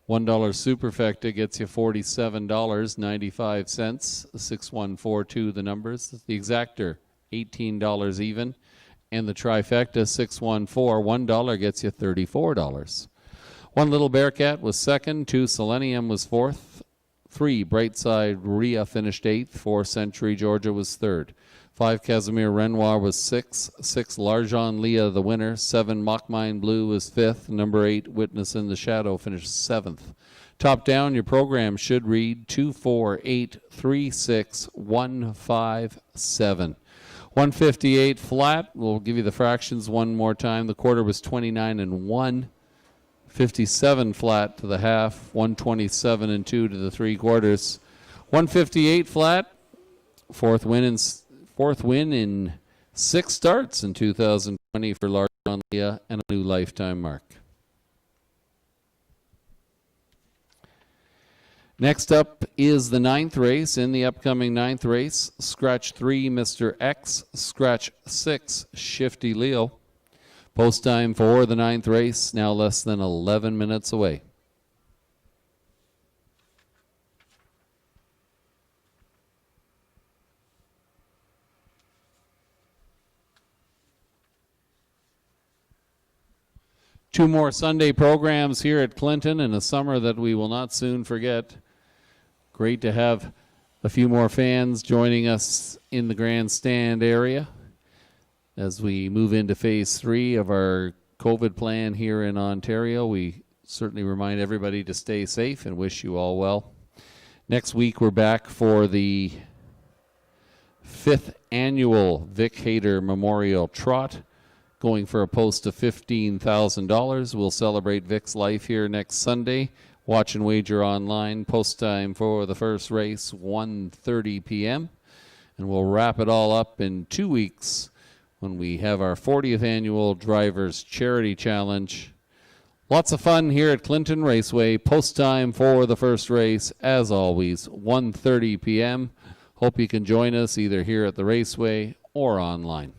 $1 Superfecta gets you $47.95. 6142 the numbers. The exactor, $18 even. And the trifecta, 614. $1 gets you $34. One Little Bearcat was second. 2 Selenium was fourth. 3 Brightside Rhea finished 8th. 4 Century Georgia was third. 5 Casimir Renoir was 6th. 6 Larjan Leah the winner. 7 Mockmine Blue was 5th. Number 8 Witness in the Shadow finished 7th. Top down, your program should read 2483615 158 flat. We'll give you the fractions one more time. The quarter was 29 and 1. 57 flat to the half, 127 and 2 to the 3 quarters. 158 flat, fourth win in 6 starts in 2020 for Larjan Leah, and a new lifetime mark. Next up is the 9th race. In the upcoming 9th race, scratch 3, Mr. X, scratch 6, Shifty Leo. Post time for the 9th race, now less than 11 minutes away. Two more Sunday programs here at Clinton in a summer that we will not soon forget. Great to have a few more fans joining us in the grandstand area as we move into phase 3 of our COVID plan here in Ontario. We certainly remind everybody to stay safe and wish you all well. Next week we're back for the 5th annual Vic Hayter Memorial Trot, going for a post of $15,000. We'll celebrate Vic's life here next Sunday. Watch and wager online. Post time for the first race, 1:30 p.m. And we'll wrap it all up in 2 weeks when we have our 40th annual Drivers Charity Challenge. Lots of fun here at Clinton Raceway. Post time for the first race, as always, 1:30 p.m. Hope you can join us either here at the Raceway or online.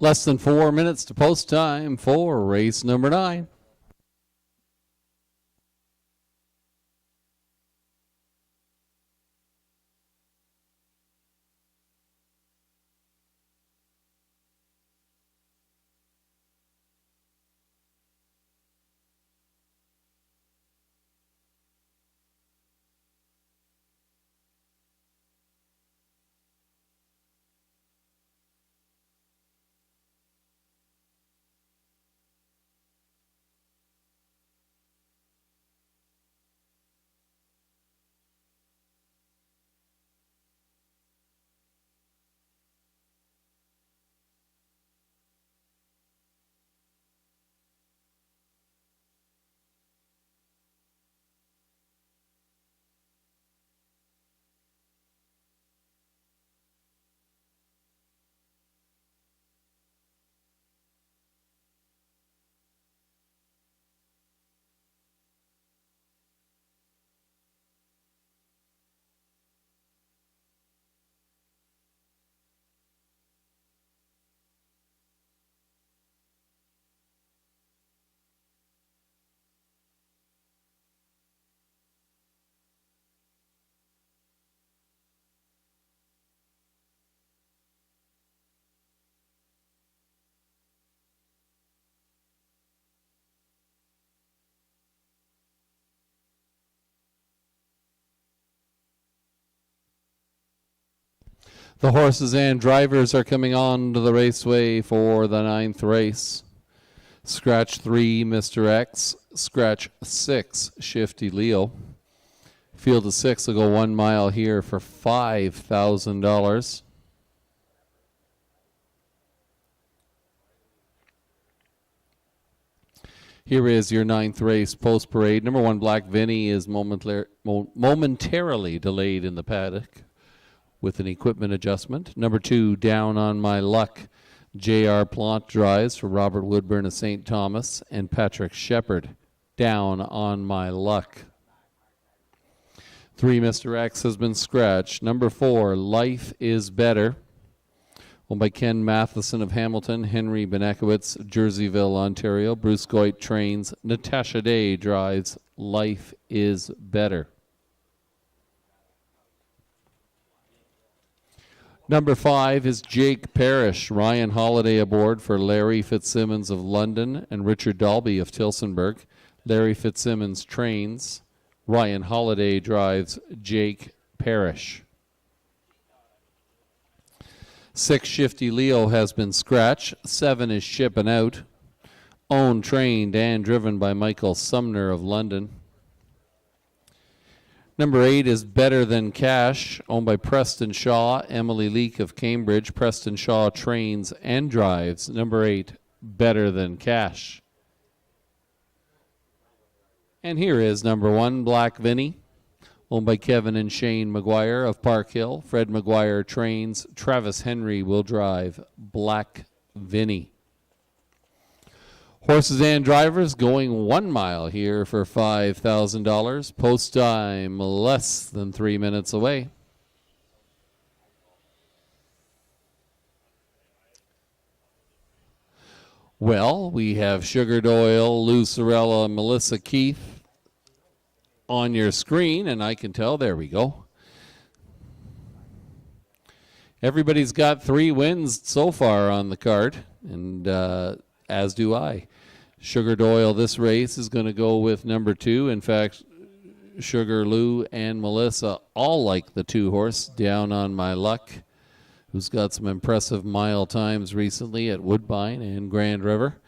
Less than 4 minutes to post time for race number 9. The horses and drivers are coming on to the raceway for the 9th race. Scratch 3, Mr. X. Scratch 6, Shifty Leo. Field of 6 will go 1 mile here for $5,000. Here is your 9th race post parade. Number 1, Black Vinny, is momentarily delayed in the paddock with an equipment adjustment. Number 2, Down on My Luck. J.R. Plant drives for Robert Woodburn of St. Thomas and Patrick Shepard. Down on My Luck. 3, Mr. X has been scratched. Number 4, Life is Better. Owned by Ken Matheson of Hamilton, Henry Benekowitz, Jerseyville, Ontario. Bruce Goit trains. Natasha Day drives. Life is Better. Number 5 is Jake Parrish. Ryan Holiday aboard for Larry Fitzsimmons of London and Richard Dalby of Tilsonburg. Larry Fitzsimmons trains. Ryan Holiday drives. Jake Parrish. 6, Shifty Leo has been scratched. 7 is Shippin' Out. Owned, trained, and driven by Michael Sumner of London. Number 8 is Better Than Cash, owned by Preston Shaw, Emily Leake of Cambridge. Preston Shaw trains and drives. Number 8, Better Than Cash. And here is number 1, Black Vinny, owned by Kevin and Shane McGuire of Park Hill. Fred McGuire trains. Travis Henry will drive. Black Vinny. Horses and drivers going 1 mile here for $5,000. Post time less than 3 minutes away. Well, we have Sugar Doyle, Lou Sorella, Melissa Keith on your screen, and I can tell, there we go. Everybody's got 3 wins so far on the card, and as do I. Sugar Doyle, this race is going to go with number 2. In fact, Sugar, Lou, and Melissa all like the 2 horse, Down on My Luck, who's got some impressive mile times recently at Woodbine and Grand River.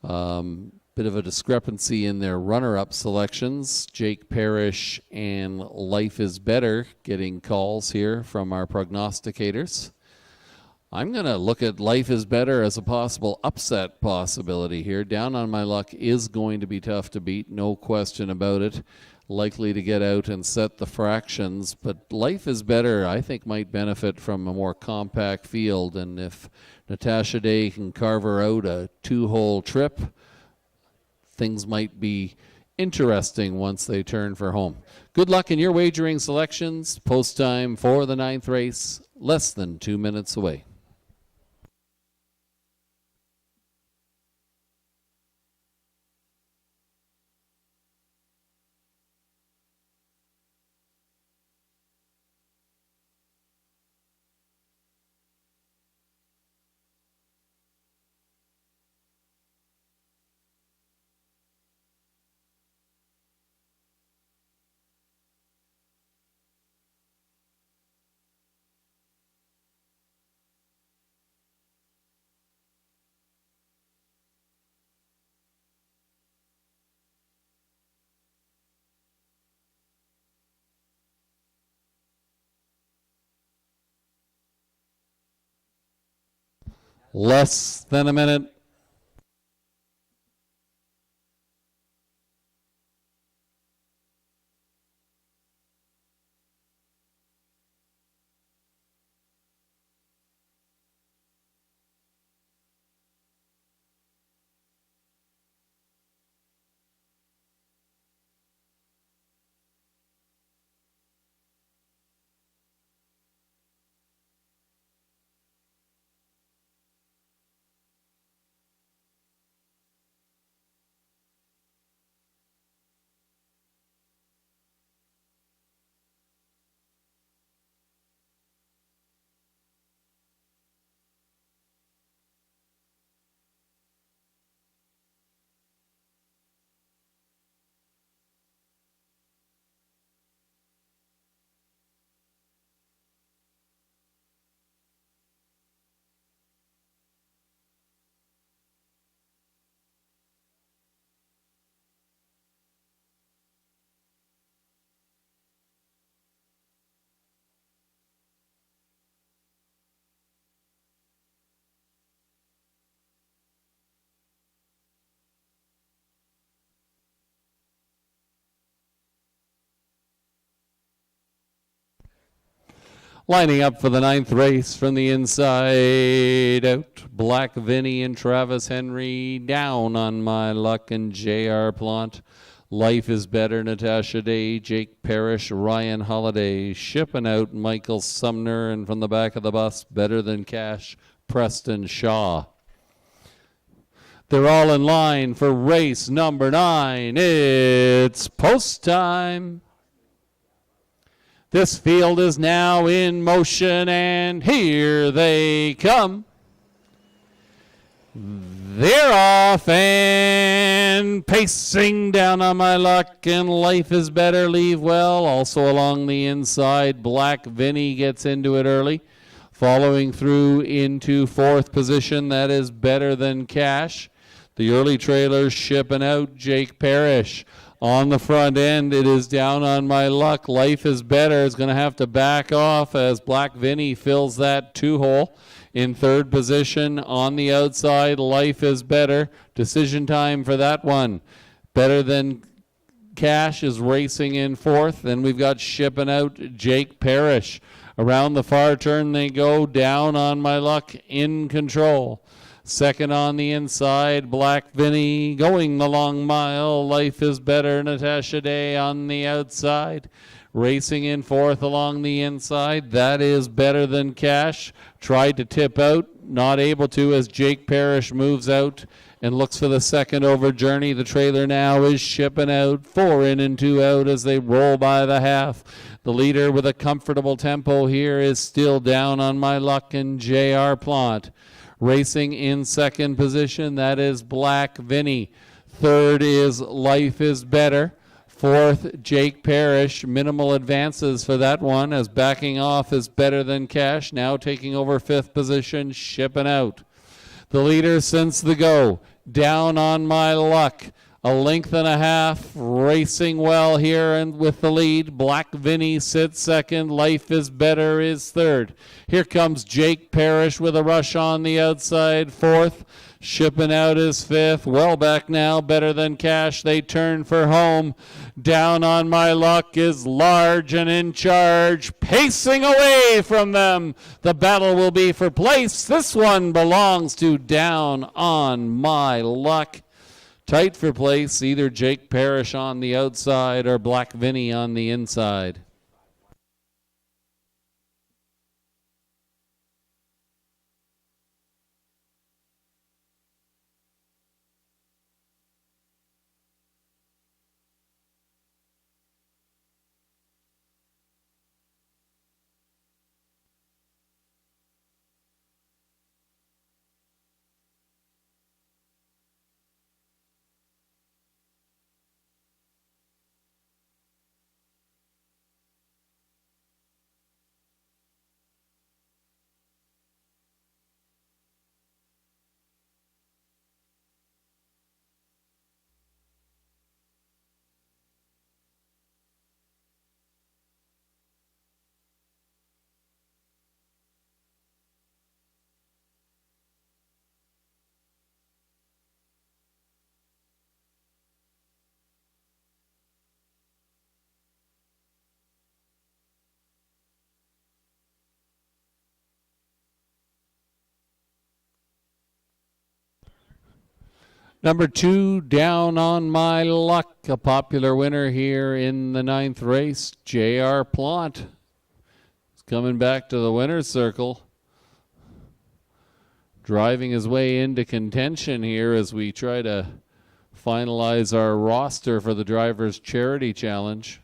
Bit of a discrepancy in their runner-up selections. Jake Parrish and Life is Better getting calls here from our prognosticators. I'm going to look at Life is Better as a possible upset possibility here. Down on My Luck is going to be tough to beat, no question about it. Likely to get out and set the fractions, but Life is Better, I think, might benefit from a more compact field, and if Natasha Day can carve her out a 2-hole trip, things might be interesting once they turn for home. Good luck in your wagering selections. Post time for the 9th race, less than 2 minutes away. Less than a minute. Lining up for the 9th race from the inside out. Black Vinny and Travis Henry. Down on My Luck and J.R. Plant. Life is Better, Natasha Day, Jake Parrish, Ryan Holiday. Shipping out Michael Sumner, and from the back of the bus, Better Than Cash, Preston Shaw. They're all in line for race number 9. It's post time. This field is now in motion, and here they come. They're off and pacing Down on My Luck and Life is Better, Leave Well. Also along the inside, Black Vinny gets into it early. Following through into 4th position, that is Better Than Cash. The early trailers shipping out, Jake Parrish. On the front end, it is Down on My Luck. Life is Better is going to have to back off as Black Vinny fills that 2-hole. In 3rd position on the outside, Life is Better. Decision time for that one. Better Than Cash is racing in 4th. Then we've got shipping out Jake Parrish. Around the far turn they go. Down on My Luck in control. Second on the inside, Black Vinny going the long mile. Life is Better, Natasha Day on the outside. Racing in 4th along the inside, that is Better Than Cash. Tried to tip out, not able to as Jake Parrish moves out and looks for the second over journey. The trailer now is shipping out. 4 in and 2 out as they roll by the half. The leader with a comfortable tempo here is still Down on My Luck and J.R. Plant. Racing in 2nd position, that is Black Vinny. 3rd is Life is Better. 4th, Jake Parrish. Minimal advances for that one as backing off is Better Than Cash. Now taking over 5th position, shipping out. The leader since the go, Down on My Luck. A length and a half, racing well here and with the lead. Black Vinny sits 2nd. Life is Better is 3rd. Here comes Jake Parrish with a rush on the outside. 4th. Shipping out is 5th. Well back now, Better Than Cash. They turn for home. Down on My Luck is large and in charge. Pacing away from them. The battle will be for place. This one belongs to Down on My Luck. Tight for place, either Jake Parrish on the outside or Black Vinny on the inside. Number 2, Down on My Luck, a popular winner here in the 9th race. J.R. Plant is coming back to the winner's circle, driving his way into contention here as we try to finalize our roster for the Drivers' Charity Challenge.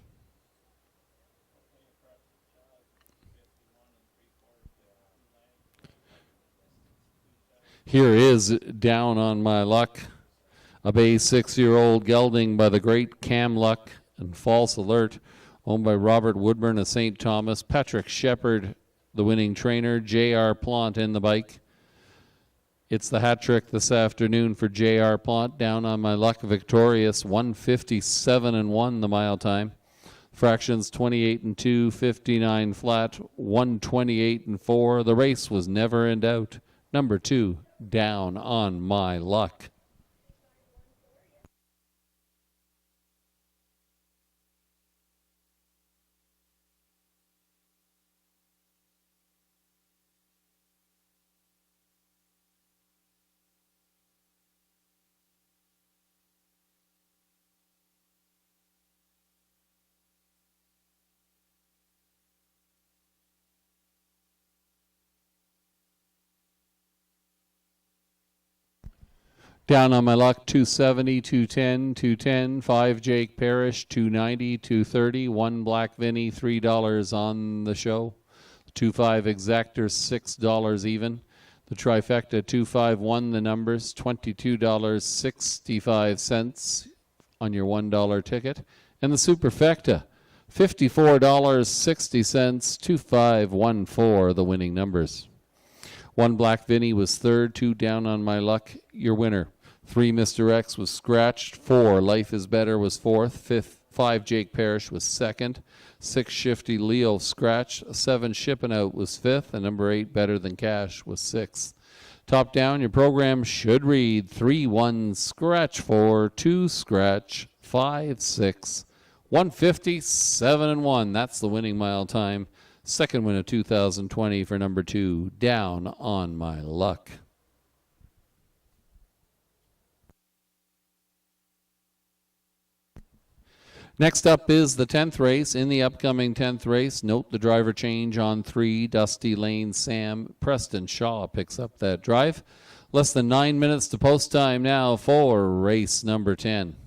Here is Down on My Luck, a bay 6-year-old gelding by the great Cam Luck and False Alert, owned by Robert Woodburn of St. Thomas. Patrick Shepard, the winning trainer. J.R. Plant in the bike. It's the hat trick this afternoon for J.R. Plant. Down on My Luck, victorious, 1:57.1 the mile time. Fractions 28-2, 59 flat, 1:28.4. The race was never in doubt. Number 2, Down on My Luck. Down on My Luck, 270, 210, 210, 5 Jake Parrish, 290, 230, 1 Black Vinny, $3 on the show. 2-5 Exactor, $6 even. The trifecta, 2-5 won the numbers, $22.65 on your $1 ticket. And the superfecta, $54.60, 2514, the winning numbers. 1 Black Vinny was third, 2 Down on My Luck, your winner. 3 Mr. X was scratched, 4 Life is Better was fourth, 5 Jake Parrish was second, 6 Shifty Leo scratched, 7 Shippin' Out was fifth, and number 8 Better Than Cash was sixth. Top down, your program should read 3 1 scratch 4, 2 scratch 5 6, 1:57.1. That's the winning mile time. Second win of 2020 for number 2, Down on My Luck. Next up is the 10th race. In the upcoming 10th race, note the driver change on 3, Dusty Lane Sam. Preston Shaw picks up that drive. Less than 9 minutes to post time now for race number 10.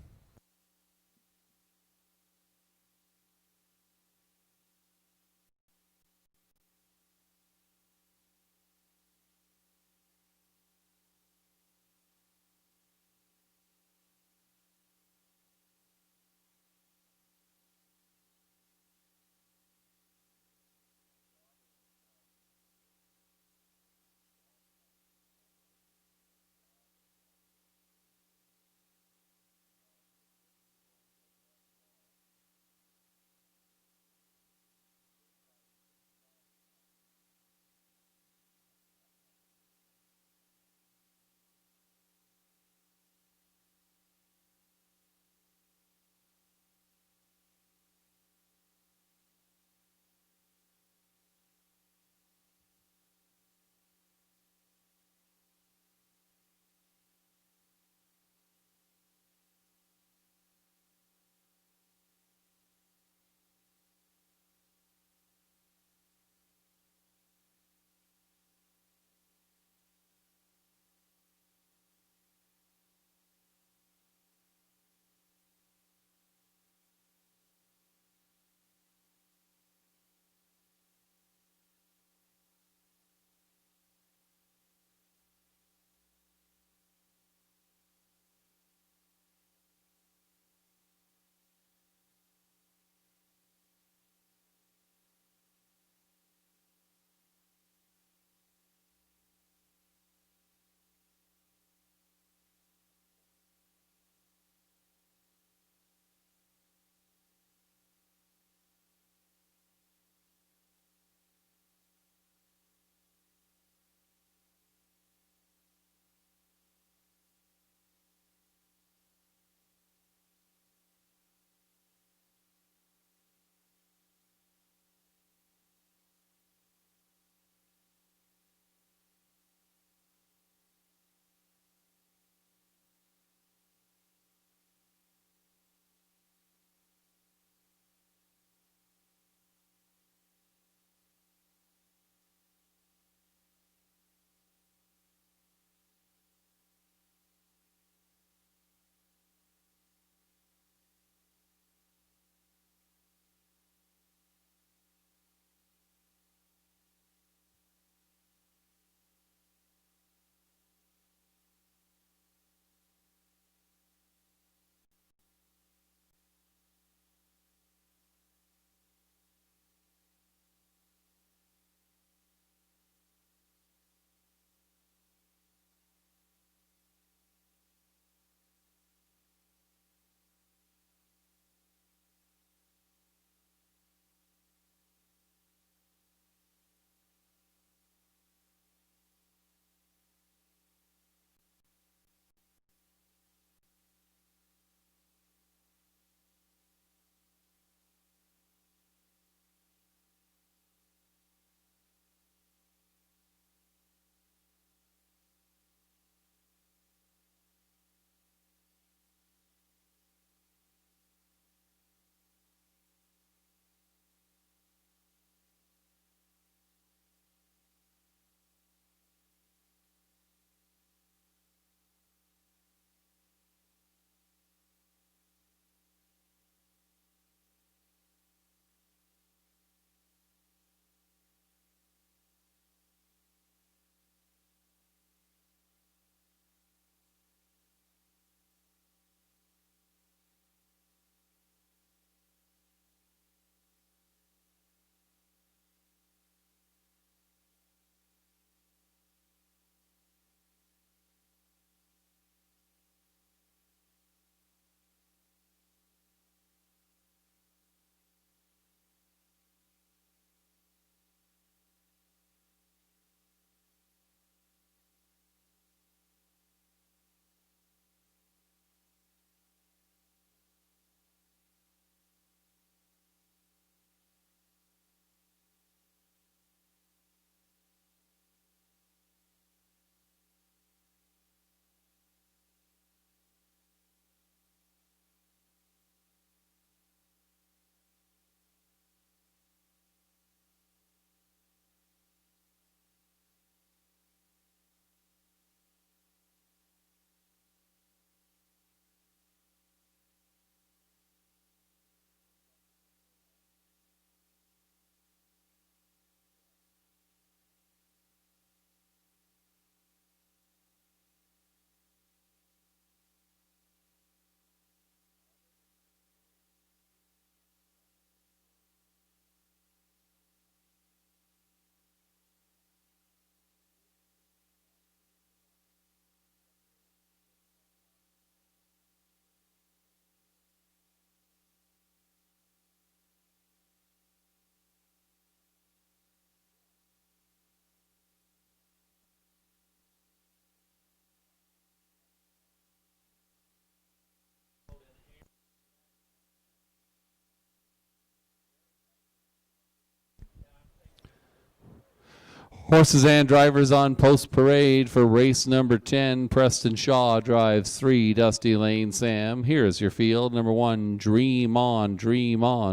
Horses and drivers on post parade for race number 10. Preston Shaw drives 3, Dusty Lane Sam. Here's your field. Number 1, Dream On,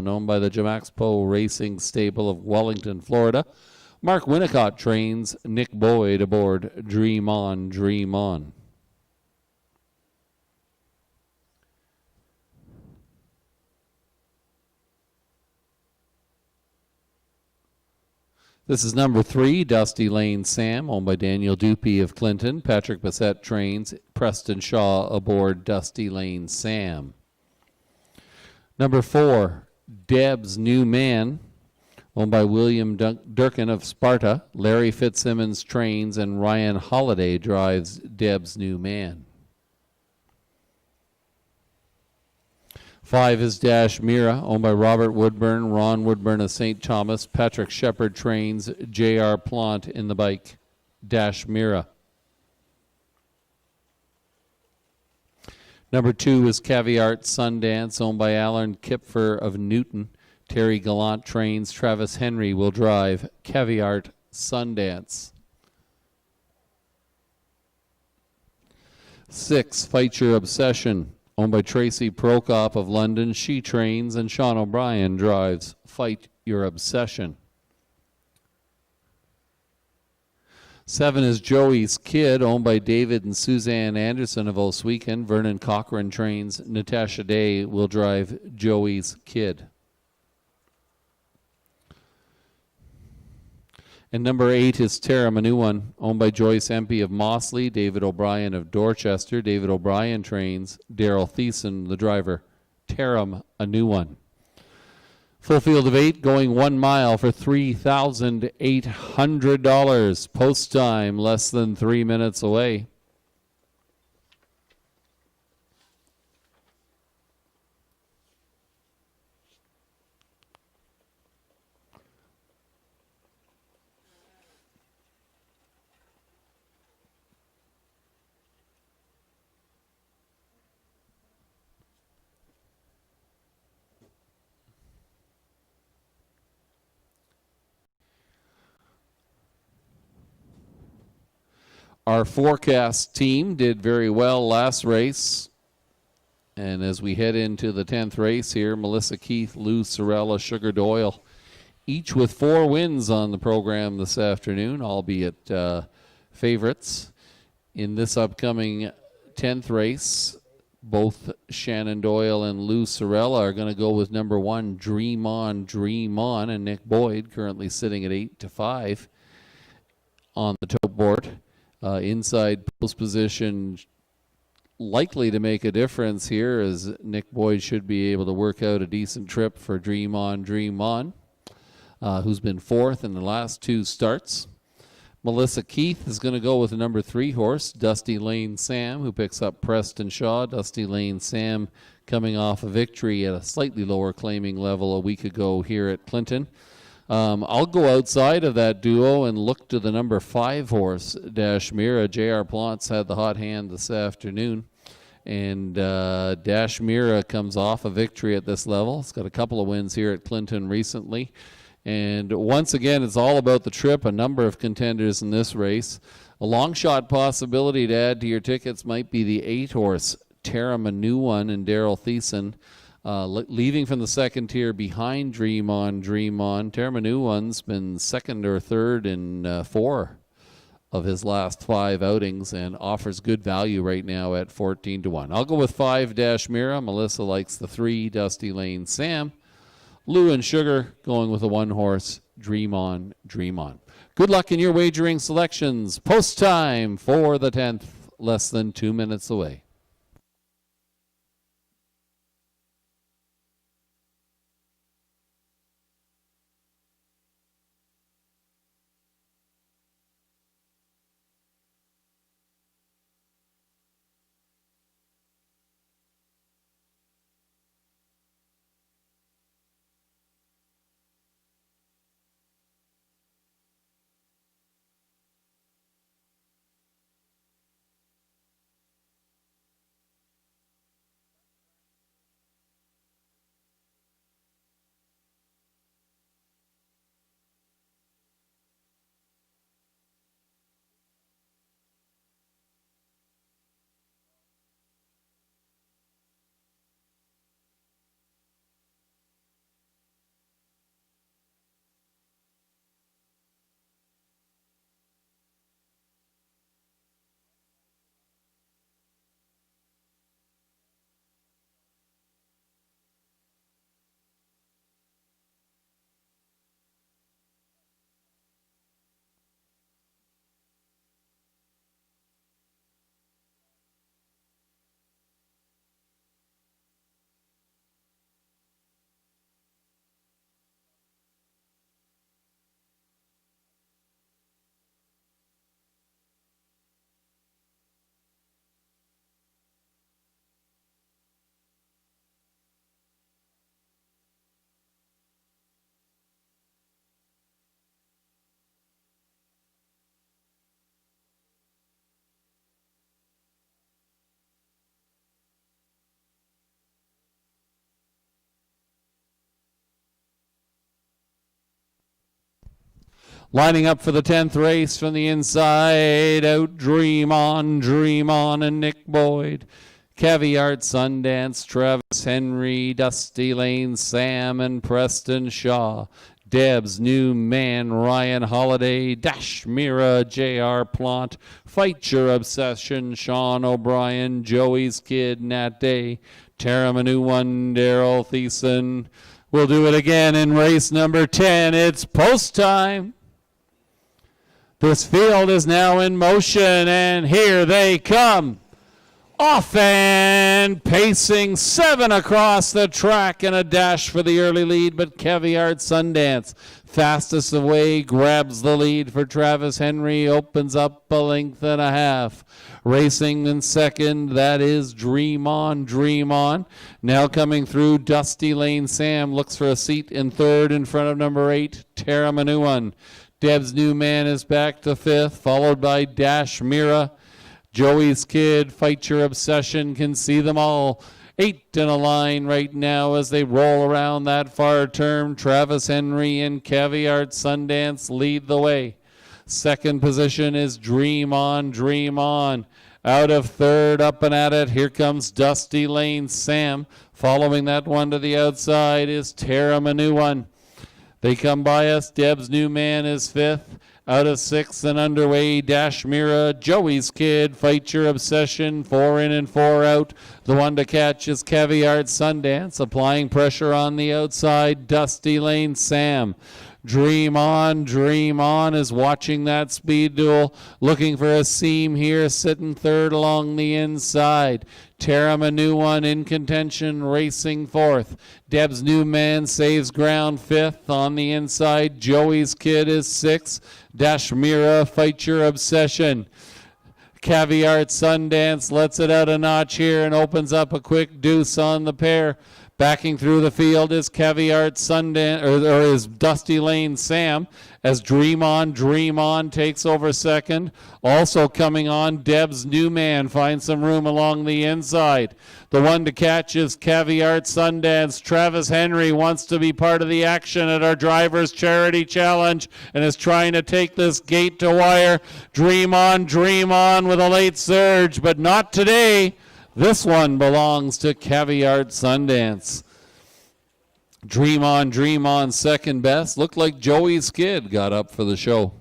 owned by the Jamaxpo Racing Stable of Wellington, Florida. Mark Winnicott trains Nick Boyd aboard Dream On, Dream On. This is number 3, Dusty Lane Sam, owned by Daniel Dupee of Clinton. Patrick Bassett trains Preston Shaw aboard Dusty Lane Sam. Number 4, Deb's New Man, owned by William Durkin of Sparta. Larry Fitzsimmons trains and Ryan Holiday drives Deb's New Man. 5 is Dash Mira, owned by Robert Woodburn, Ron Woodburn of St. Thomas. Patrick Shepard trains J.R. Plant in the bike. Dash Mira. Number 2 is Caviart Sundance, owned by Alan Kipfer of Newton. Terry Gallant trains. Travis Henry will drive Caviart Sundance. 6, Fight Your Obsession, owned by Tracy Prokop of London. She trains and Sean O'Brien drives Fight Your Obsession. 7 is Joey's Kid, owned by David and Suzanne Anderson of Oswegan. Vernon Cochran trains. Natasha Day will drive Joey's Kid. And number 8 is Tara Manuan, owned by Joyce Empey of Mossley, David O'Brien of Dorchester. David O'Brien trains Daryl Thiessen, the driver. Tara Manuan. Full field of 8, going 1 mile for $3,800. Post time, less than 3 minutes away. Our forecast team did very well last race. And as we head into the 10th race here, Melissa Keith, Lou Sorella, Sugar Doyle, each with 4 wins on the program this afternoon, albeit favorites. In this upcoming 10th race, both Shannon Doyle and Lou Sorella are going to go with number 1, Dream On, and Nick Boyd currently sitting at 8-5 on the tote board. Inside post position likely to make a difference here, as Nick Boyd should be able to work out a decent trip for Dream On, who's been 4th in the last 2 starts. Melissa Keith is going to go with the number 3 horse, Dusty Lane Sam, who picks up Preston Shaw. Dusty Lane Sam coming off a victory at a slightly lower claiming level a week ago here at Clinton. I'll go outside of that duo and look to the number 5 horse, Dash Mira. J.R. Plant's had the hot hand this afternoon, and Dash Mira comes off a victory at this level. It's got a couple of wins here at Clinton recently. And once again, it's all about the trip. A number of contenders in this race. A long shot possibility to add to your tickets might be the 8 horse, Tara Manuan and Daryl Thiessen. Leaving from the second tier behind Dream On. Tara Manuan's been 2nd or 3rd in 4 of his last 5 outings and offers good value right now at 14-1. I'll go with 5, Dash Mira. Melissa likes the 3, Dusty Lane Sam. Lou and Sugar going with a 1 horse, Dream On. Good luck in your wagering selections. Post time for the 10th, less than 2 minutes away. Lining up for the 10th race from the inside out, Dream On, and Nick Boyd. Caviart, Sundance, Travis Henry, Dusty Lane, Sam, and Preston Shaw. Deb's New Man, Ryan Holiday, Dash Mira, J.R. Plant, Fight Your Obsession, Sean O'Brien, Joey's Kid, Nat Day, Tara Manu One, Daryl Thiessen. We'll do it again in race number 10. It's post time. This field is now in motion, and here they come. Off and pacing 7 across the track and a dash for the early lead, but Caviart Sundance fastest away, grabs the lead for Travis Henry, opens up a length and a half. Racing in second, that is Dream On, Now coming through, Dusty Lane Sam looks for a seat in third in front of number 8, Tara Manuan. Deb's New Man is back to fifth, followed by Dash Mira. Joey's Kid, Fight Your Obsession, can see them all. 8 in a line right now as they roll around that far turn. Travis Henry and Caviart Sundance lead the way. Second position is Dream On. Out of third, up and at it, here comes Dusty Lane Sam. Following that one to the outside is Tara Manuan. They come by us. Deb's New Man is fifth. Out of sixth and underway, Dash Mira, Joey's Kid, Fight Your Obsession, 4 in and 4 out. The one to catch is Caviart Sundance, applying pressure on the outside, Dusty Lane Sam. Dream On is watching that speed duel, looking for a seam here, sitting third along the inside. Tara Manuan in contention, racing fourth. Deb's New Man saves ground fifth on the inside. Joey's Kid is sixth. Dash Mira, Fight Your Obsession. Caviart Sundance lets it out a notch here and opens up a quick deuce on the pair. Backing through the field is Caviart Sundance, or is Dusty Lane Sam, as Dream On takes over second. Also coming on, Deb's New Man finds some room along the inside. The one to catch is Caviart Sundance. Travis Henry wants to be part of the action at our Drivers Charity Challenge and is trying to take this gate to wire. Dream On with a late surge, but not today. This one belongs to Caviart Sundance. Dream On, second best. Looked like Joey's Kid got up for the show.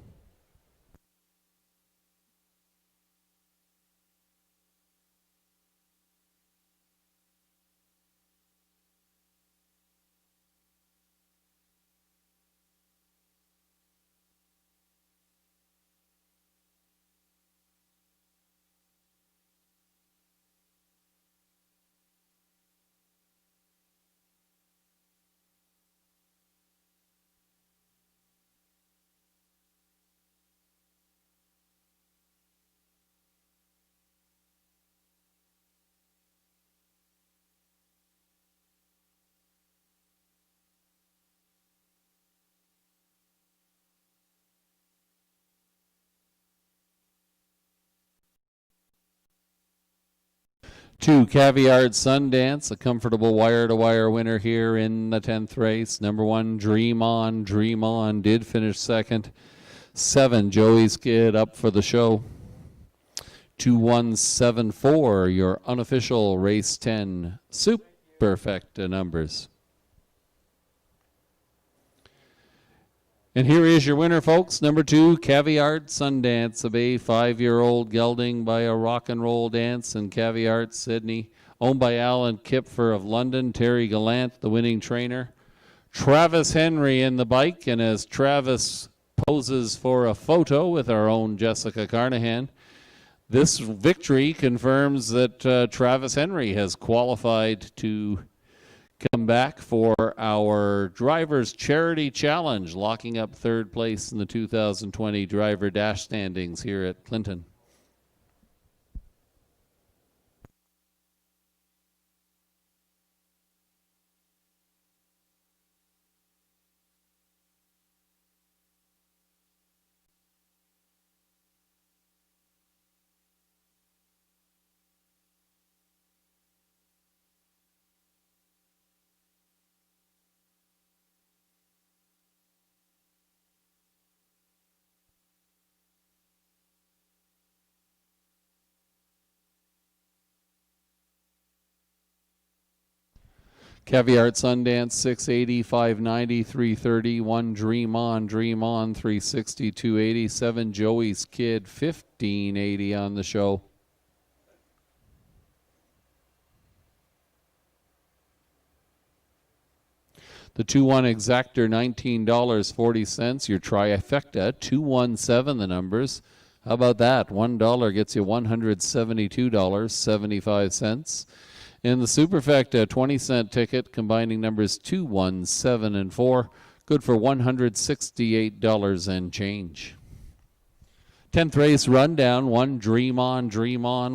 Two, Caviart Sundance, a comfortable wire-to-wire winner here in the 10th race. Number 1, Dream On, did finish second. 7, Joey's Kid up for the show. 2174, your unofficial race 10 superfecta numbers. And here is your winner, folks. Number 2, Caviart Sundance, a Bay 5-year-old gelding by a rock and roll dance in Caviart, Sydney. Owned by Alan Kipfer of London, Terry Gallant, the winning trainer. Travis Henry in the bike, and as Travis poses for a photo with our own Jessica Carnahan, this victory confirms that Travis Henry has qualified to come back for our Drivers Charity Challenge, locking up third place in the 2020 Driver Dash standings here at Clinton. Caviar at Sundance, 680, 590, 330. 1 Dream On, 360, 280. 7 Joey's Kid, 1580 on the show. The 2-1 Exactor, $19.40. Your trifecta, 217 the numbers. How about that? $1 gets you $172.75. In the Superfecta, 20-cent ticket combining numbers 2, 1, 7, and 4. Good for $168 and change. 10th race rundown. 1 Dream On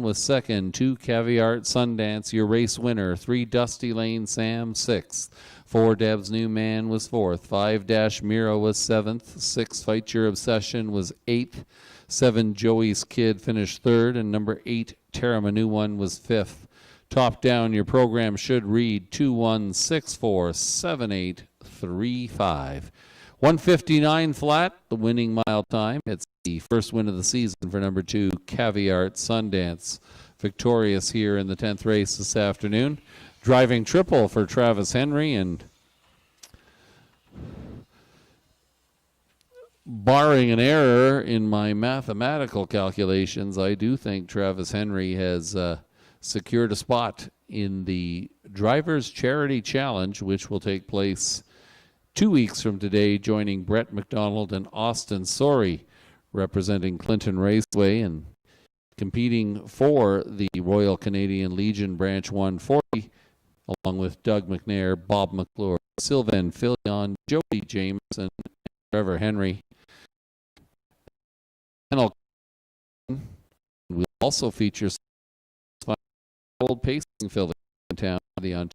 was second. 2 Caviar at Sundance, your race winner. 3 Dusty Lane Sam, 6th. 4 Deb's New Man was 4th. 5 Dash Mira was 7th. 6 Fight Your Obsession was 8th. 7 Joey's Kid finished 3rd. And number 8 Terra Manu One was 5th. Top down, your program should read 21647835. 159 flat, the winning mile time. It's the first win of the season for number 2, Caviar at Sundance. Victorious here in the 10th race this afternoon. Driving triple for Travis Henry, and barring an error in my mathematical calculations, I do think Travis Henry has secured a spot in the Drivers' Charity Challenge, which will take place 2 weeks from today, joining Brett McDonald and Austin Sorey, representing Clinton Raceway and competing for the Royal Canadian Legion Branch 140, along with Doug McNair, Bob McClure, Sylvain Filion, Jody Jameson, and Trevor Henry. And we'll also feature old pacing field in town, the Ontario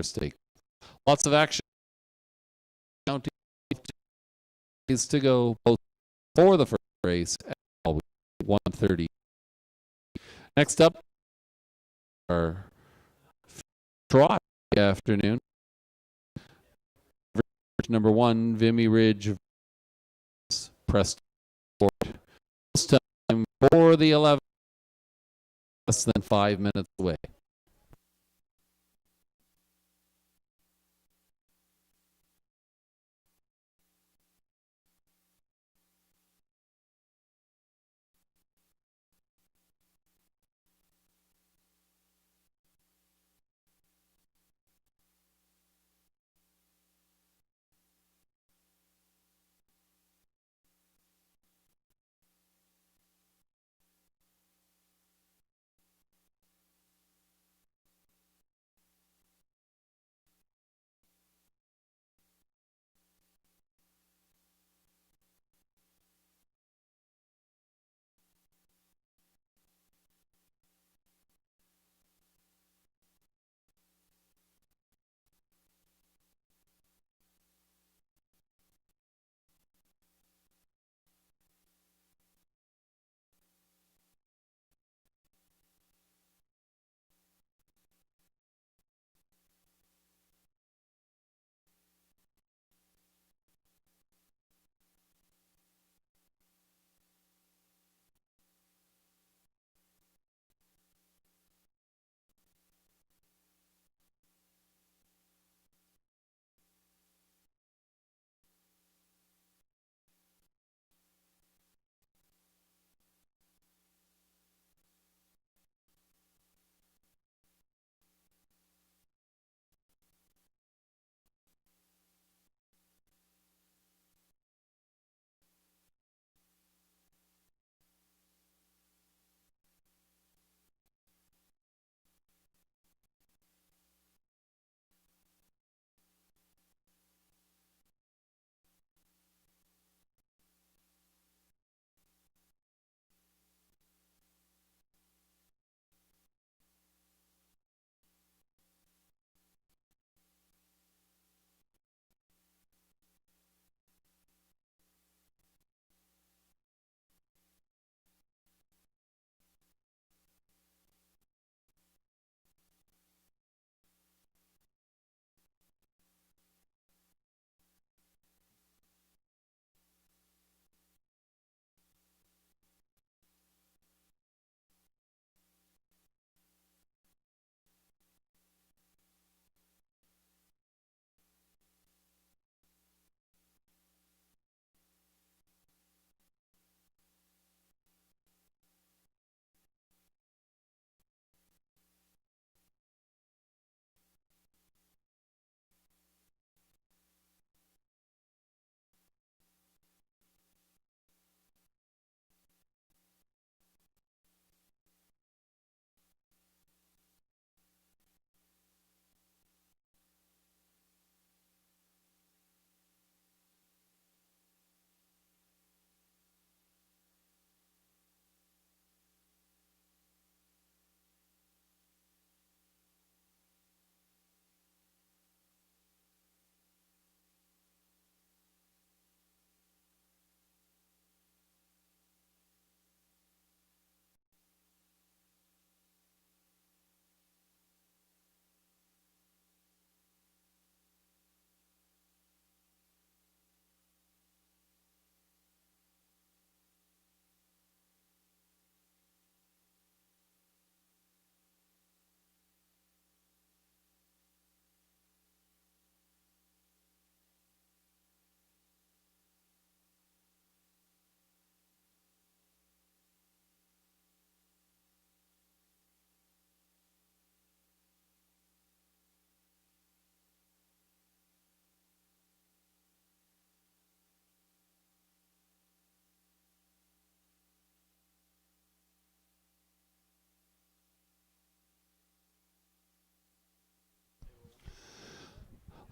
Stake. Lots of action. County is to go both for the first race at 1:30. Next up, our trot afternoon. Number 1, Vimy Ridge, Preston Sport. This time for the 11. Less than 5 minutes away.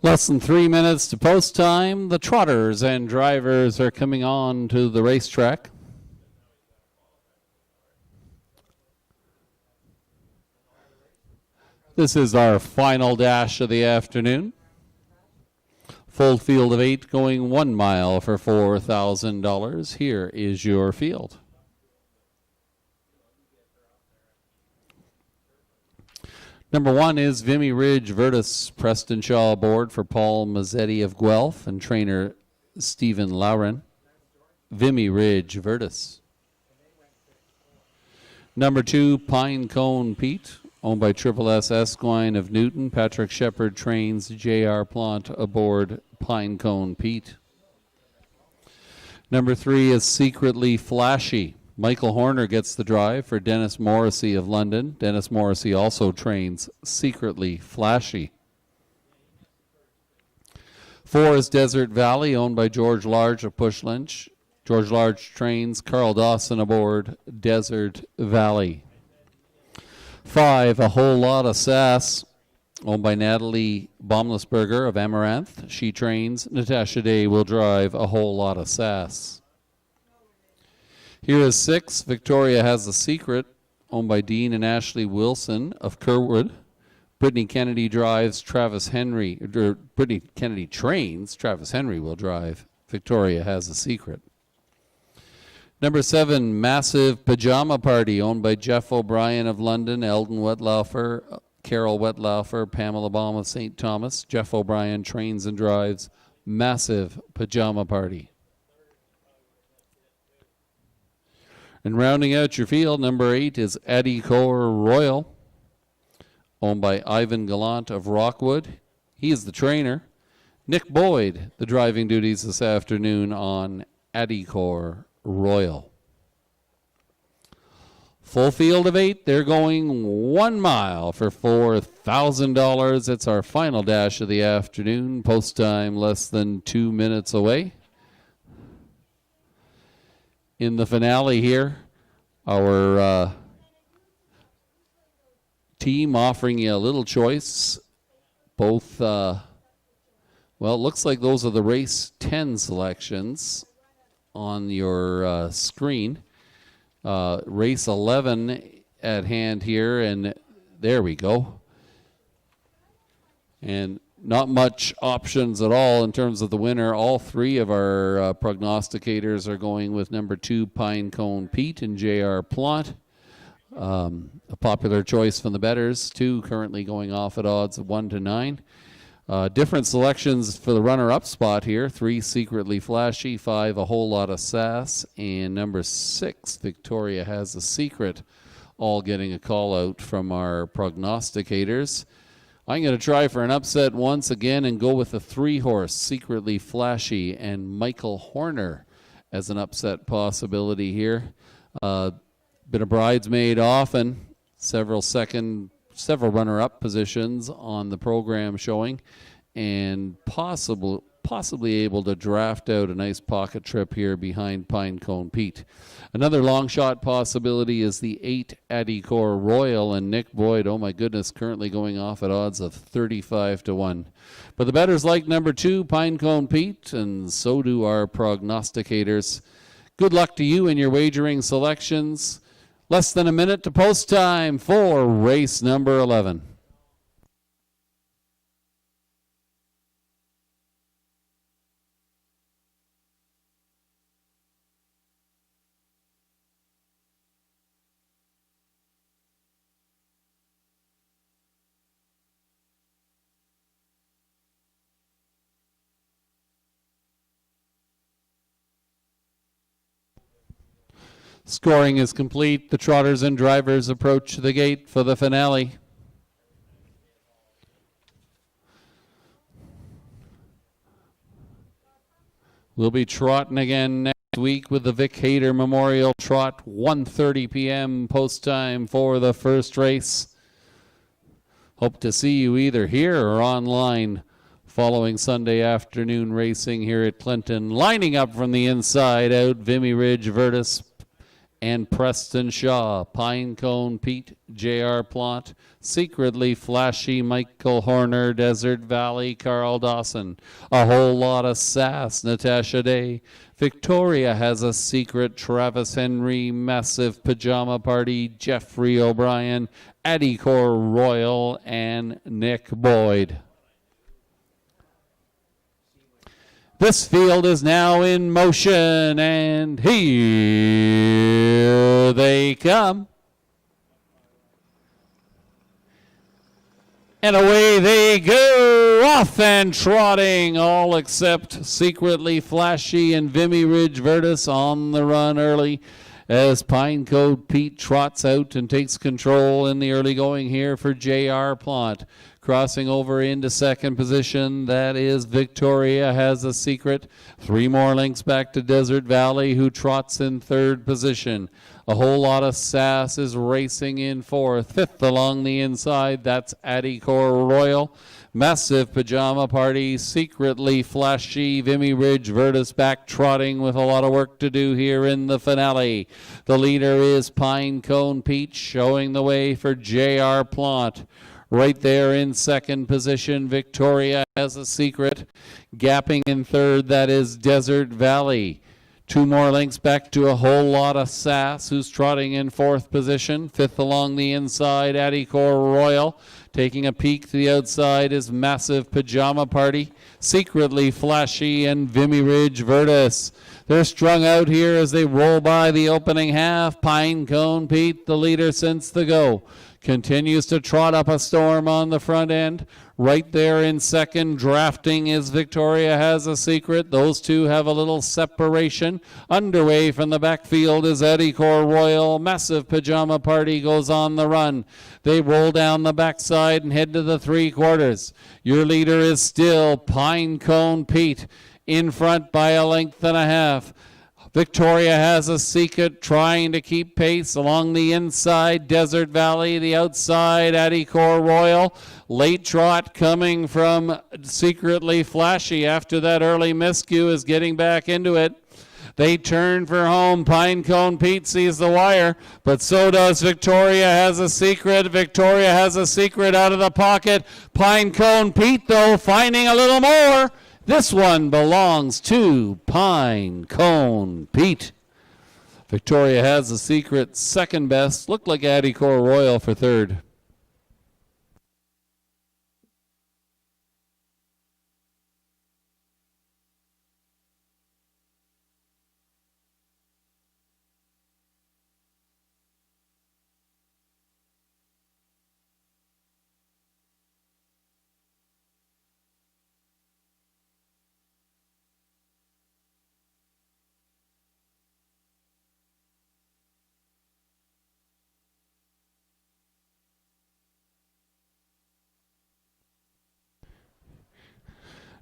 Less than 3 minutes to post time. The trotters and drivers are coming on to the racetrack. This is our final dash of the afternoon. Full field of 8 going 1 mile for $4,000. Here is your field. Number 1 is Vimy Ridge Virtus, Preston Shaw aboard for Paul Mazzetti of Guelph and trainer Stephen Lauren. Vimy Ridge Virtus. Number 2, Pine Cone Pete, owned by Triple S Esquine of Newton. Patrick Shepard trains J.R. Plant aboard Pine Cone Pete. Number 3 is Secretly Flashy. Michael Horner gets the drive for Dennis Morrissey of London. Dennis Morrissey also trains Secretly Flashy. 4 is Desert Valley, owned by George Large of Push Lynch. George Large trains Carl Dawson aboard Desert Valley. 5, A Whole Lot of Sass, owned by Natalie Baumlisberger of Amaranth. She trains. Natasha Day will drive A Whole Lot of Sass. Here is 6, Victoria Has a Secret, owned by Dean and Ashley Wilson of Kerwood. Brittany Kennedy drives Travis Henry, or Brittany Kennedy trains, Travis Henry will drive Victoria Has a Secret. Number 7, Massive Pajama Party, owned by Jeff O'Brien of London, Eldon Wetlaufer, Carol Wetlaufer, Pamela Baum of St. Thomas. Jeff O'Brien trains and drives Massive Pajama Party. And rounding out your field, number 8 is Eddie Core Royal, owned by Ivan Gallant of Rockwood. He is the trainer. Nick Boyd, the driving duties this afternoon on Eddie Core Royal. Full field of 8. They're going 1 mile for $4,000. It's our final dash of the afternoon. Post time less than 2 minutes away. In the finale here, our team offering you a little choice. Both, well, it looks like those are the race 10 selections on your screen. Race 11 at hand here, and there we go. And not much options at all in terms of the winner. All 3 of our prognosticators are going with number 2, Pine Cone Pete and J.R. Plant. A popular choice from the bettors. 2 currently going off at odds of 1 to 9. Different selections for the runner-up spot here. 3, Secretly Flashy. 5, A Whole Lot of Sass. And number 6, Victoria Has a Secret. All getting a call out from our prognosticators. I'm going to try for an upset once again and go with the 3-horse, Secretly Flashy, and Michael Horner as an upset possibility here. Been a bridesmaid often, several runner-up positions on the program showing, and possibly able to draft out a nice pocket trip here behind Pine Cone Pete. Another long shot possibility is the 8 Eddie Core Royal, and Nick Boyd, oh my goodness, currently going off at odds of 35 to 1. But the bettors like number 2, Pine Cone Pete, and so do our prognosticators. Good luck to you in your wagering selections. Less than a minute to post time for race number 11. Scoring is complete. The trotters and drivers approach the gate for the finale. We'll be trotting again next week with the Vic Hayter Memorial Trot, 1:30 p.m. post time for the first race. Hope to see you either here or online following Sunday afternoon racing here at Clinton. Lining up from the inside out, Vimy Ridge Virtus and Preston Shaw. Pinecone Pete, J.R. Plot. Secretly Flashy, Michael Horner. Desert Valley, Carl Dawson. A Whole Lot of Sass, Natasha Day. Victoria Has a Secret, Travis Henry. Massive Pajama Party, Jeffrey O'Brien. Addicor Royal, and Nick Boyd. This field is now in motion, and here they come. And away they go, off and trotting, all except Secretly Flashy and Vimy Ridge Virtus on the run early as Pinecone Pete trots out and takes control in the early going here for J.R. Plot. Crossing over into second position, that is Victoria Has a Secret. 3 more lengths back to Desert Valley, who trots in third position. A Whole Lot of Sass is racing in fourth. Fifth along the inside, that's Addicor Royal. Massive Pajama Party, Secretly Flashy, Vimy Ridge Virtus back trotting with a lot of work to do here in the finale. The leader is Pinecone Pete, showing the way for J.R. Plot. Right there in second position, Victoria Has a Secret. Gapping in third, that is Desert Valley. 2 more lengths back to A Whole Lot of Sass, who's trotting in fourth position. Fifth along the inside, Addicor Royal. Taking a peek to the outside is Massive Pajama Party, Secretly Flashy, and Vimy Ridge Virtus. They're strung out here as they roll by the opening half. Pinecone Pete, the leader since the go, continues to trot up a storm on the front end. Right there in second, drafting is Victoria Has a Secret. Those two have a little separation. Underway from the backfield is Addicor Royal. Massive Pajama Party goes on the run. They roll down the backside and head to the 3/4. Your leader is still Pinecone Pete, in front by a length and a half. Victoria Has a Secret trying to keep pace along the inside. Desert Valley, the outside, Addicor Royal. Late trot coming from Secretly Flashy after that early miscue is getting back into it. They turn for home. Pinecone Pete sees the wire, but so does Victoria Has a Secret. Victoria Has a Secret out of the pocket. Pinecone Pete, though, finding a little more. This one belongs to Pinecone Pete. Victoria Has a Secret, second best. Looked like Addicor Royal for third.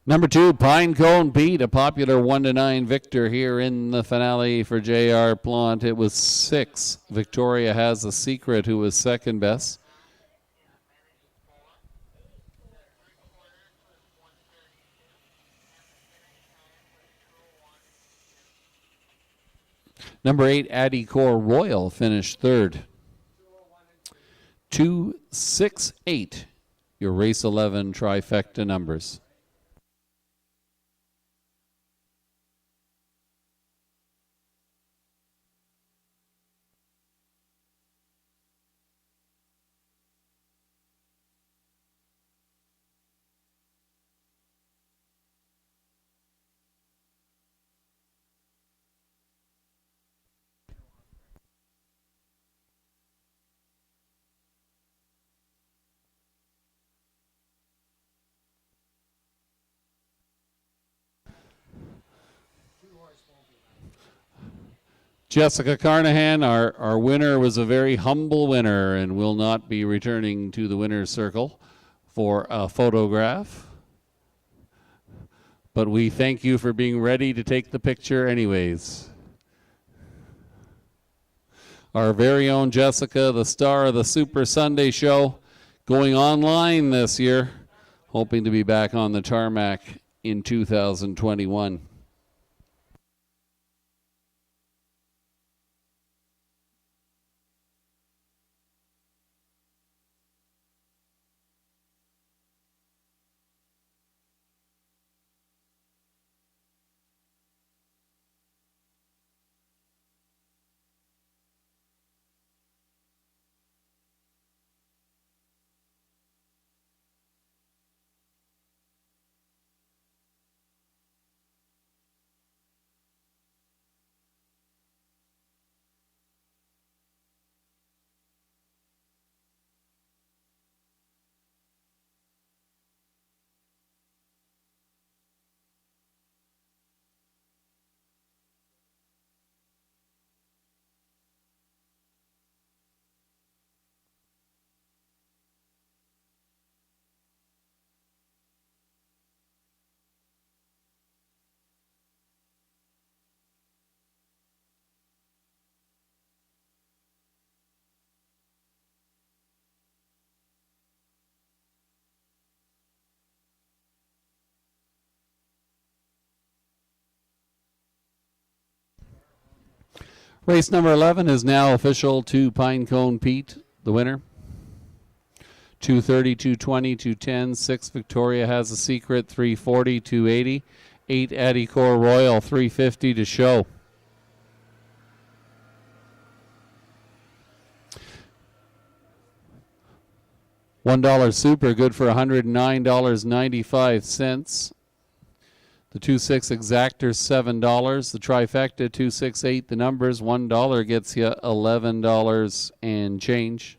Number 2, Pinecone Pete, a popular 1-9 victor here in the finale for J.R. Plot. It was 6. Victoria Has a Secret, who was second best. Number 8, Addicor Royal, finished third. 2, 6, 8, your race 11 trifecta numbers. Jessica Carnahan, our winner, was a very humble winner and will not be returning to the winner's circle for a photograph. But we thank you for being ready to take the picture anyways. Our very own Jessica, the star of the Super Sunday show, going online this year, hoping to be back on the tarmac in 2021. Race number 11 is now official to Pinecone Pete, the winner. 230, 220, 210. 6 Victoria Has a Secret, 340, 280. 8 Eddie Core Royal, 350 to show. $1 Super, good for $109.95. The 2-6 Exactor, $7. The Trifecta, 268. The numbers, $1 gets you $11 and change.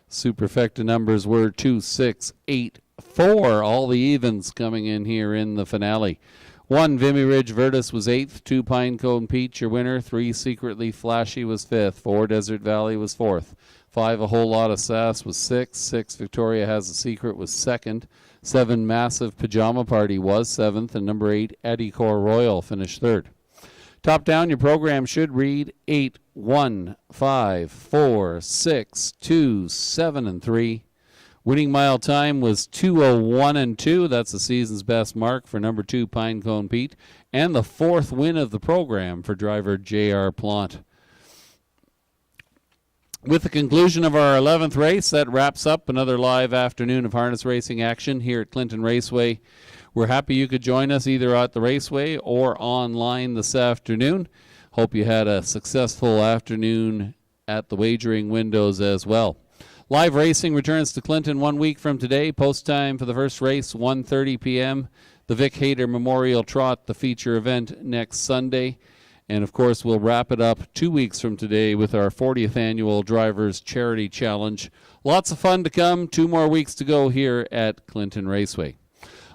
Superfecta numbers were 2, 6, 8, 4. All the evens coming in here in the finale. 1 Vimy Ridge Virtus was 8th. 2 Pinecone Pete, your winner. 3 Secretly Flashy was 5th. 4 Desert Valley was 4th. 5 A Whole Lot of Sass was 6th. 6 Victoria Has a Secret was 2nd. 7 Massive Pajama Party was 7th. And number 8 Eddie Core Royal finished 3rd. Top down, your program should read 8, 1, 5, 4, 6, 2, 7, and 3. Winning mile time was 2:01 and 2. That's the season's best mark for number 2 Pinecone Pete, and the 4th win of the program for driver J.R. Plant. With the conclusion of our 11th race, that wraps up another live afternoon of harness racing action here at Clinton Raceway. We're happy you could join us either at the Raceway or online this afternoon. Hope you had a successful afternoon at the wagering windows as well. Live racing returns to Clinton 1 week from today. Post time for the first race, 1:30 p.m. The Vic Hayter Memorial Trot, the feature event next Sunday. And, of course, we'll wrap it up 2 weeks from today with our 40th annual Drivers Charity Challenge. Lots of fun to come. 2 more weeks to go here at Clinton Raceway.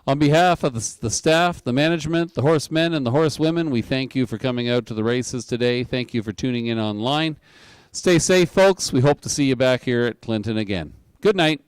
On behalf of the staff, the management, the horsemen, and the horsewomen, we thank you for coming out to the races today. Thank you for tuning in online. Stay safe, folks. We hope to see you back here at Clinton again. Good night.